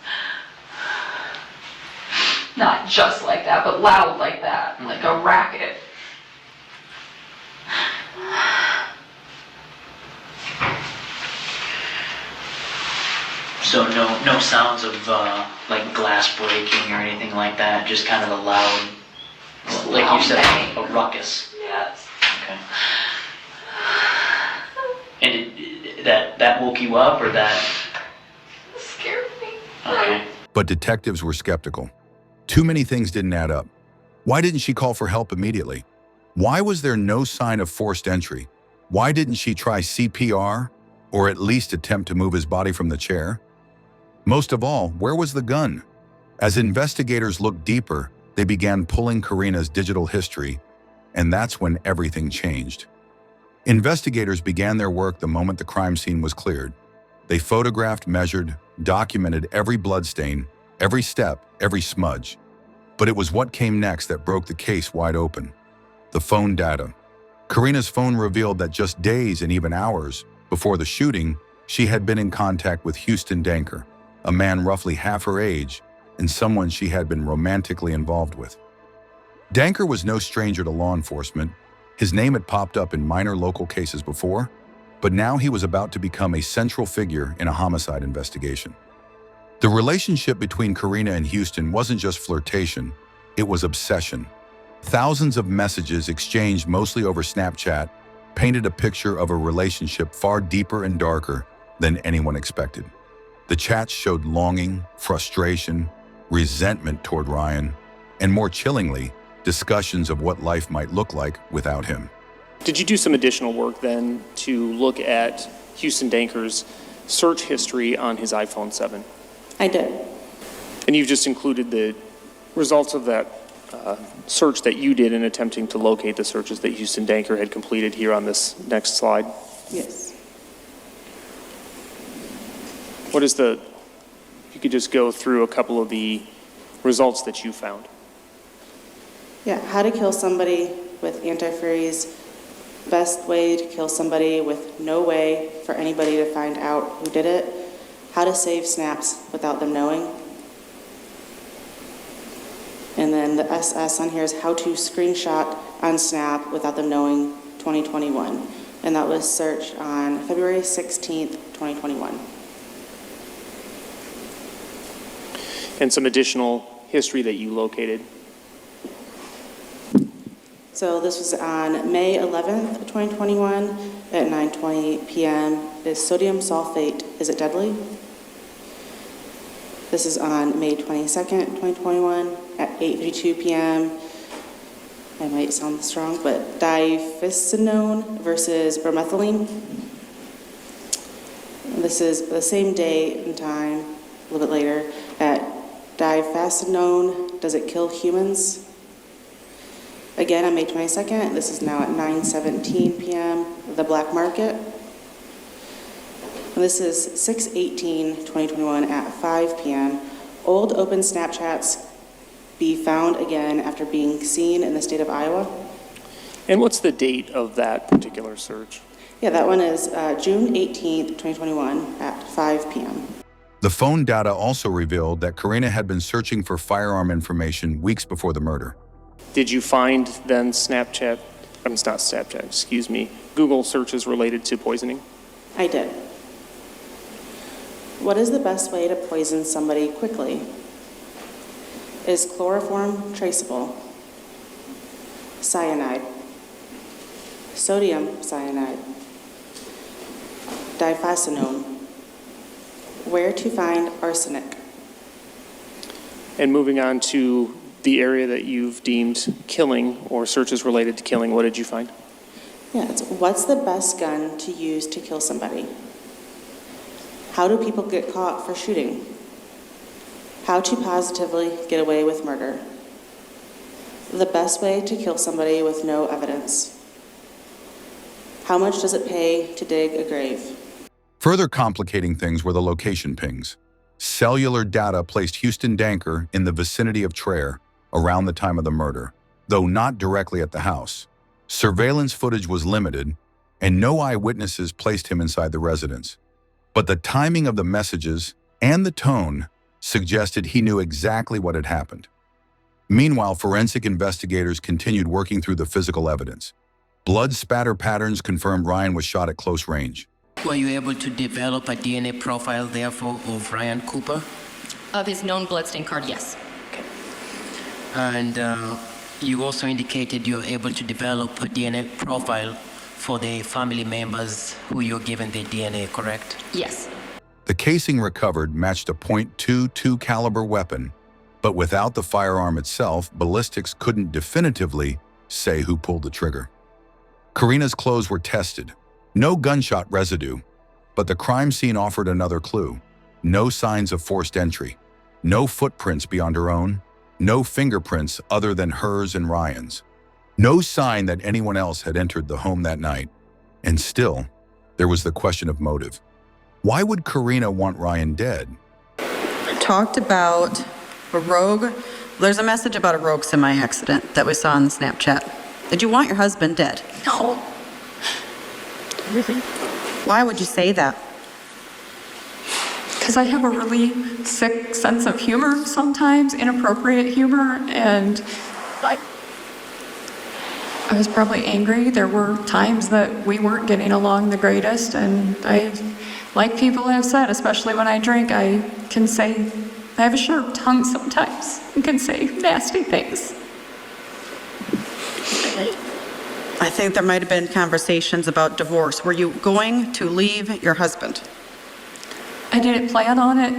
Not just like that, but loud like that, like a racket. So no sounds of like glass breaking or anything like that, just kind of a loud, like you said, a ruckus. Yes. Okay. And that woke you up, or that? It scared me. Okay. But detectives were skeptical. Too many things didn't add up. Why didn't she call for help immediately? Why was there no sign of forced entry? Why didn't she try CPR, or at least attempt to move his body from the chair? Most of all, where was the gun? As investigators looked deeper, they began pulling Karina's digital history, and that's when everything changed. Investigators began their work the moment the crime scene was cleared. They photographed, measured, documented every bloodstain, every step, every smudge. But it was what came next that broke the case wide open. The phone data. Karina's phone revealed that just days and even hours before the shooting, she had been in contact with Houston Danker, a man roughly half her age and someone she had been romantically involved with. Danker was no stranger to law enforcement. His name had popped up in minor local cases before, but now he was about to become a central figure in a homicide investigation. The relationship between Karina and Houston wasn't just flirtation, it was obsession. Thousands of messages exchanged mostly over Snapchat painted a picture of a relationship far deeper and darker than anyone expected. The chats showed longing, frustration, resentment toward Ryan, and more chillingly, discussions of what life might look like without him. Did you do some additional work then to look at Houston Danker's search history on his iPhone 7? I did. And you've just included the results of that search that you did in attempting to locate the searches that Houston Danker had completed here on this next slide? Yes. What is if you could just go through a couple of the results that you found. Yeah, how to kill somebody with antifreeze, best way to kill somebody with no way for anybody to find out who did it, how to save snaps without them knowing. And then the SS on here is how to screenshot on Snap without them knowing 2021. And that was searched on February 16th, 2021. And some additional history that you located. So this was on May 11th, 2021 at 9:20 p.m. Is sodium sulfate, is it deadly? This is on May 22nd, 2021 at 8:52 p.m. I might sound strong, but diphenhydramine versus bromethylene. This is the same day and time, a little bit later, at diphenhydramine, does it kill humans? Again, on May 22nd, this is now at 9:17 p.m., the black market. And this is 6/18/2021 at 5 p.m. Old open Snapchats be found again after being seen in the state of Iowa. And what's the date of that particular search? Yeah, that one is June 18th, 2021 at 5 p.m. The phone data also revealed that Karina had been searching for firearm information weeks before the murder. Did you find then Google searches related to poisoning? I did. What is the best way to poison somebody quickly? Is chloroform traceable? Cyanide. Sodium cyanide. Diphenol. Where to find arsenic? And moving on to the area that you've deemed killing or searches related to killing, what did you find? Yeah, what's the best gun to use to kill somebody? How do people get caught for shooting? How to positively get away with murder? The best way to kill somebody with no evidence? How much does it pay to dig a grave? Further complicating things were the location pings. Cellular data placed Houston Danker in the vicinity of Traer around the time of the murder, though not directly at the house. Surveillance footage was limited, and no eyewitnesses placed him inside the residence. But the timing of the messages and the tone suggested he knew exactly what had happened. Meanwhile, forensic investigators continued working through the physical evidence. Blood spatter patterns confirmed Ryan was shot at close range. Were you able to develop a DNA profile, therefore, of Ryan Cooper? Of his known bloodstain card, yes. And you also indicated you were able to develop a DNA profile for the family members who you're given the DNA, correct? Yes. The casing recovered matched a .22 caliber weapon, but without the firearm itself, ballistics couldn't definitively say who pulled the trigger. Karina's clothes were tested. No gunshot residue, but the crime scene offered another clue. No signs of forced entry. No footprints beyond her own. No fingerprints other than hers and Ryan's. No sign that anyone else had entered the home that night. And still, there was the question of motive. Why would Karina want Ryan dead? Talked about a rogue. There's a message about a rogue semi-accident that we saw on Snapchat. Did you want your husband dead? No. Why would you say that? Because I have a really sick sense of humor sometimes, inappropriate humor, and I was probably angry. There were times that we weren't getting along the greatest, and like people have said, especially when I drink, I have a sharp tongue sometimes and can say nasty things. I think there might have been conversations about divorce. Were you going to leave your husband? I didn't plan on it.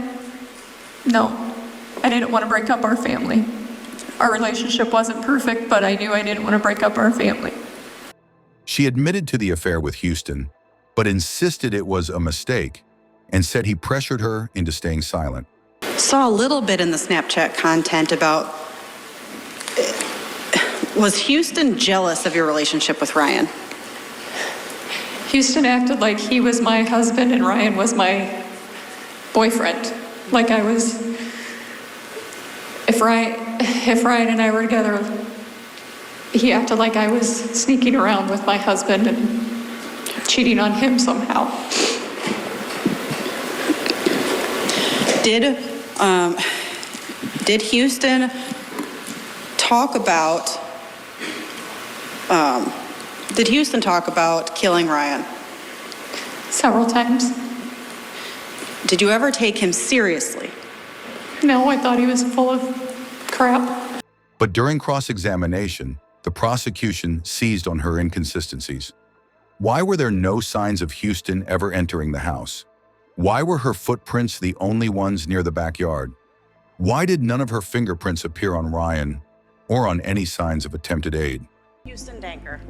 No, I didn't want to break up our family. Our relationship wasn't perfect, but I knew I didn't want to break up our family. She admitted to the affair with Houston, but insisted it was a mistake and said he pressured her into staying silent. Saw a little bit in the Snapchat content about, was Houston jealous of your relationship with Ryan? Houston acted like he was my husband and Ryan was my boyfriend. Like I was, if Ryan and I were together, he acted like I was sneaking around with my husband and cheating on him somehow. Did Houston talk about killing Ryan? Several times. Did you ever take him seriously? No, I thought he was full of crap. But during cross-examination, the prosecution seized on her inconsistencies. Why were there no signs of Houston ever entering the house? Why were her footprints the only ones near the backyard? Why did none of her fingerprints appear on Ryan or on any signs of attempted aid? Houston Danker.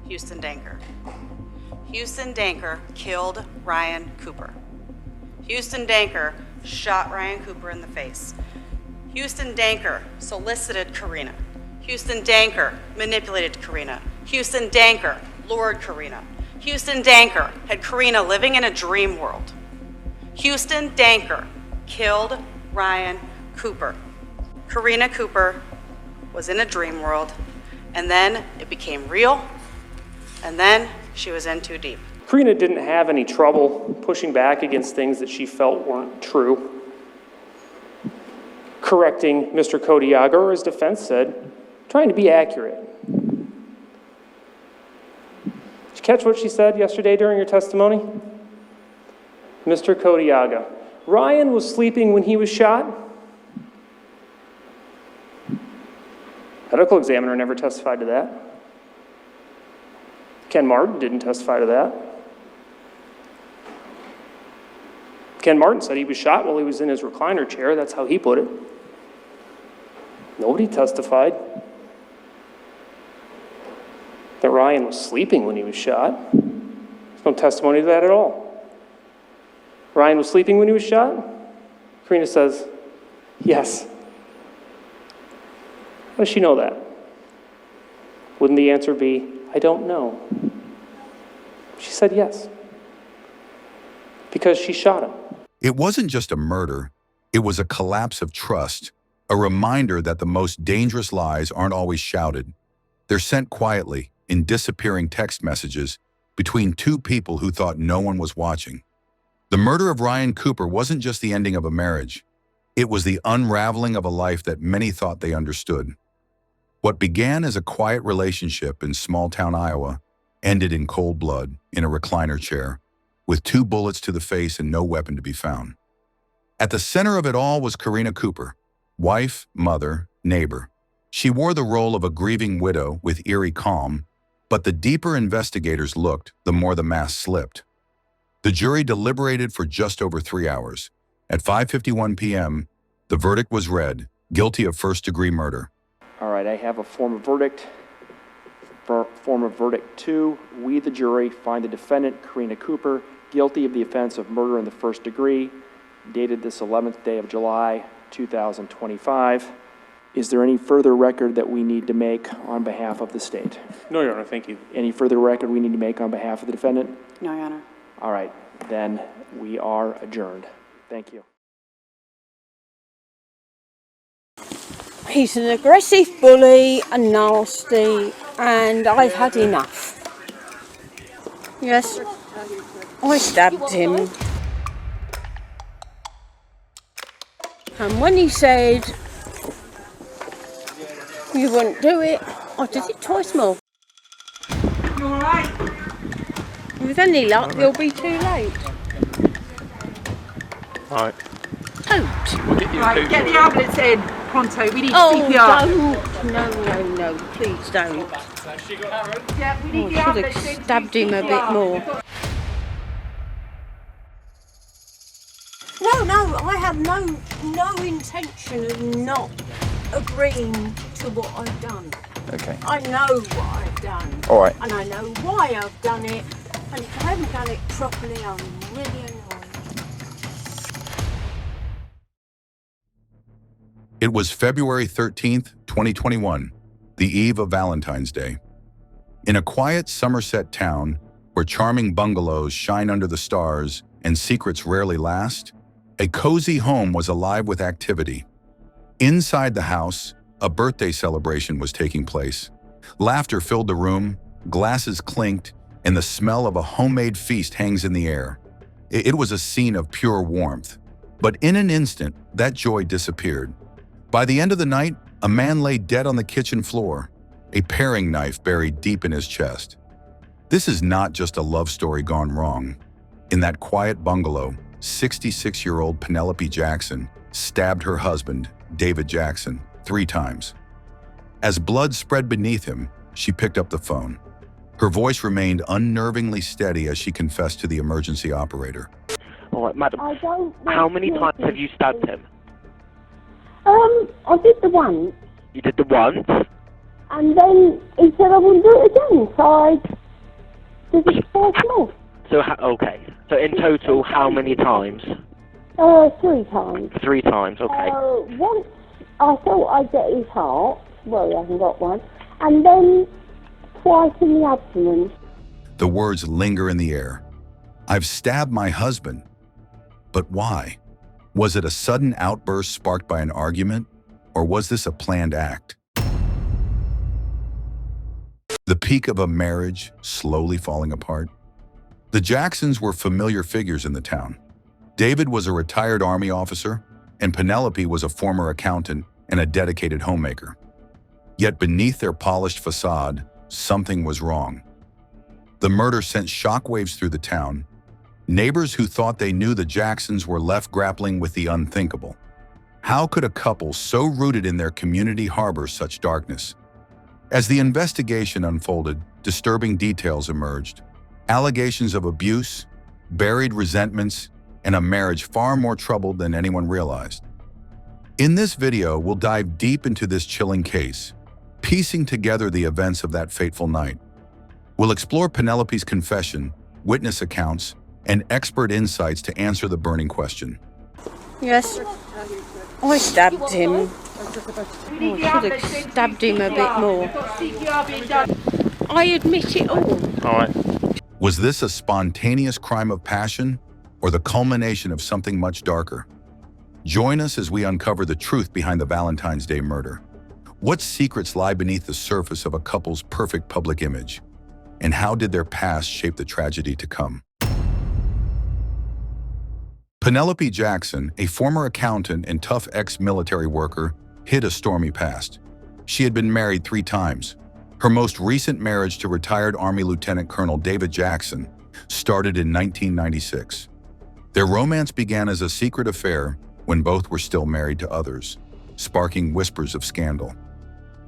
Houston Danker. Houston Danker killed Ryan Cooper. Houston Danker shot Ryan Cooper in the face. Houston Danker solicited Karina. Houston Danker manipulated Karina. Houston Danker lured Karina. Houston Danker had Karina living in a dream world. Houston Danker killed Ryan Cooper. Karina Cooper was in a dream world, and then it became real, and then she was in too deep. Karina didn't have any trouble pushing back against things that she felt weren't true. Correcting Mr. Kodiaga, or as defense said, trying to be accurate. Did you catch what she said yesterday during your testimony? Mr. Kodiaga, Ryan was sleeping when he was shot? Medical examiner never testified to that. Ken Martin didn't testify to that. Ken Martin said he was shot while he was in his recliner chair. That's how he put it. Nobody testified that Ryan was sleeping when he was shot. There's no testimony to that at all. Ryan was sleeping when he was shot? Karina says, yes. How does she know that? Wouldn't the answer be, I don't know? She said yes. Because she shot him. It wasn't just a murder, it was a collapse of trust, a reminder that the most dangerous lies aren't always shouted. They're sent quietly, in disappearing text messages, between two people who thought no one was watching. The murder of Ryan Cooper wasn't just the ending of a marriage. It was the unraveling of a life that many thought they understood. What began as a quiet relationship in small-town Iowa ended in cold blood in a recliner chair, with 2 bullets to the face and no weapon to be found. At the center of it all was Karina Cooper, wife, mother, neighbor. She wore the role of a grieving widow with eerie calm, but the deeper investigators looked, the more the mask slipped. The jury deliberated for just over 3 hours. At 5:51 p.m., the verdict was read, guilty of first-degree murder. All right, I have a form of verdict. Form of verdict 2, we, the jury, find the defendant, Karina Cooper, guilty of the offense of murder in the first degree, dated this 11th day of July, 2025. Is there any further record that we need to make on behalf of the state? No, Your Honor, thank you. Any further record we need to make on behalf of the defendant? No, Your Honor. All right, then we are adjourned. Thank you. He's an aggressive bully and nasty, and I've had enough. Yes, I stabbed him. And when he said you wouldn't do it, I did it twice more. You alright? With any luck, you'll be too late. Right. Don't. We'll get you right, get the ambulance in, pronto. We need CPR. CPR. No, please don't. Yeah, we need the I should ambulance in. have stabbed him a bit more. No, I have no intention of not agreeing to what I've done. Okay. I know what I've done. All right. And I know why I've done it. And if I haven't done it properly, I'm really annoyed. It was February 13th, 2021, the eve of Valentine's Day. In a quiet Somerset town where charming bungalows shine under the stars and secrets rarely last, a cozy home was alive with activity. Inside the house, a birthday celebration was taking place. Laughter filled the room, glasses clinked, and the smell of a homemade feast hangs in the air. It was a scene of pure warmth. But in an instant, that joy disappeared. By the end of the night, a man lay dead on the kitchen floor, a paring knife buried deep in his chest. This is not just a love story gone wrong. In that quiet bungalow, 66-year-old Penelope Jackson stabbed her husband, David Jackson, 3 times. As blood spread beneath him, she picked up the phone. Her voice remained unnervingly steady as she confessed to the emergency operator. All right, madam, how many times have you stabbed him? I did the once, You did the once? and then he said I wouldn't do it again, so I did it twice more. So, okay. So in total, how many times? 3 times. 3 times, okay. Once I thought I'd get his heart, well, he hasn't got one, and then twice in the abdomen. The words linger in the air. I've stabbed my husband. But why? Was it a sudden outburst sparked by an argument, or was this a planned act? The peak of a marriage slowly falling apart. The Jacksons were familiar figures in the town. David was a retired Army officer, and Penelope was a former accountant and a dedicated homemaker. Yet beneath their polished facade, something was wrong. The murder sent shockwaves through the town. Neighbors who thought they knew the Jacksons were left grappling with the unthinkable. How could a couple so rooted in their community harbor such darkness? As the investigation unfolded, disturbing details emerged. Allegations of abuse, buried resentments, and a marriage far more troubled than anyone realized. In this video, we'll dive deep into this chilling case, piecing together the events of that fateful night. We'll explore Penelope's confession, witness accounts, and expert insights to answer the burning question. Yes, I stabbed him. I should have stabbed him a bit more. I admit it all. Was this a spontaneous crime of passion or the culmination of something much darker? Join us as we uncover the truth behind the Valentine's Day murder. What secrets lie beneath the surface of a couple's perfect public image? And how did their past shape the tragedy to come? Penelope Jackson, a former accountant and tough ex-military worker, hid a stormy past. She had been married 3 times. Her most recent marriage to retired Army Lieutenant Colonel David Jackson started in 1996. Their romance began as a secret affair when both were still married to others, sparking whispers of scandal.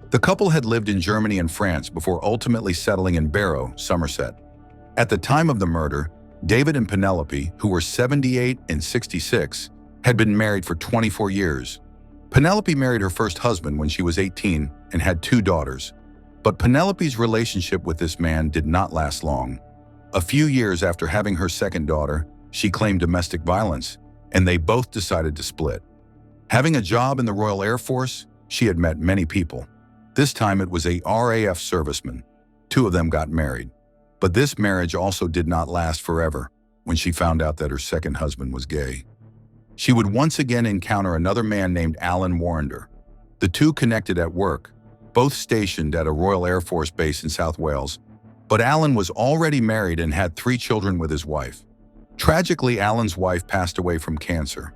The couple had lived in Germany and France before ultimately settling in Barrow, Somerset. At the time of the murder, David and Penelope, who were 78 and 66, had been married for 24 years. Penelope married her first husband when she was 18 and had 2 daughters. But Penelope's relationship with this man did not last long. A few years after having her second daughter, she claimed domestic violence, and they both decided to split. Having a job in the Royal Air Force, she had met many people. This time it was a RAF serviceman. 2 of them got married. But this marriage also did not last forever when she found out that her second husband was gay. She would once again encounter another man named Alan Warrender. The 2 connected at work, both stationed at a Royal Air Force base in South Wales. But Alan was already married and had 3 children with his wife. Tragically, Alan's wife passed away from cancer.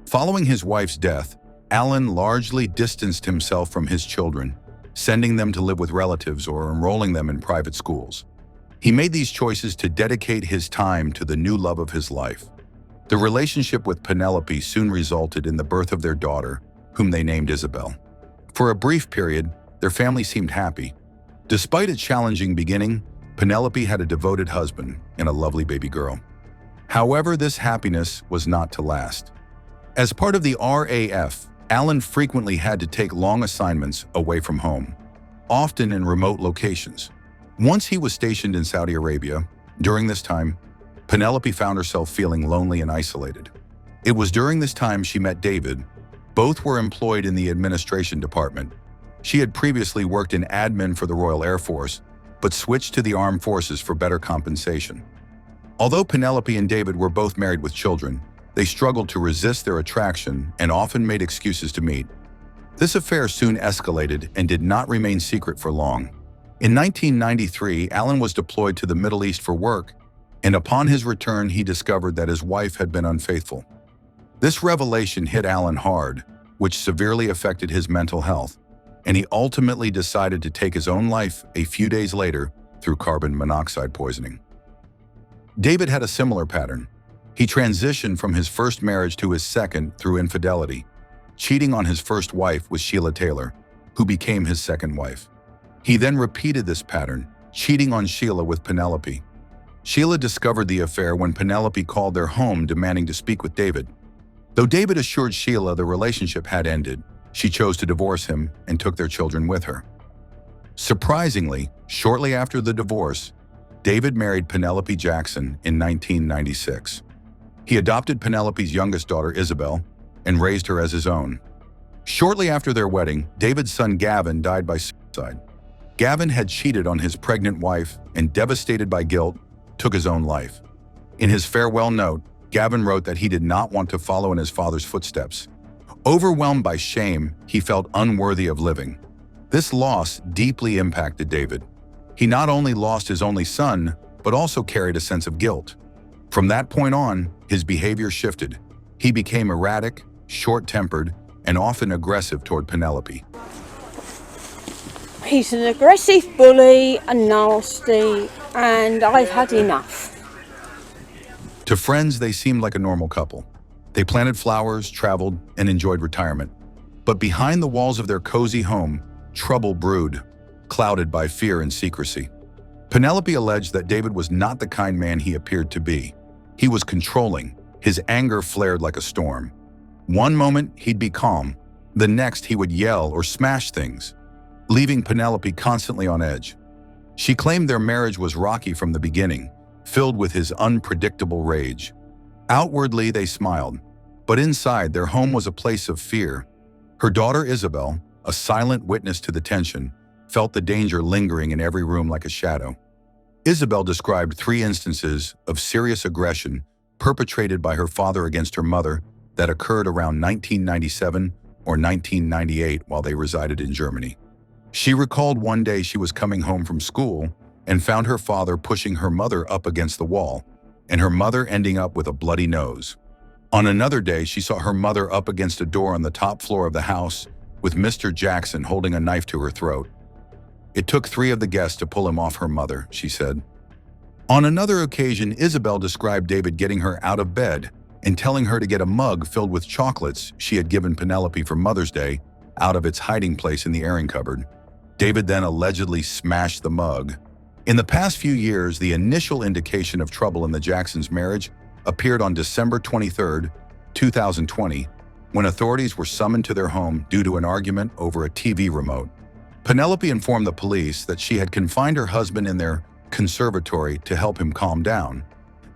Following his wife's death, Alan largely distanced himself from his children, sending them to live with relatives or enrolling them in private schools. He made these choices to dedicate his time to the new love of his life. The relationship with Penelope soon resulted in the birth of their daughter, whom they named Isabel. For a brief period, their family seemed happy. Despite a challenging beginning, Penelope had a devoted husband and a lovely baby girl. However, this happiness was not to last. As part of the RAF, Alan frequently had to take long assignments away from home, often in remote locations. Once he was stationed in Saudi Arabia. During this time, Penelope found herself feeling lonely and isolated. It was during this time she met David. Both were employed in the administration department. She had previously worked in admin for the Royal Air Force, but switched to the armed forces for better compensation. Although Penelope and David were both married with children, they struggled to resist their attraction and often made excuses to meet. This affair soon escalated and did not remain secret for long. In 1993, Alan was deployed to the Middle East for work, and upon his return, he discovered that his wife had been unfaithful. This revelation hit Alan hard, which severely affected his mental health, and he ultimately decided to take his own life a few days later through carbon monoxide poisoning. David had a similar pattern. He transitioned from his first marriage to his second through infidelity, cheating on his first wife with Sheila Taylor, who became his second wife. He then repeated this pattern, cheating on Sheila with Penelope. Sheila discovered the affair when Penelope called their home demanding to speak with David. Though David assured Sheila the relationship had ended, she chose to divorce him and took their children with her. Surprisingly, shortly after the divorce, David married Penelope Jackson in 1996. He adopted Penelope's youngest daughter, Isabel, and raised her as his own. Shortly after their wedding, David's son Gavin died by suicide. Gavin had cheated on his pregnant wife and, devastated by guilt, took his own life. In his farewell note, Gavin wrote that he did not want to follow in his father's footsteps. Overwhelmed by shame, he felt unworthy of living. This loss deeply impacted David. He not only lost his only son, but also carried a sense of guilt. From that point on, his behavior shifted. He became erratic, short-tempered, and often aggressive toward Penelope. He's an aggressive bully and nasty, and I've had enough. To friends, they seemed like a normal couple. They planted flowers, traveled, and enjoyed retirement. But behind the walls of their cozy home, trouble brewed. clouded by fear and secrecy. Penelope alleged that David was not the kind man he appeared to be. He was controlling. His anger flared like a storm. One moment, he'd be calm. The next, he would yell or smash things, leaving Penelope constantly on edge. She claimed their marriage was rocky from the beginning, filled with his unpredictable rage. Outwardly, they smiled, but inside, their home was a place of fear. Her daughter, Isabel, a silent witness to the tension, felt the danger lingering in every room like a shadow. Isabel described 3 instances of serious aggression perpetrated by her father against her mother that occurred around 1997 or 1998 while they resided in Germany. She recalled one day she was coming home from school and found her father pushing her mother up against the wall, and her mother ending up with a bloody nose. On another day, she saw her mother up against a door on the top floor of the house with Mr. Jackson holding a knife to her throat. It took 3 of the guests to pull him off her mother, she said. On another occasion, Isabel described David getting her out of bed and telling her to get a mug filled with chocolates she had given Penelope for Mother's Day out of its hiding place in the airing cupboard. David then allegedly smashed the mug. In the past few years, the initial indication of trouble in the Jacksons' marriage appeared on December 23, 2020, when authorities were summoned to their home due to an argument over a TV remote. Penelope informed the police that she had confined her husband in their conservatory to help him calm down,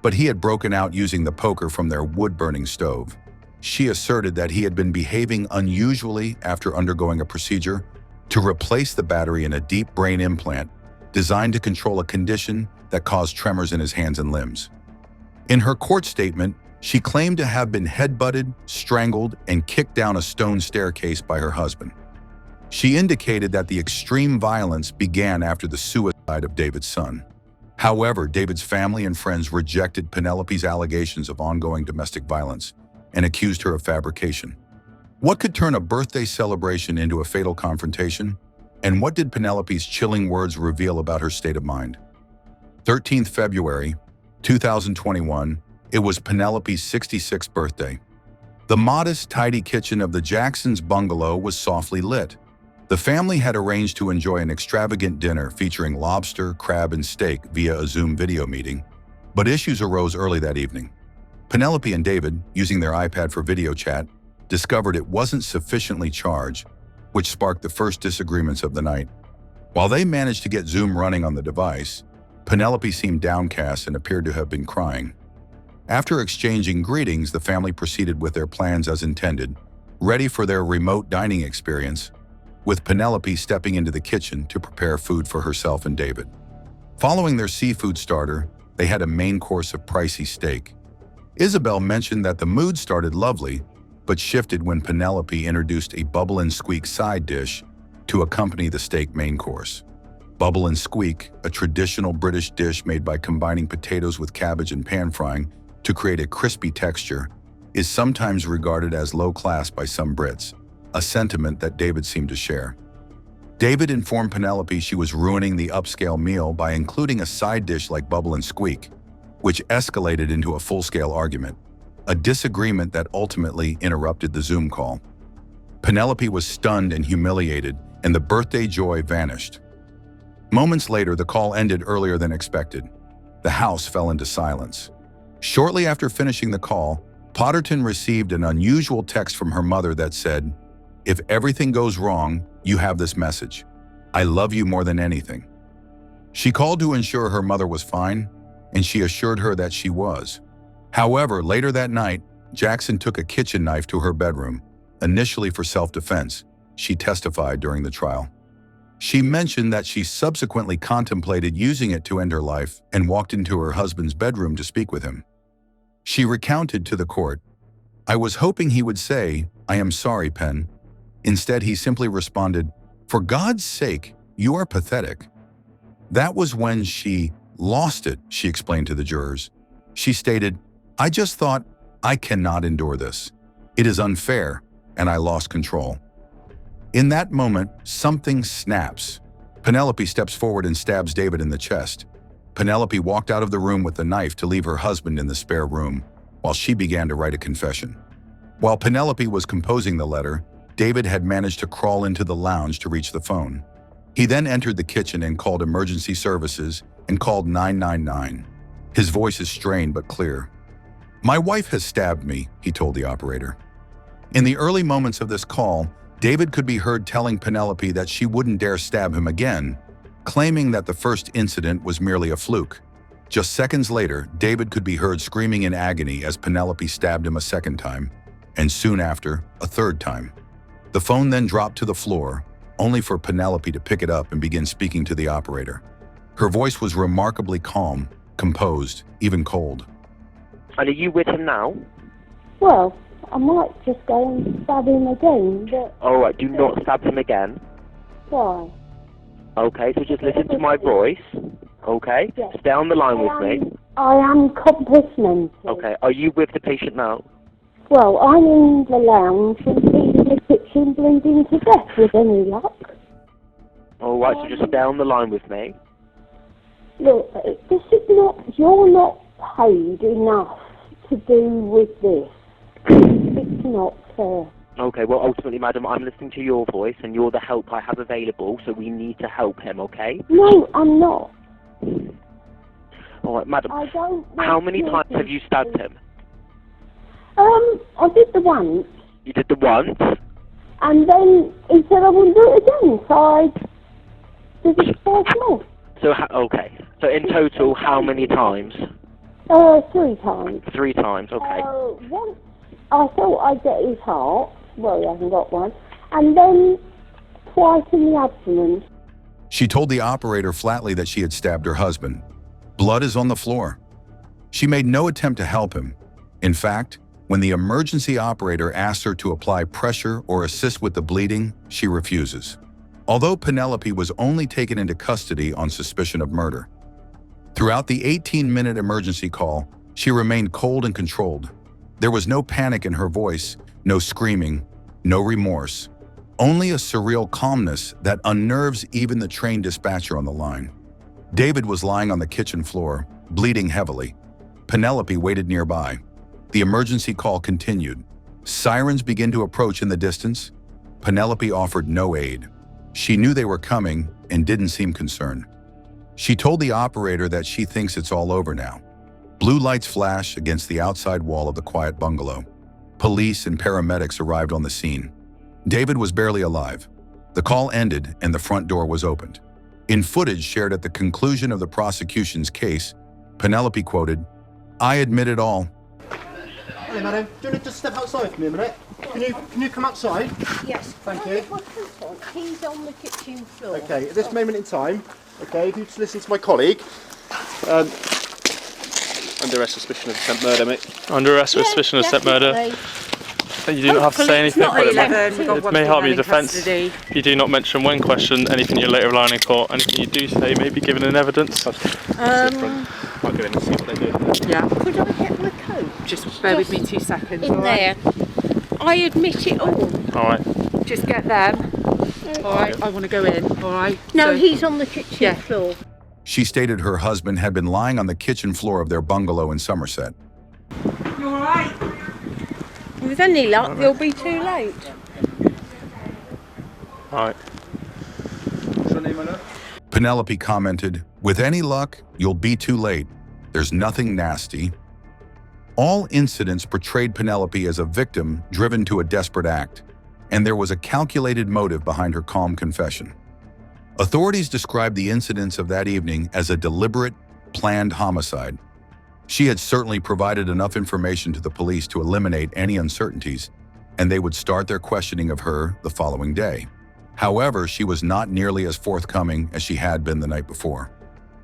but he had broken out using the poker from their wood-burning stove. She asserted that he had been behaving unusually after undergoing a procedure to replace the battery in a deep brain implant designed to control a condition that caused tremors in his hands and limbs. In her court statement, she claimed to have been headbutted, strangled, and kicked down a stone staircase by her husband. She indicated that the extreme violence began after the suicide of David's son. However, David's family and friends rejected Penelope's allegations of ongoing domestic violence and accused her of fabrication. What could turn a birthday celebration into a fatal confrontation? And what did Penelope's chilling words reveal about her state of mind? 13th February, 2021, it was Penelope's 66th birthday. The modest, tidy kitchen of the Jacksons' bungalow was softly lit. The family had arranged to enjoy an extravagant dinner featuring lobster, crab, and steak via a Zoom video meeting, but issues arose early that evening. Penelope and David, using their iPad for video chat, discovered it wasn't sufficiently charged, which sparked the first disagreements of the night. While they managed to get Zoom running on the device, Penelope seemed downcast and appeared to have been crying. After exchanging greetings, the family proceeded with their plans as intended, ready for their remote dining experience, with Penelope stepping into the kitchen to prepare food for herself and David. Following their seafood starter, they had a main course of pricey steak. Isabel mentioned that the mood started lovely, but shifted when Penelope introduced a bubble and squeak side dish to accompany the steak main course. Bubble and squeak, a traditional British dish made by combining potatoes with cabbage and pan frying to create a crispy texture, is sometimes regarded as low class by some Brits, a sentiment that David seemed to share. David informed Penelope she was ruining the upscale meal by including a side dish like bubble and squeak, which escalated into a full-scale argument, a disagreement that ultimately interrupted the Zoom call. Penelope was stunned and humiliated, and the birthday joy vanished. Moments later, the call ended earlier than expected. The house fell into silence. Shortly after finishing the call, Potterton received an unusual text from her mother that said, "If everything goes wrong, you have this message. I love you more than anything." She called to ensure her mother was fine, and she assured her that she was. However, later that night, Jackson took a kitchen knife to her bedroom, initially for self-defense, she testified during the trial. She mentioned that she subsequently contemplated using it to end her life and walked into her husband's bedroom to speak with him. She recounted to the court, "I was hoping he would say, 'I am sorry, Pen.' Instead, he simply responded, 'For God's sake, you are pathetic.' That was when she lost it," she explained to the jurors. She stated, "I just thought, I cannot endure this. It is unfair, and I lost control." In that moment, something snaps. Penelope steps forward and stabs David in the chest. Penelope walked out of the room with the knife to leave her husband in the spare room, while she began to write a confession. While Penelope was composing the letter, David had managed to crawl into the lounge to reach the phone. He then entered the kitchen and called emergency services and called 999. His voice is strained but clear. "My wife has stabbed me," he told the operator. In the early moments of this call, David could be heard telling Penelope that she wouldn't dare stab him again, claiming that the first incident was merely a fluke. Just seconds later, David could be heard screaming in agony as Penelope stabbed him a second time, and soon after, a third time. The phone then dropped to the floor, only for Penelope to pick it up and begin speaking to the operator. Her voice was remarkably calm, composed, even cold. And are you with him now? Well, I might just go and stab him again, but... All right, do not stab him again. Why? Okay, so just listen to my voice. Okay? Yes. Stay on the line with me. I am complimented. Okay, are you with the patient now? Well, I'm in the lounge and he's in the kitchen bleeding to death with any luck. All right, so just stay on the line with me. Look, this is not... You're not paid enough to do with this. It's not fair. Okay, well, ultimately, madam, I'm listening to your voice, and you're the help I have available, so we need to help him, okay? No, I'm not. All right, madam, I don't... how many times have you stabbed him? I did the once, You did the once? and then he said I wouldn't do it again, so I did it twice more. So, okay. So in total, how many times? 3 times. 3 times, okay. Once I thought I'd get his heart, well, he hasn't got one, and then twice in the abdomen. She told the operator flatly that she had stabbed her husband. Blood is on the floor. She made no attempt to help him. In fact, when the emergency operator asked her to apply pressure or assist with the bleeding, she refuses. Although Penelope was only taken into custody on suspicion of murder. Throughout the 18-minute emergency call, she remained cold and controlled. There was no panic in her voice, no screaming, no remorse. Only a surreal calmness that unnerves even the trained dispatcher on the line. David was lying on the kitchen floor, bleeding heavily. Penelope waited nearby. The emergency call continued. Sirens began to approach in the distance. Penelope offered no aid. She knew they were coming and didn't seem concerned. She told the operator that she thinks it's all over now. Blue lights flash against the outside wall of the quiet bungalow. Police and paramedics arrived on the scene. David was barely alive. The call ended and the front door was opened. In footage shared at the conclusion of the prosecution's case, Penelope quoted, "I admit it all." Hey madam, do you want to just step outside for me a minute? Can you come outside? Yes. Thank you. He's on the kitchen floor. Okay, at this moment in time, okay, if you just listen to my colleague. Under arrest suspicion of attempt murder, mate. Under arrest with suspicion of attempt murder. You do not have to say anything. It may harm your defence. You do not mention when questioned anything you later rely on in court. Anything you do say may be given in evidence. I'll go in and see what they do. Yeah. Could I get my coat? Just bear with me 2 seconds. In there. I admit it all. All right. Just get them. All right, I want to go in. All right. No, So- he's on the kitchen floor. She stated her husband had been lying on the kitchen floor of their bungalow in Somerset. You all right? With any luck, you'll be too late. All right. What's your name, my love? Penelope commented, "With any luck, you'll be too late. There's nothing nasty." All incidents portrayed Penelope as a victim driven to a desperate act, and there was a calculated motive behind her calm confession. Authorities described the incidents of that evening as a deliberate, planned homicide. She had certainly provided enough information to the police to eliminate any uncertainties, and they would start their questioning of her the following day. However, she was not nearly as forthcoming as she had been the night before.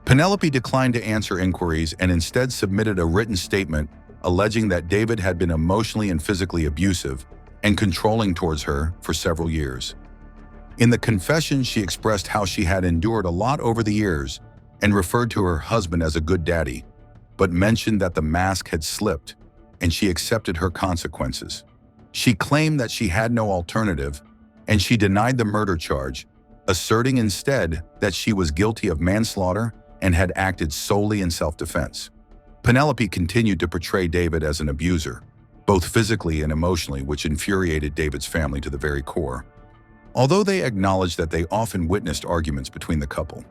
Penelope declined to answer inquiries and instead submitted a written statement alleging that David had been emotionally and physically abusive and controlling towards her for several years. In the confession, she expressed how she had endured a lot over the years and referred to her husband as a good daddy, but mentioned that the mask had slipped and she accepted her consequences. She claimed that she had no alternative and she denied the murder charge, asserting instead that she was guilty of manslaughter and had acted solely in self-defense. Penelope continued to portray David as an abuser, both physically and emotionally, which infuriated David's family to the very core. although they acknowledged that they often witnessed arguments between the couple.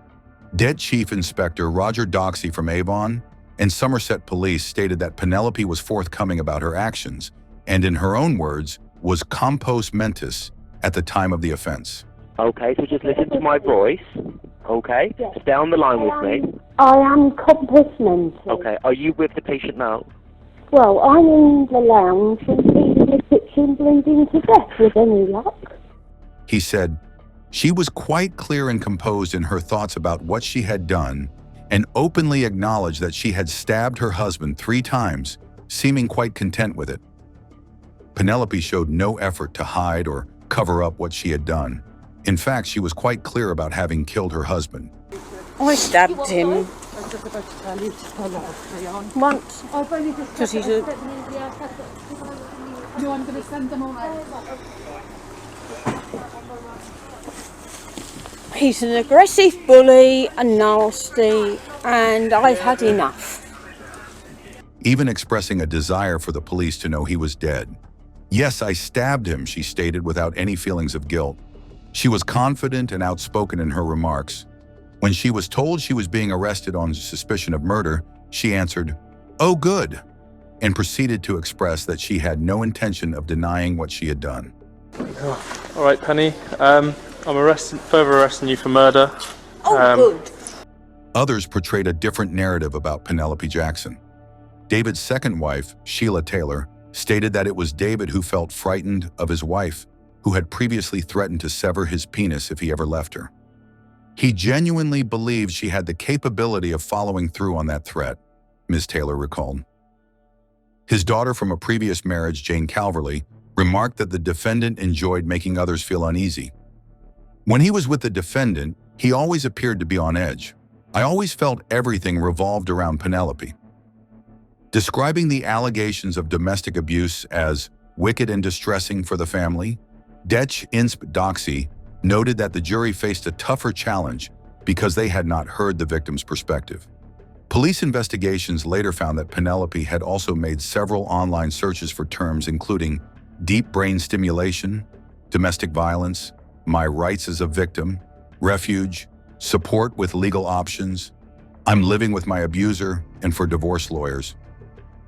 Dead Chief Inspector Roger Doxey from Avon and Somerset Police stated that Penelope was forthcoming about her actions and, in her own words, was compos mentis at the time of the offense. Okay, so just listen to my voice. Okay? Stay on the line with me. I am compos mentis. Okay, are you with the patient now? Well, I'm in the lounge and he's in the kitchen bleeding to death with any luck. He said, she was quite clear and composed in her thoughts about what she had done and openly acknowledged that she had stabbed her husband 3 times, seeming quite content with it. Penelope showed no effort to hide or cover up what she had done. In fact, she was quite clear about having killed her husband. I stabbed him once because he's a... No, I'm going to send them all out. He's an aggressive bully and nasty, and I've had enough. Even expressing a desire for the police to know he was dead. Yes, I stabbed him, she stated without any feelings of guilt. She was confident and outspoken in her remarks. When she was told she was being arrested on suspicion of murder, she answered, "Oh, good," and proceeded to express that she had no intention of denying what she had done. All right, Penny. I'm further arresting you for murder. Good. Others portrayed a different narrative about Penelope Jackson. David's second wife, Sheila Taylor, stated that it was David who felt frightened of his wife, who had previously threatened to sever his penis if he ever left her. He genuinely believed she had the capability of following through on that threat, Ms. Taylor recalled. His daughter from a previous marriage, Jane Calverley, remarked that the defendant enjoyed making others feel uneasy. When he was with the defendant, he always appeared to be on edge. I always felt everything revolved around Penelope. Describing the allegations of domestic abuse as wicked and distressing for the family, Detch Insp Doxey noted that the jury faced a tougher challenge because they had not heard the victim's perspective. Police investigations later found that Penelope had also made several online searches for terms including deep brain stimulation, domestic violence, my rights as a victim, refuge, support with legal options, I'm living with my abuser, and for divorce lawyers.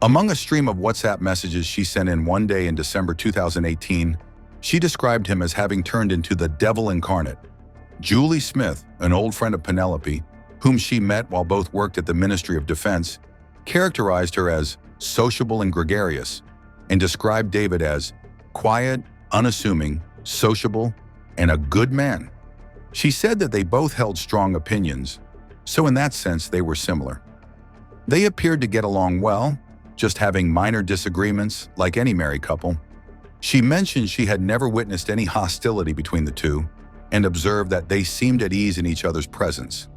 Among a stream of WhatsApp messages she sent in one day in December 2018, she described him as having turned into the devil incarnate. Julie Smith, an old friend of Penelope, whom she met while both worked at the Ministry of Defense, characterized her as sociable and gregarious, and described David as quiet, unassuming, sociable, and a good man. She said that they both held strong opinions, so in that sense they were similar. They appeared to get along well, just having minor disagreements like any married couple. She mentioned she had never witnessed any hostility between the two and observed that they seemed at ease in each other's presence.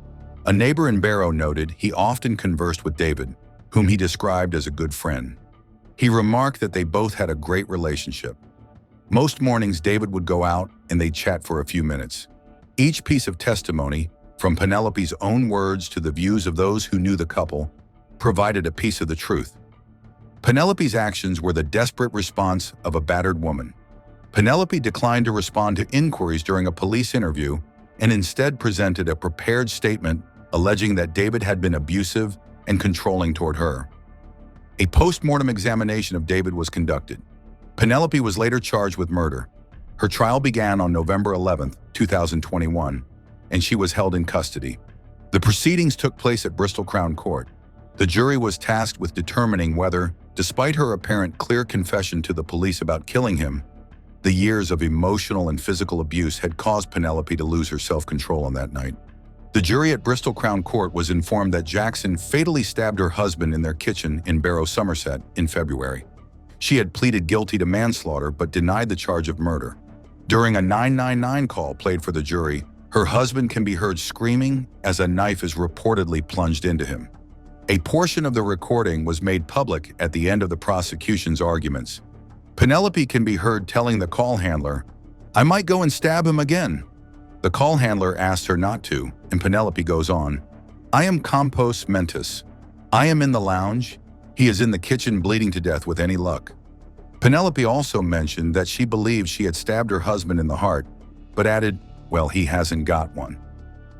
A neighbor in Barrow noted he often conversed with David, whom he described as a good friend. He remarked that they both had a great relationship. Most mornings, David would go out and they'd chat for a few minutes. Each piece of testimony, from Penelope's own words to the views of those who knew the couple, provided a piece of the truth. Penelope's actions were the desperate response of a battered woman. Penelope declined to respond to inquiries during a police interview and instead presented a prepared statement alleging that David had been abusive and controlling toward her. A post-mortem examination of David was conducted. Penelope was later charged with murder. Her trial began on November 11, 2021, and she was held in custody. The proceedings took place at Bristol Crown Court. The jury was tasked with determining whether, despite her apparent clear confession to the police about killing him, the years of emotional and physical abuse had caused Penelope to lose her self-control on that night. The jury at Bristol Crown Court was informed that Jackson fatally stabbed her husband in their kitchen in Barrow, Somerset, in February. She had pleaded guilty to manslaughter but denied the charge of murder. During a 999 call played for the jury, her husband can be heard screaming as a knife is reportedly plunged into him. A portion of the recording was made public at the end of the prosecution's arguments. Penelope can be heard telling the call handler, "I might go and stab him again." The call handler asks her not to, and Penelope goes on, "I am compos mentis. I am in the lounge. He is in the kitchen bleeding to death with any luck." Penelope also mentioned that she believed she had stabbed her husband in the heart but added, well, he hasn't got one.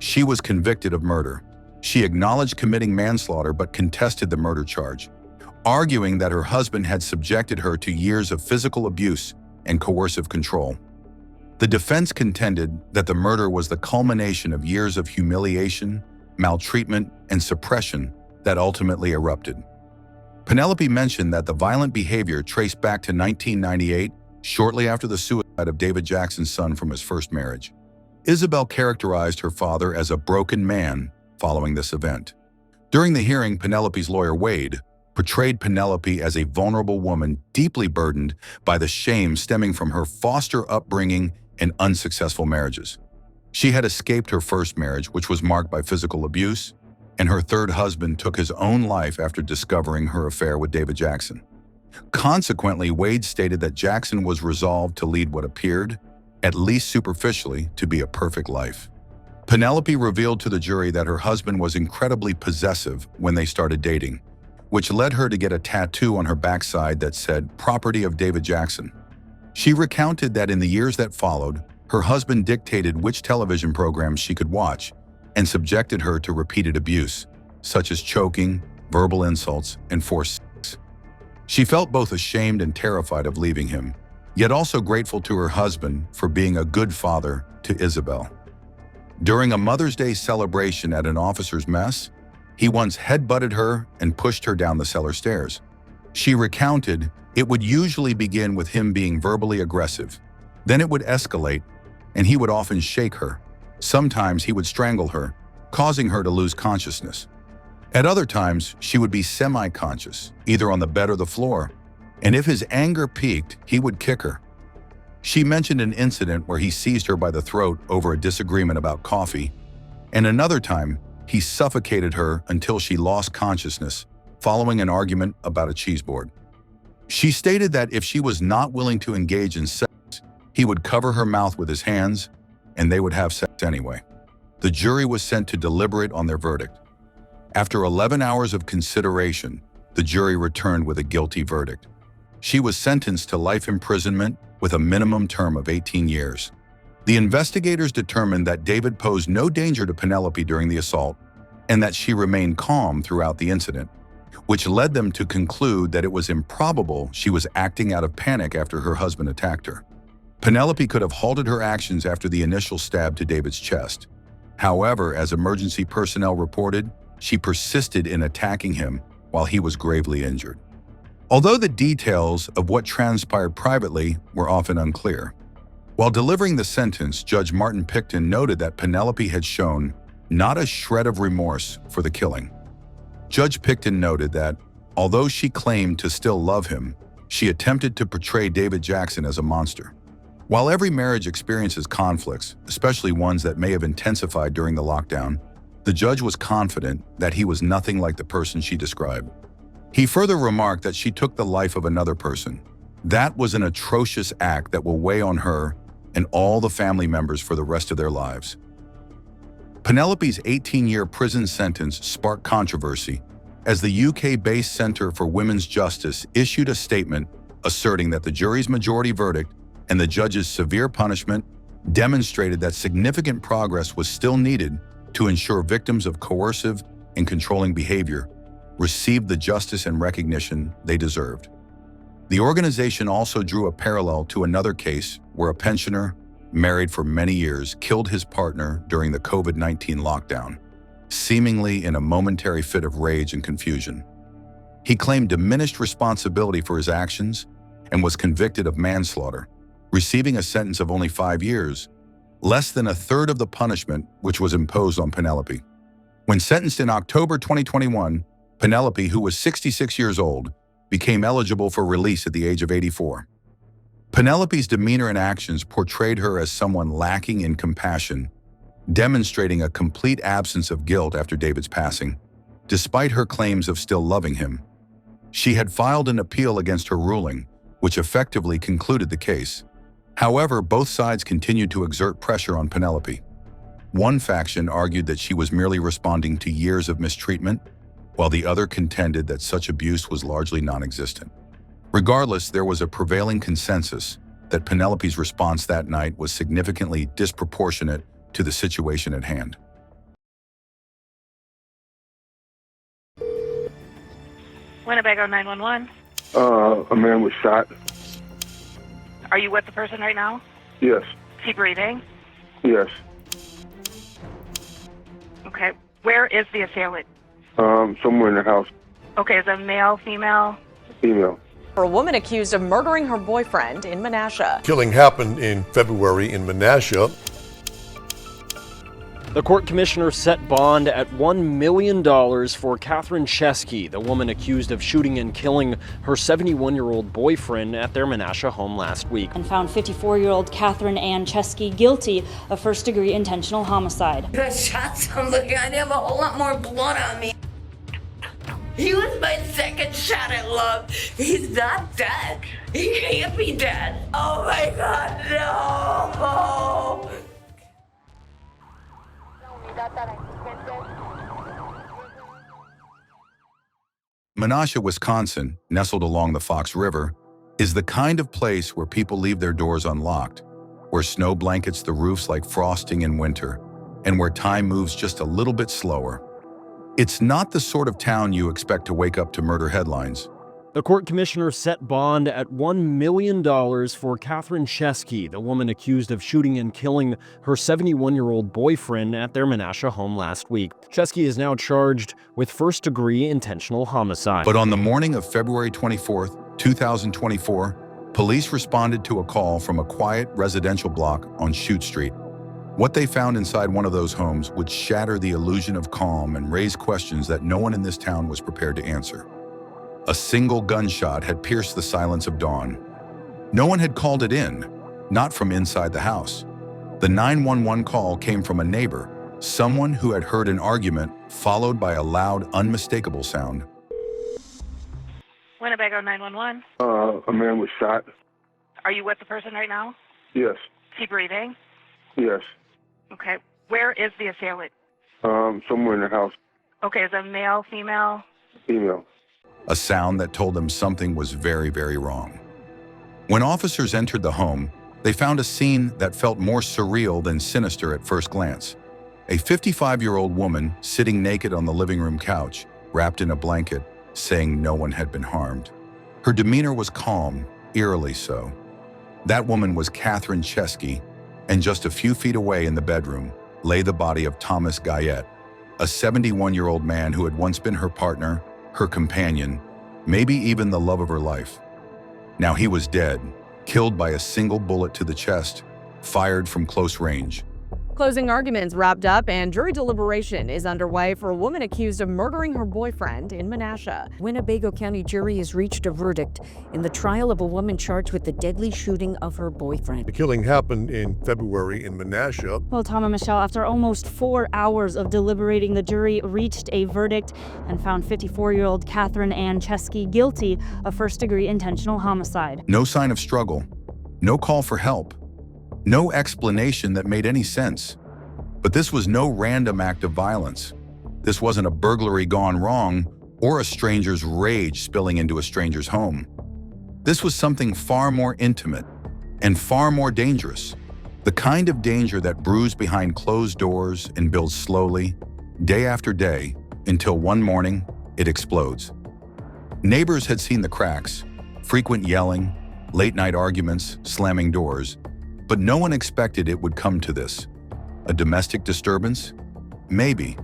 She was convicted of murder. She acknowledged committing manslaughter but contested the murder charge, arguing that her husband had subjected her to years of physical abuse and coercive control. The defense contended that the murder was the culmination of years of humiliation, maltreatment, and suppression that ultimately erupted. Penelope mentioned that the violent behavior traced back to 1998, shortly after the suicide of David Jackson's son from his first marriage. Isabel characterized her father as a broken man following this event. During the hearing, Penelope's lawyer, Wade, portrayed Penelope as a vulnerable woman deeply burdened by the shame stemming from her foster upbringing and unsuccessful marriages. She had escaped her first marriage, which was marked by physical abuse, and her third husband took his own life after discovering her affair with David Jackson. Consequently, Wade stated that Jackson was resolved to lead what appeared, at least superficially, to be a perfect life. Penelope revealed to the jury that her husband was incredibly possessive when they started dating, which led her to get a tattoo on her backside that said, "Property of David Jackson." She recounted that in the years that followed, her husband dictated which television programs she could watch and subjected her to repeated abuse, such as choking, verbal insults, and forced sex. She felt both ashamed and terrified of leaving him, yet also grateful to her husband for being a good father to Isabel. During a Mother's Day celebration at an officer's mess, he once headbutted her and pushed her down the cellar stairs. She recounted it would usually begin with him being verbally aggressive. Then it would escalate, and he would often shake her. Sometimes he would strangle her, causing her to lose consciousness. At other times, she would be semi-conscious, either on the bed or the floor, and if his anger peaked, he would kick her. She mentioned an incident where he seized her by the throat over a disagreement about coffee, and another time, he suffocated her until she lost consciousness following an argument about a cheese board. She stated that if she was not willing to engage in sex, he would cover her mouth with his hands and they would have sex anyway. The jury was sent to deliberate on their verdict. After 11 hours of consideration, the jury returned with a guilty verdict. She was sentenced to life imprisonment with a minimum term of 18 years. The investigators determined that David posed no danger to Penelope during the assault and that she remained calm throughout the incident, which led them to conclude that it was improbable she was acting out of panic after her husband attacked her. Penelope could have halted her actions after the initial stab to David's chest. However, as emergency personnel reported, she persisted in attacking him while he was gravely injured. Although the details of what transpired privately were often unclear, while delivering the sentence, Judge Martin Picton noted that Penelope had shown not a shred of remorse for the killing. Judge Picton noted that, although she claimed to still love him, she attempted to portray David Jackson as a monster. While every marriage experiences conflicts, especially ones that may have intensified during the lockdown, the judge was confident that he was nothing like the person she described. He further remarked that she took the life of another person. That was an atrocious act that will weigh on her and all the family members for the rest of their lives. Penelope's 18-year prison sentence sparked controversy as the UK-based Centre for Women's Justice issued a statement asserting that the jury's majority verdict and the judge's severe punishment demonstrated that significant progress was still needed to ensure victims of coercive and controlling behavior received the justice and recognition they deserved. The organization also drew a parallel to another case where a pensioner, married for many years, killed his partner during the COVID-19 lockdown, seemingly in a momentary fit of rage and confusion. He claimed diminished responsibility for his actions and was convicted of manslaughter, receiving a sentence of only 5 years, less than a third of the punishment which was imposed on Penelope. When sentenced in October 2021, Penelope, who was 66 years old, became eligible for release at the age of 84. Penelope's demeanor and actions portrayed her as someone lacking in compassion, demonstrating a complete absence of guilt after David's passing, despite her claims of still loving him. She had filed an appeal against her ruling, which effectively concluded the case. However, both sides continued to exert pressure on Penelope. One faction argued that she was merely responding to years of mistreatment, while the other contended that such abuse was largely non-existent. Regardless, there was a prevailing consensus that Penelope's response that night was significantly disproportionate to the situation at hand. Winnebago 911. A man was shot. Are you with the person right now? Yes. Is he breathing? Yes. Okay. Where is the assailant? Somewhere in the house. Okay, is it male, female? Female. For a woman accused of murdering her boyfriend in Manasha. Killing happened in February in Manasha. The court commissioner set bond at $1 million for Catherine Chesky, the woman accused of shooting and killing her 71-year-old boyfriend at their Manasha home last week. And found 54-year-old Catherine Ann Chesky guilty of first-degree intentional homicide. I shot somebody. I'd have a whole lot more blood on me. He was my second shot at love. He's not dead. He can't be dead. Oh my God, no! Manasha, Wisconsin, nestled along the Fox River, is the kind of place where people leave their doors unlocked, where snow blankets the roofs like frosting in winter, and where time moves just a little bit slower. It's not the sort of town you expect to wake up to murder headlines. The court commissioner set bond at $1 million for Catherine Chesky, the woman accused of shooting and killing her 71-year-old boyfriend at their Manasha home last week. Chesky is now charged with first-degree intentional homicide. But on the morning of February 24th, 2024, police responded to a call from a quiet residential block on Chute Street. What they found inside one of those homes would shatter the illusion of calm and raise questions that no one in this town was prepared to answer. A single gunshot had pierced the silence of dawn. No one had called it in, not from inside the house. The 911 call came from a neighbor, someone who had heard an argument followed by a loud, unmistakable sound. Winnebago 911. A man was shot. Are you with the person right now? Yes. Is he breathing? Yes. Okay. Where is the assailant? Somewhere in the house. Okay, is it male, female? Female. A sound that told them something was very, very wrong. When officers entered the home, they found a scene that felt more surreal than sinister at first glance. A 55-year-old woman sitting naked on the living room couch, wrapped in a blanket, saying no one had been harmed. Her demeanor was calm, eerily so. That woman was Catherine Chesky, and just a few feet away in the bedroom lay the body of Thomas Guyette, a 71-year-old man who had once been her partner, her companion, maybe even the love of her life. Now he was dead, killed by a single bullet to the chest, fired from close range. Closing arguments wrapped up and jury deliberation is underway for a woman accused of murdering her boyfriend in Manasha. Winnebago County jury has reached a verdict in the trial of a woman charged with the deadly shooting of her boyfriend. The killing happened in February in Manasha. Well, Tom and Michelle, after almost 4 hours of deliberating, the jury reached a verdict and found 54-year-old Catherine Ann Chesky guilty of first-degree intentional homicide. No sign of struggle, no call for help, no explanation that made any sense. But this was no random act of violence. This wasn't a burglary gone wrong or a stranger's rage spilling into a stranger's home. This was something far more intimate and far more dangerous. The kind of danger that brews behind closed doors and builds slowly, day after day, until one morning it explodes. Neighbors had seen the cracks, frequent yelling, late-night arguments, slamming doors, but no one expected it would come to this. A domestic disturbance? Maybe.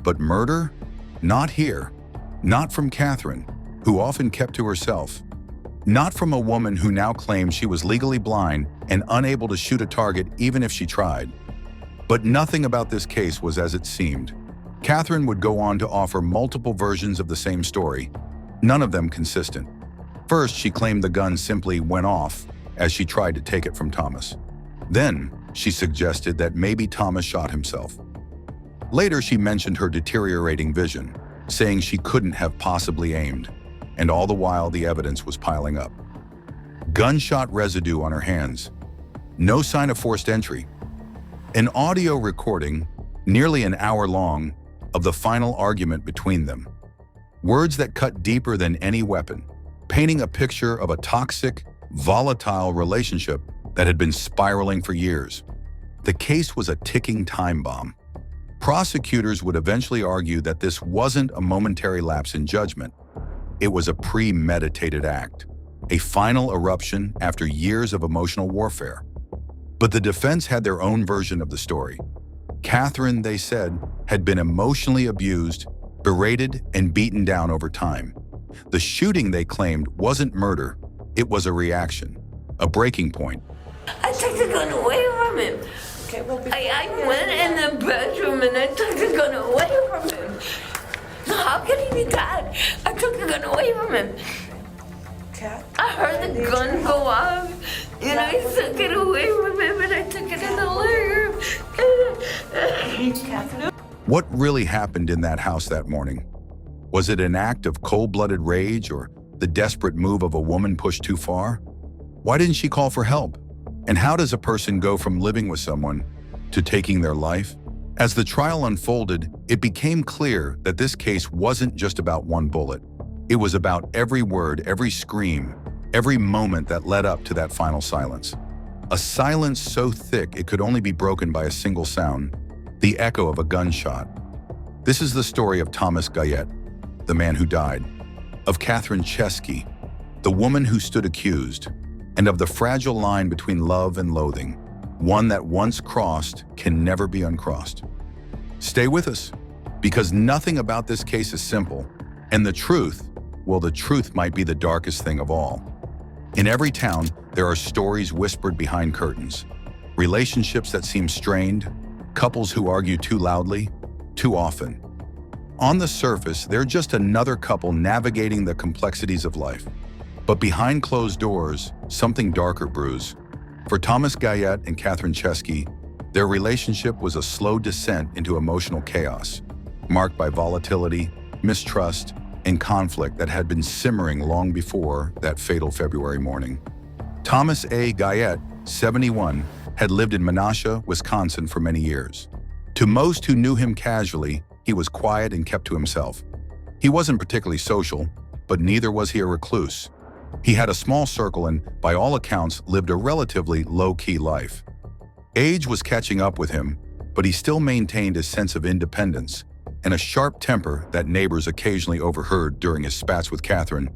But murder? Not here. Not from Catherine, who often kept to herself. Not from a woman who now claims she was legally blind and unable to shoot a target even if she tried. But nothing about this case was as it seemed. Catherine would go on to offer multiple versions of the same story, none of them consistent. First, she claimed the gun simply went off as she tried to take it from Thomas. Then, she suggested that maybe Thomas shot himself. Later, she mentioned her deteriorating vision, saying she couldn't have possibly aimed, and all the while the evidence was piling up. Gunshot residue on her hands. No sign of forced entry. An audio recording, nearly an hour long, of the final argument between them. Words that cut deeper than any weapon, painting a picture of a toxic, volatile relationship that had been spiraling for years. The case was a ticking time bomb. Prosecutors would eventually argue that this wasn't a momentary lapse in judgment. It was a premeditated act, a final eruption after years of emotional warfare. But the defense had their own version of the story. Catherine, they said, had been emotionally abused, berated, and beaten down over time. The shooting, they claimed, wasn't murder. It was a reaction, a breaking point. I took the gun away from him. Okay, well, I went in the bedroom and I took the gun away from him. How can he be dead? I took the gun away from him. I heard the gun go off and I took it away from him and I took it in the living room. What really happened in that house that morning? Was it an act of cold-blooded rage or the desperate move of a woman pushed too far? Why didn't she call for help? And how does a person go from living with someone to taking their life? As the trial unfolded, it became clear that this case wasn't just about one bullet. It was about every word, every scream, every moment that led up to that final silence. A silence so thick it could only be broken by a single sound, the echo of a gunshot. This is the story of Thomas Guyette, the man who died, of Catherine Chesky, the woman who stood accused, and of the fragile line between love and loathing, one that once crossed can never be uncrossed. Stay with us, because nothing about this case is simple, and the truth, well, the truth might be the darkest thing of all. In every town, there are stories whispered behind curtains, relationships that seem strained, couples who argue too loudly, too often. On the surface, they're just another couple navigating the complexities of life. But behind closed doors, something darker brews. For Thomas Guyette and Catherine Chesky, their relationship was a slow descent into emotional chaos, marked by volatility, mistrust, and conflict that had been simmering long before that fatal February morning. Thomas A. Guyette, 71, had lived in Manasha, Wisconsin for many years. To most who knew him casually, he was quiet and kept to himself. He wasn't particularly social, but neither was he a recluse. He had a small circle and, by all accounts, lived a relatively low-key life. Age was catching up with him, but he still maintained a sense of independence and a sharp temper that neighbors occasionally overheard during his spats with Catherine.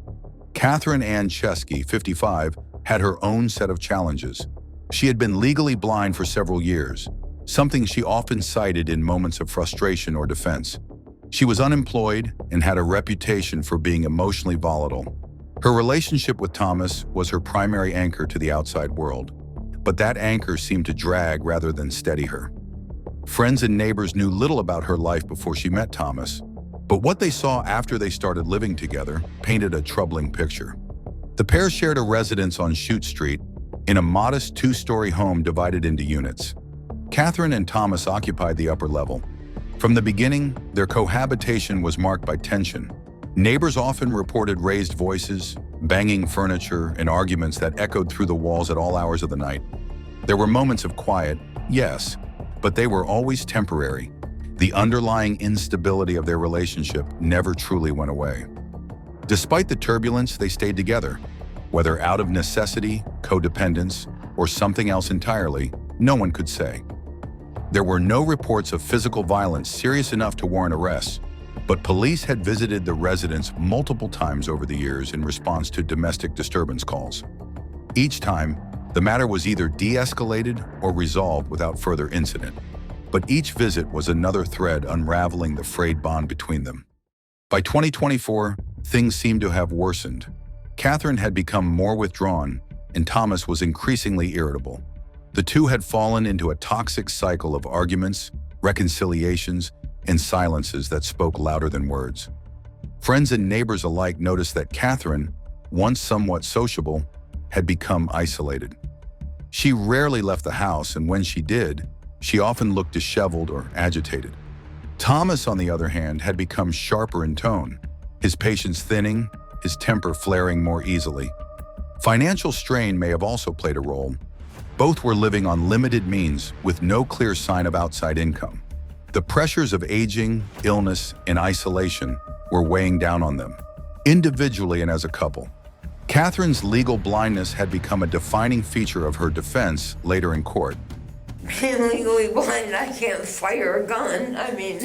Catherine Ann Chesky, 55, had her own set of challenges. She had been legally blind for several years, something she often cited in moments of frustration or defense. She was unemployed and had a reputation for being emotionally volatile. Her relationship with Thomas was her primary anchor to the outside world, but that anchor seemed to drag rather than steady her. Friends and neighbors knew little about her life before she met Thomas, but what they saw after they started living together painted a troubling picture. The pair shared a residence on Chute Street in a modest two-story home divided into units. Catherine and Thomas occupied the upper level. From the beginning, their cohabitation was marked by tension. Neighbors often reported raised voices, banging furniture, and arguments that echoed through the walls at all hours of the night. There were moments of quiet, yes, but they were always temporary. The underlying instability of their relationship never truly went away. Despite the turbulence, they stayed together. Whether out of necessity, codependence, or something else entirely, no one could say. There were no reports of physical violence serious enough to warrant arrest, but police had visited the residence multiple times over the years in response to domestic disturbance calls. Each time, the matter was either de-escalated or resolved without further incident. But each visit was another thread unraveling the frayed bond between them. By 2024, things seemed to have worsened. Catherine had become more withdrawn, and Thomas was increasingly irritable. The two had fallen into a toxic cycle of arguments, reconciliations, and silences that spoke louder than words. Friends and neighbors alike noticed that Catherine, once somewhat sociable, had become isolated. She rarely left the house, and when she did, she often looked disheveled or agitated. Thomas, on the other hand, had become sharper in tone, his patience thinning, his temper flaring more easily. Financial strain may have also played a role. Both were living on limited means with no clear sign of outside income. The pressures of aging, illness, and isolation were weighing down on them, individually and as a couple. Catherine's legal blindness had become a defining feature of her defense later in court. Being legally blind, I can't fire a gun. I mean,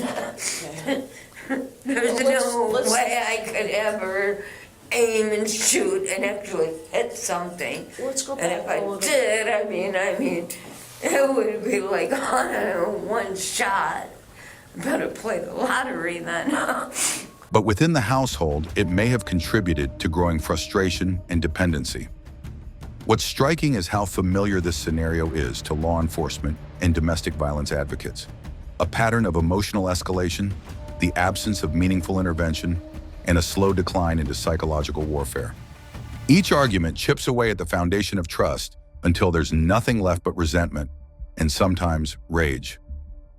there's no way I could ever aim and shoot and actually hit something. And if I did, I mean, it would be like one shot. Better play the lottery then. But within the household, it may have contributed to growing frustration and dependency. What's striking is how familiar this scenario is to law enforcement and domestic violence advocates. A pattern of emotional escalation, the absence of meaningful intervention, and a slow decline into psychological warfare. Each argument chips away at the foundation of trust until there's nothing left but resentment and sometimes rage.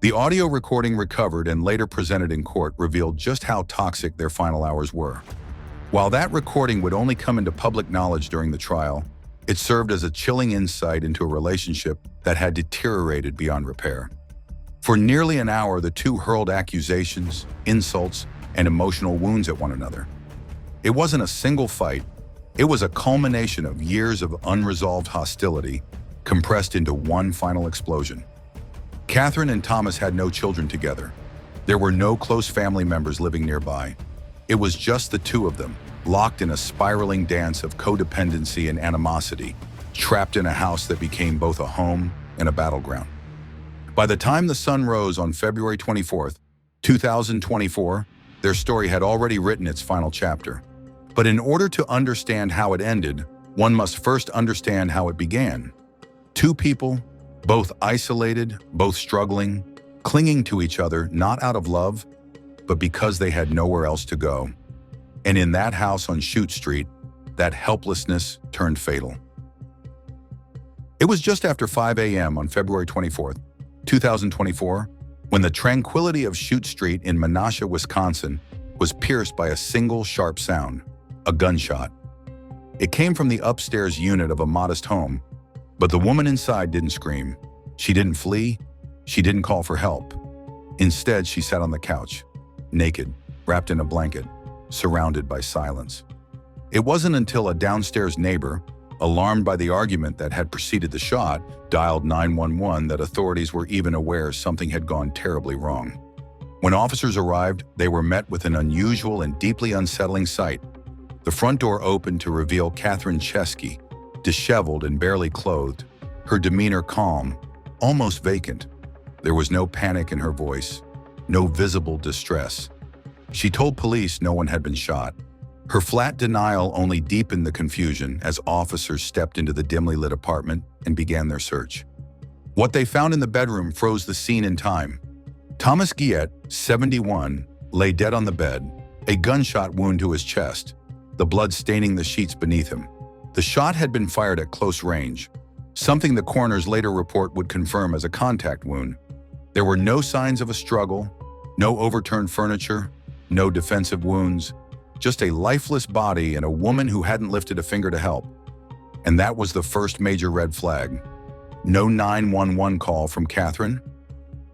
The audio recording recovered and later presented in court revealed just how toxic their final hours were. While that recording would only come into public knowledge during the trial, it served as a chilling insight into a relationship that had deteriorated beyond repair. For nearly an hour, the two hurled accusations, insults, and emotional wounds at one another. It wasn't a single fight. It was a culmination of years of unresolved hostility compressed into one final explosion. Catherine and Thomas had no children together. There were no close family members living nearby. It was just the two of them, locked in a spiraling dance of codependency and animosity, trapped in a house that became both a home and a battleground. By the time the sun rose on February 24th, 2024, their story had already written its final chapter. But in order to understand how it ended, one must first understand how it began. Two people, both isolated, both struggling, clinging to each other not out of love, but because they had nowhere else to go. And in that house on Chute Street, that helplessness turned fatal. It was just after 5 a.m. on February 24th, 2024, when the tranquility of Chute Street in Manasha, Wisconsin, was pierced by a single sharp sound, a gunshot. It came from the upstairs unit of a modest home, but the woman inside didn't scream. She didn't flee. She didn't call for help. Instead, she sat on the couch, naked, wrapped in a blanket, surrounded by silence. It wasn't until a downstairs neighbor, alarmed by the argument that had preceded the shot, dialed 911 that authorities were even aware something had gone terribly wrong. When officers arrived, they were met with an unusual and deeply unsettling sight. The front door opened to reveal Catherine Chesky, disheveled and barely clothed, her demeanor calm, almost vacant. There was no panic in her voice, no visible distress. She told police no one had been shot. Her flat denial only deepened the confusion as officers stepped into the dimly lit apartment and began their search. What they found in the bedroom froze the scene in time. Thomas Guillet, 71, lay dead on the bed, a gunshot wound to his chest, the blood staining the sheets beneath him. The shot had been fired at close range, something the coroner's later report would confirm as a contact wound. There were no signs of a struggle, no overturned furniture, no defensive wounds, just a lifeless body and a woman who hadn't lifted a finger to help. And that was the first major red flag. No 911 call from Catherine.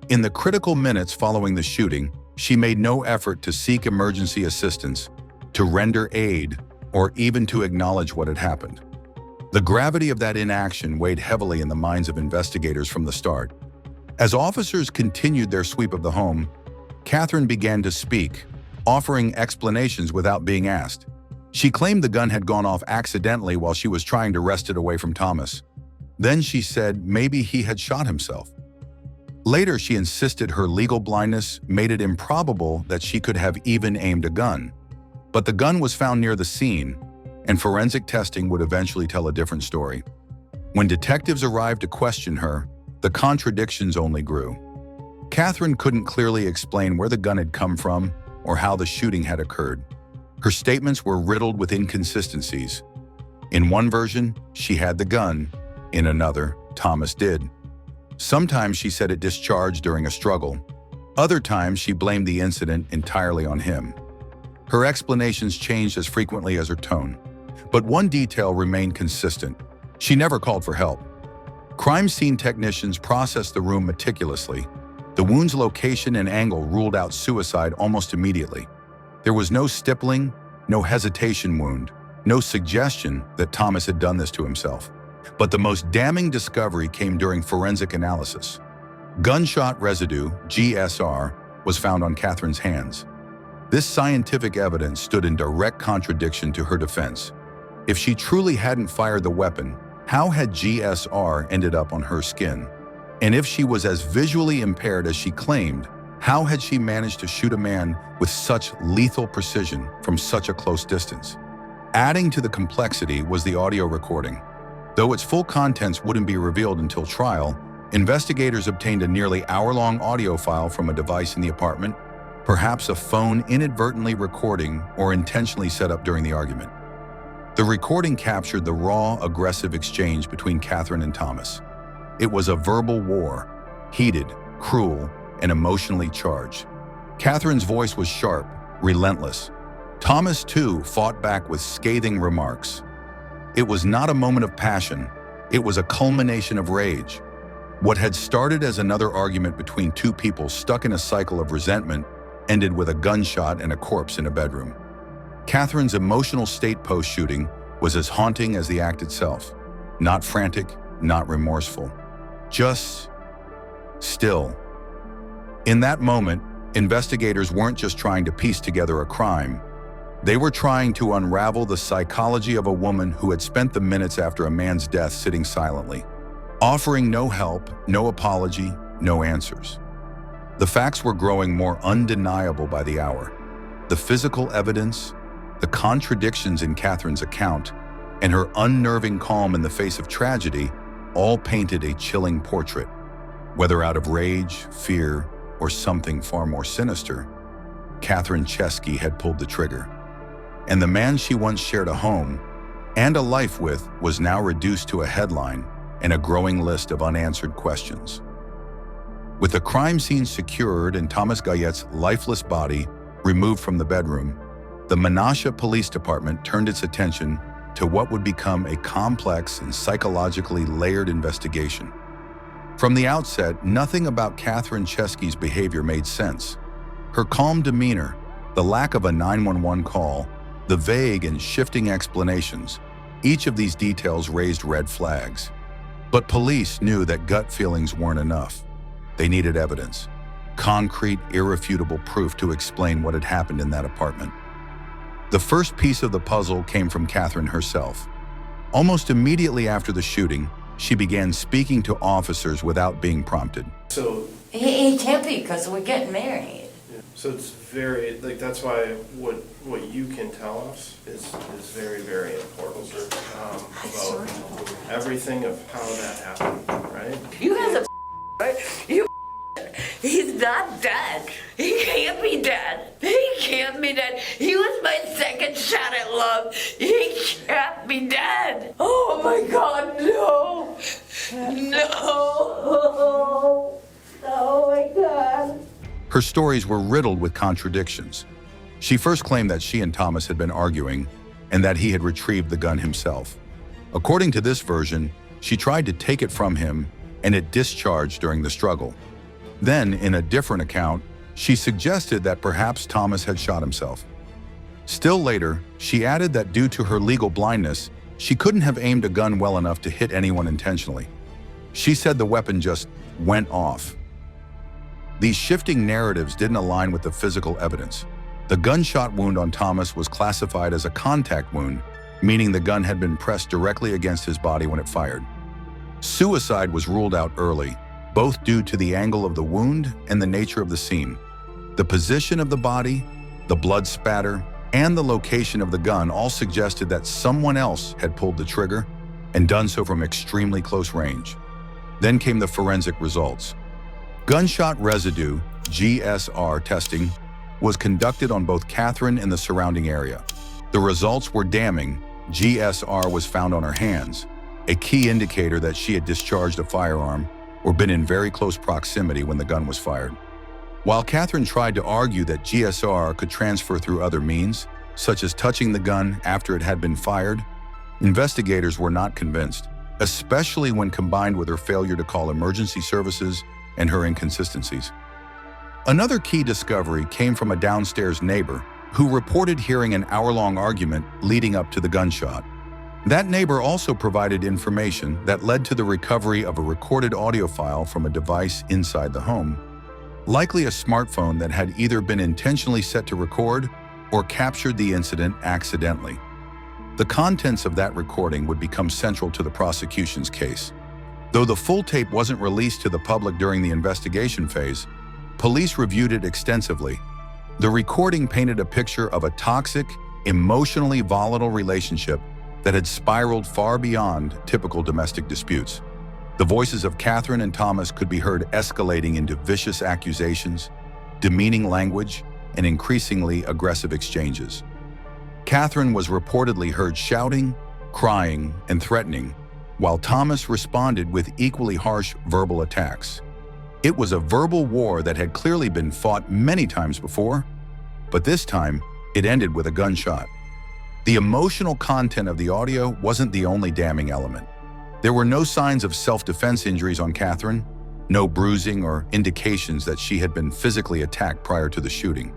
In the critical minutes following the shooting, she made no effort to seek emergency assistance, to render aid, or even to acknowledge what had happened. The gravity of that inaction weighed heavily in the minds of investigators from the start. As officers continued their sweep of the home, Catherine began to speak, offering explanations without being asked. She claimed the gun had gone off accidentally while she was trying to wrest it away from Thomas. Then she said maybe he had shot himself. Later, she insisted her legal blindness made it improbable that she could have even aimed a gun. But the gun was found near the scene, and forensic testing would eventually tell a different story. When detectives arrived to question her, the contradictions only grew. Catherine couldn't clearly explain where the gun had come from or how the shooting had occurred. Her statements were riddled with inconsistencies. In one version, she had the gun. In another, Thomas did. Sometimes she said it discharged during a struggle. Other times, she blamed the incident entirely on him. Her explanations changed as frequently as her tone. But one detail remained consistent. She never called for help. Crime scene technicians processed the room meticulously. The wound's location and angle ruled out suicide almost immediately. There was no stippling, no hesitation wound, no suggestion that Thomas had done this to himself. But the most damning discovery came during forensic analysis. Gunshot residue, GSR, was found on Catherine's hands. This scientific evidence stood in direct contradiction to her defense. If she truly hadn't fired the weapon, how had GSR ended up on her skin? And if she was as visually impaired as she claimed, how had she managed to shoot a man with such lethal precision from such a close distance? Adding to the complexity was the audio recording. Though its full contents wouldn't be revealed until trial, investigators obtained a nearly hour-long audio file from a device in the apartment, perhaps a phone inadvertently recording or intentionally set up during the argument. The recording captured the raw, aggressive exchange between Catherine and Thomas. It was a verbal war, heated, cruel, and emotionally charged. Catherine's voice was sharp, relentless. Thomas, too, fought back with scathing remarks. It was not a moment of passion. It was a culmination of rage. What had started as another argument between two people stuck in a cycle of resentment ended with a gunshot and a corpse in a bedroom. Catherine's emotional state post-shooting was as haunting as the act itself. Not frantic, not remorseful. Just still. In that moment, investigators weren't just trying to piece together a crime. They were trying to unravel the psychology of a woman who had spent the minutes after a man's death sitting silently, offering no help, no apology, no answers. The facts were growing more undeniable by the hour. The physical evidence, the contradictions in Catherine's account, and her unnerving calm in the face of tragedy all painted a chilling portrait. Whether out of rage, fear, or something far more sinister, Catherine Chesky had pulled the trigger. And the man she once shared a home and a life with was now reduced to a headline and a growing list of unanswered questions. With the crime scene secured and Thomas Guyette's lifeless body removed from the bedroom, the Manasha Police Department turned its attention to what would become a complex and psychologically layered investigation. From the outset, nothing about Catherine Chesky's behavior made sense. Her calm demeanor, the lack of a 911 call, the vague and shifting explanations, each of these details raised red flags. But police knew that gut feelings weren't enough. They needed evidence, concrete, irrefutable proof to explain what had happened in that apartment. The first piece of the puzzle came from Catherine herself. Almost immediately after the shooting, she began speaking to officers without being prompted. So he can't be because we're getting married. So it's very, like, that's why what you can tell us is very, very important about everything of how that happened, right? You guys are right? You he's not dead. He can't be dead. He can't be dead. He was my second shot at love. He can't be dead. Oh my God, no. No. Oh my God. Her stories were riddled with contradictions. She first claimed that she and Thomas had been arguing and that he had retrieved the gun himself. According to this version, she tried to take it from him and it discharged during the struggle. Then, in a different account, she suggested that perhaps Thomas had shot himself. Still later, she added that due to her legal blindness, she couldn't have aimed a gun well enough to hit anyone intentionally. She said the weapon just went off. These shifting narratives didn't align with the physical evidence. The gunshot wound on Thomas was classified as a contact wound, meaning the gun had been pressed directly against his body when it fired. Suicide was ruled out early, both due to the angle of the wound and the nature of the scene. The position of the body, the blood spatter, and the location of the gun all suggested that someone else had pulled the trigger and done so from extremely close range. Then came the forensic results. Gunshot residue, GSR testing, was conducted on both Catherine and the surrounding area. The results were damning. GSR was found on her hands, a key indicator that she had discharged a firearm or been in very close proximity when the gun was fired. While Catherine tried to argue that GSR could transfer through other means, such as touching the gun after it had been fired, investigators were not convinced, especially when combined with her failure to call emergency services and her inconsistencies. Another key discovery came from a downstairs neighbor who reported hearing an hour-long argument leading up to the gunshot. That neighbor also provided information that led to the recovery of a recorded audio file from a device inside the home, likely a smartphone that had either been intentionally set to record or captured the incident accidentally. The contents of that recording would become central to the prosecution's case. Though the full tape wasn't released to the public during the investigation phase, police reviewed it extensively. The recording painted a picture of a toxic, emotionally volatile relationship that had spiraled far beyond typical domestic disputes. The voices of Catherine and Thomas could be heard escalating into vicious accusations, demeaning language, and increasingly aggressive exchanges. Catherine was reportedly heard shouting, crying, and threatening, while Thomas responded with equally harsh verbal attacks. It was a verbal war that had clearly been fought many times before, but this time it ended with a gunshot. The emotional content of the audio wasn't the only damning element. There were no signs of self-defense injuries on Catherine, no bruising or indications that she had been physically attacked prior to the shooting.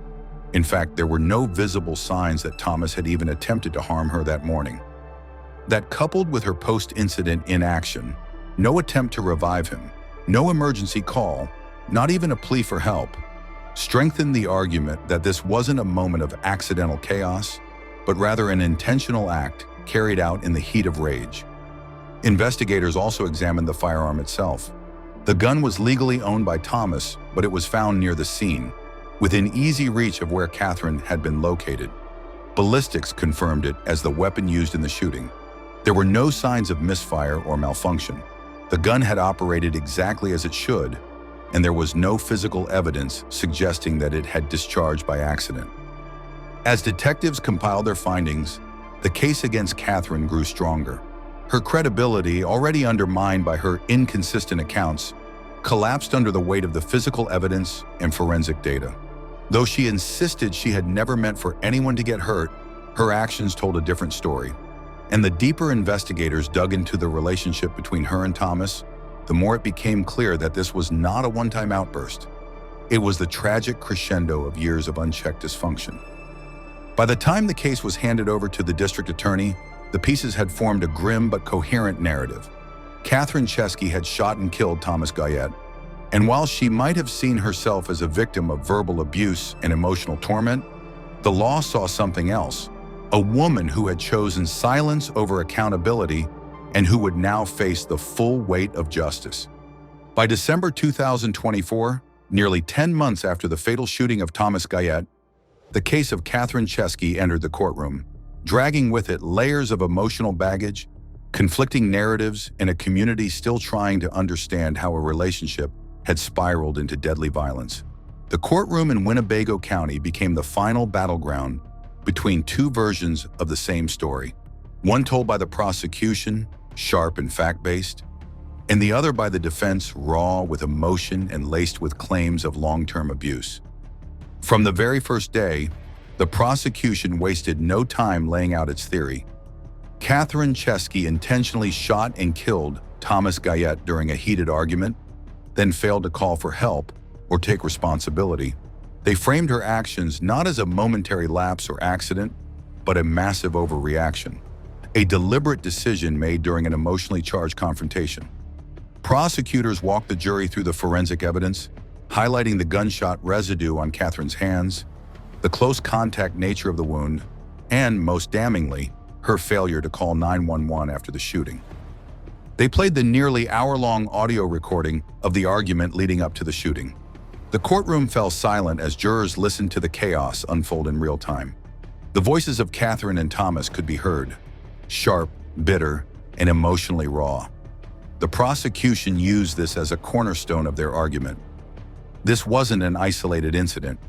In fact, there were no visible signs that Thomas had even attempted to harm her that morning. That, coupled with her post-incident inaction, no attempt to revive him, no emergency call, not even a plea for help, strengthened the argument that this wasn't a moment of accidental chaos, but rather an intentional act carried out in the heat of rage. Investigators also examined the firearm itself. The gun was legally owned by Thomas, but it was found near the scene, within easy reach of where Catherine had been located. Ballistics confirmed it as the weapon used in the shooting. There were no signs of misfire or malfunction. The gun had operated exactly as it should, and there was no physical evidence suggesting that it had discharged by accident. As detectives compiled their findings, the case against Catherine grew stronger. Her credibility, already undermined by her inconsistent accounts, collapsed under the weight of the physical evidence and forensic data. Though she insisted she had never meant for anyone to get hurt, her actions told a different story. And the deeper investigators dug into the relationship between her and Thomas, the more it became clear that this was not a one-time outburst. It was the tragic crescendo of years of unchecked dysfunction. By the time the case was handed over to the district attorney, the pieces had formed a grim but coherent narrative. Catherine Chesky had shot and killed Thomas Guyette, and while she might have seen herself as a victim of verbal abuse and emotional torment, the law saw something else. A woman who had chosen silence over accountability and who would now face the full weight of justice. By December 2024, nearly 10 months after the fatal shooting of Thomas Guyette, the case of Catherine Chesky entered the courtroom, dragging with it layers of emotional baggage, conflicting narratives, and a community still trying to understand how a relationship had spiraled into deadly violence. The courtroom in Winnebago County became the final battleground between two versions of the same story, one told by the prosecution, sharp and fact-based, and the other by the defense, raw with emotion and laced with claims of long-term abuse. From the very first day, the prosecution wasted no time laying out its theory. Catherine Chesky intentionally shot and killed Thomas Guyette during a heated argument, then failed to call for help or take responsibility. They framed her actions not as a momentary lapse or accident, but a massive overreaction, a deliberate decision made during an emotionally charged confrontation. Prosecutors walked the jury through the forensic evidence, highlighting the gunshot residue on Catherine's hands, the close contact nature of the wound, and, most damningly, her failure to call 911 after the shooting. They played the nearly hour-long audio recording of the argument leading up to the shooting. The courtroom fell silent as jurors listened to the chaos unfold in real time. The voices of Catherine and Thomas could be heard, sharp, bitter, and emotionally raw. The prosecution used this as a cornerstone of their argument. This wasn't an isolated incident.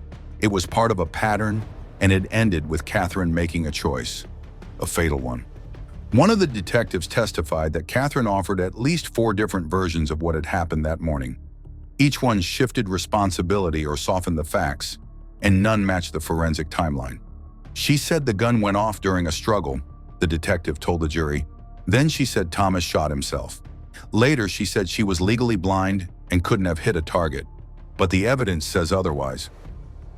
It was part of a pattern, and it ended with Catherine making a choice, a fatal one. One of the detectives testified that Catherine offered at least 4 different versions of what had happened that morning. Each one shifted responsibility or softened the facts, and none matched the forensic timeline. She said the gun went off during a struggle, the detective told the jury. Then she said Thomas shot himself. Later, she said she was legally blind and couldn't have hit a target, but the evidence says otherwise.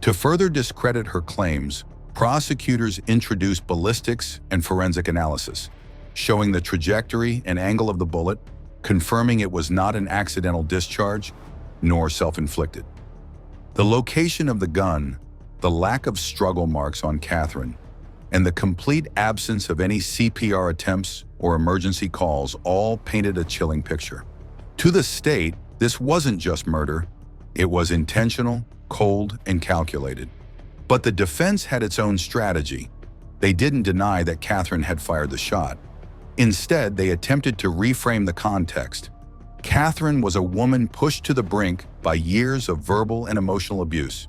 To further discredit her claims, prosecutors introduced ballistics and forensic analysis, showing the trajectory and angle of the bullet, confirming it was not an accidental discharge, nor self-inflicted. The location of the gun, the lack of struggle marks on Catherine, and the complete absence of any CPR attempts or emergency calls all painted a chilling picture. To the state, this wasn't just murder, it was intentional, cold, and calculated. But the defense had its own strategy. They didn't deny that Catherine had fired the shot. Instead, they attempted to reframe the context. Catherine was a woman pushed to the brink by years of verbal and emotional abuse.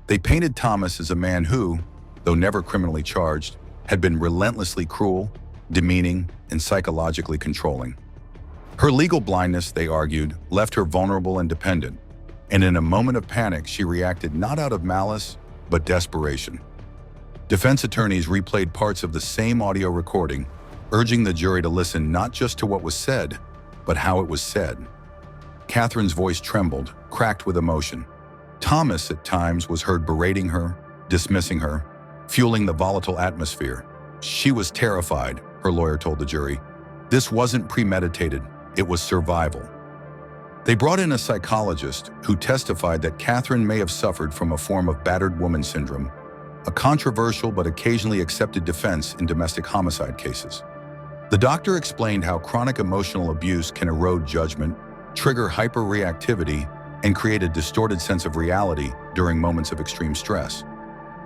They painted Thomas as a man who, though never criminally charged, had been relentlessly cruel, demeaning, and psychologically controlling. Her legal blindness, they argued, left her vulnerable and dependent, and in a moment of panic, she reacted not out of malice, but desperation. Defense attorneys replayed parts of the same audio recording, urging the jury to listen not just to what was said, but how it was said. Catherine's voice trembled, cracked with emotion. Thomas, at times, was heard berating her, dismissing her, fueling the volatile atmosphere. She was terrified, her lawyer told the jury. This wasn't premeditated, it was survival. They brought in a psychologist who testified that Catherine may have suffered from a form of battered woman syndrome, a controversial but occasionally accepted defense in domestic homicide cases. The doctor explained how chronic emotional abuse can erode judgment, trigger hyperreactivity, and create a distorted sense of reality during moments of extreme stress.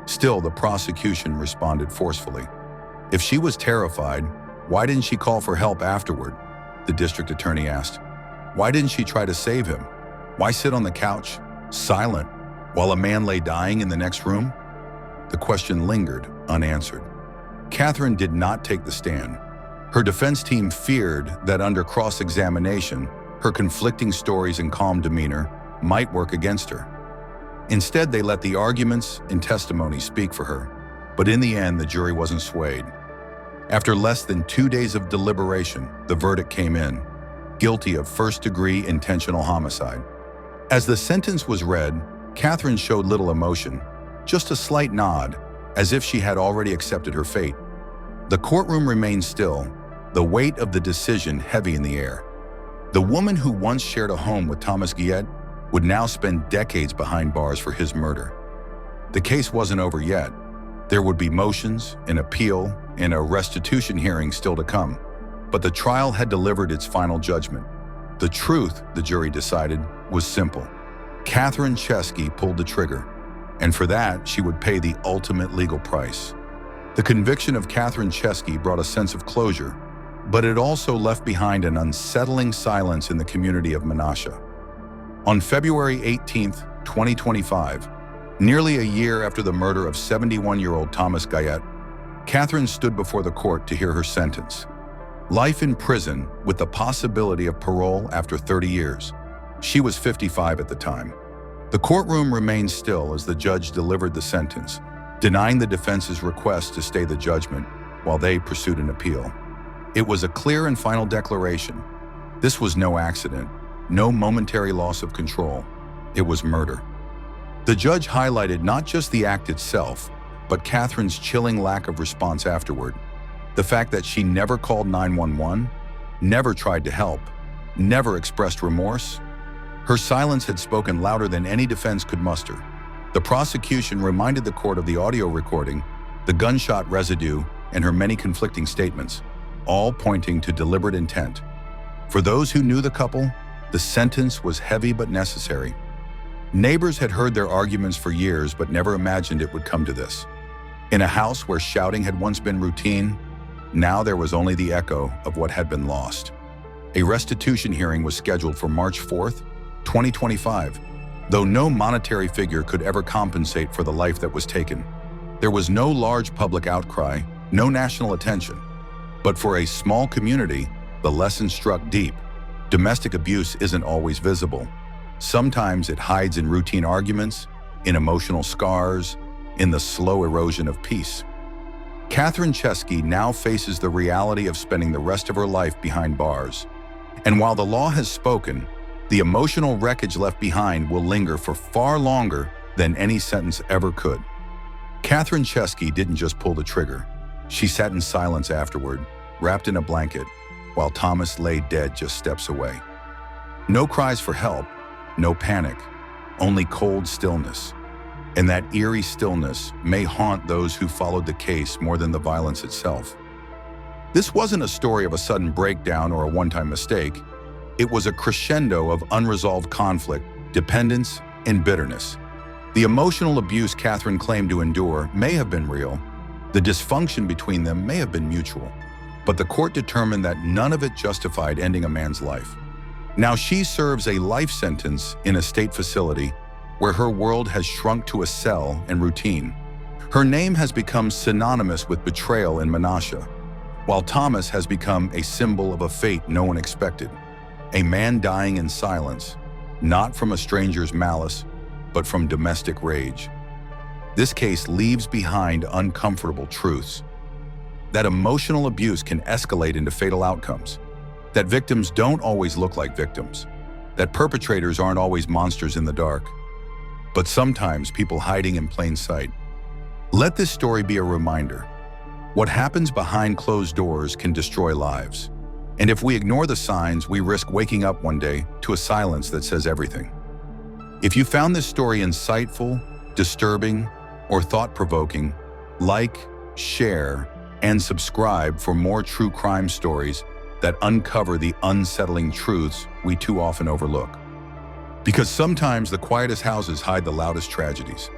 Still, the prosecution responded forcefully. If she was terrified, why didn't she call for help afterward? The district attorney asked. Why didn't she try to save him? Why sit on the couch, silent, while a man lay dying in the next room? The question lingered, unanswered. Catherine did not take the stand. Her defense team feared that under cross-examination, her conflicting stories and calm demeanor might work against her. Instead, they let the arguments and testimony speak for her. But in the end, the jury wasn't swayed. After less than 2 days of deliberation, the verdict came in, guilty of first-degree intentional homicide. As the sentence was read, Catherine showed little emotion, just a slight nod, as if she had already accepted her fate. The courtroom remained still, the weight of the decision heavy in the air. The woman who once shared a home with Thomas Guillet would now spend decades behind bars for his murder. The case wasn't over yet. There would be motions, an appeal, and a restitution hearing still to come. But the trial had delivered its final judgment. The truth, the jury decided, was simple. Catherine Chesky pulled the trigger, and for that, she would pay the ultimate legal price. The conviction of Catherine Chesky brought a sense of closure, but it also left behind an unsettling silence in the community of Manasha. On February 18, 2025, nearly a year after the murder of 71-year-old Thomas Guillet, Catherine stood before the court to hear her sentence. Life in prison with the possibility of parole after 30 years. She was 55 at the time. The courtroom remained still as the judge delivered the sentence, denying the defense's request to stay the judgment while they pursued an appeal. It was a clear and final declaration. This was no accident, no momentary loss of control. It was murder. The judge highlighted not just the act itself, but Catherine's chilling lack of response afterward. The fact that she never called 911, never tried to help, never expressed remorse. Her silence had spoken louder than any defense could muster. The prosecution reminded the court of the audio recording, the gunshot residue, and her many conflicting statements, all pointing to deliberate intent. For those who knew the couple, the sentence was heavy but necessary. Neighbors had heard their arguments for years but never imagined it would come to this. In a house where shouting had once been routine, now there was only the echo of what had been lost. A restitution hearing was scheduled for March 4th, 2025, though no monetary figure could ever compensate for the life that was taken. There was no large public outcry, no national attention. But for a small community, the lesson struck deep. Domestic abuse isn't always visible. Sometimes it hides in routine arguments, in emotional scars, in the slow erosion of peace. Catherine Chesky now faces the reality of spending the rest of her life behind bars. And while the law has spoken, the emotional wreckage left behind will linger for far longer than any sentence ever could. Catherine Chesky didn't just pull the trigger. She sat in silence afterward, wrapped in a blanket, while Thomas lay dead just steps away. No cries for help, no panic, only cold stillness. And that eerie stillness may haunt those who followed the case more than the violence itself. This wasn't a story of a sudden breakdown or a one-time mistake. It was a crescendo of unresolved conflict, dependence, and bitterness. The emotional abuse Catherine claimed to endure may have been real. The dysfunction between them may have been mutual. But the court determined that none of it justified ending a man's life. Now she serves a life sentence in a state facility where her world has shrunk to a cell and routine. Her name has become synonymous with betrayal in Manasha, while Thomas has become a symbol of a fate no one expected. A man dying in silence, not from a stranger's malice, but from domestic rage. This case leaves behind uncomfortable truths. That emotional abuse can escalate into fatal outcomes. That victims don't always look like victims. That perpetrators aren't always monsters in the dark, but sometimes people hiding in plain sight. Let this story be a reminder. What happens behind closed doors can destroy lives. And if we ignore the signs, we risk waking up one day to a silence that says everything. If you found this story insightful, disturbing, or thought-provoking, like, share, and subscribe for more true crime stories that uncover the unsettling truths we too often overlook. Because sometimes the quietest houses hide the loudest tragedies.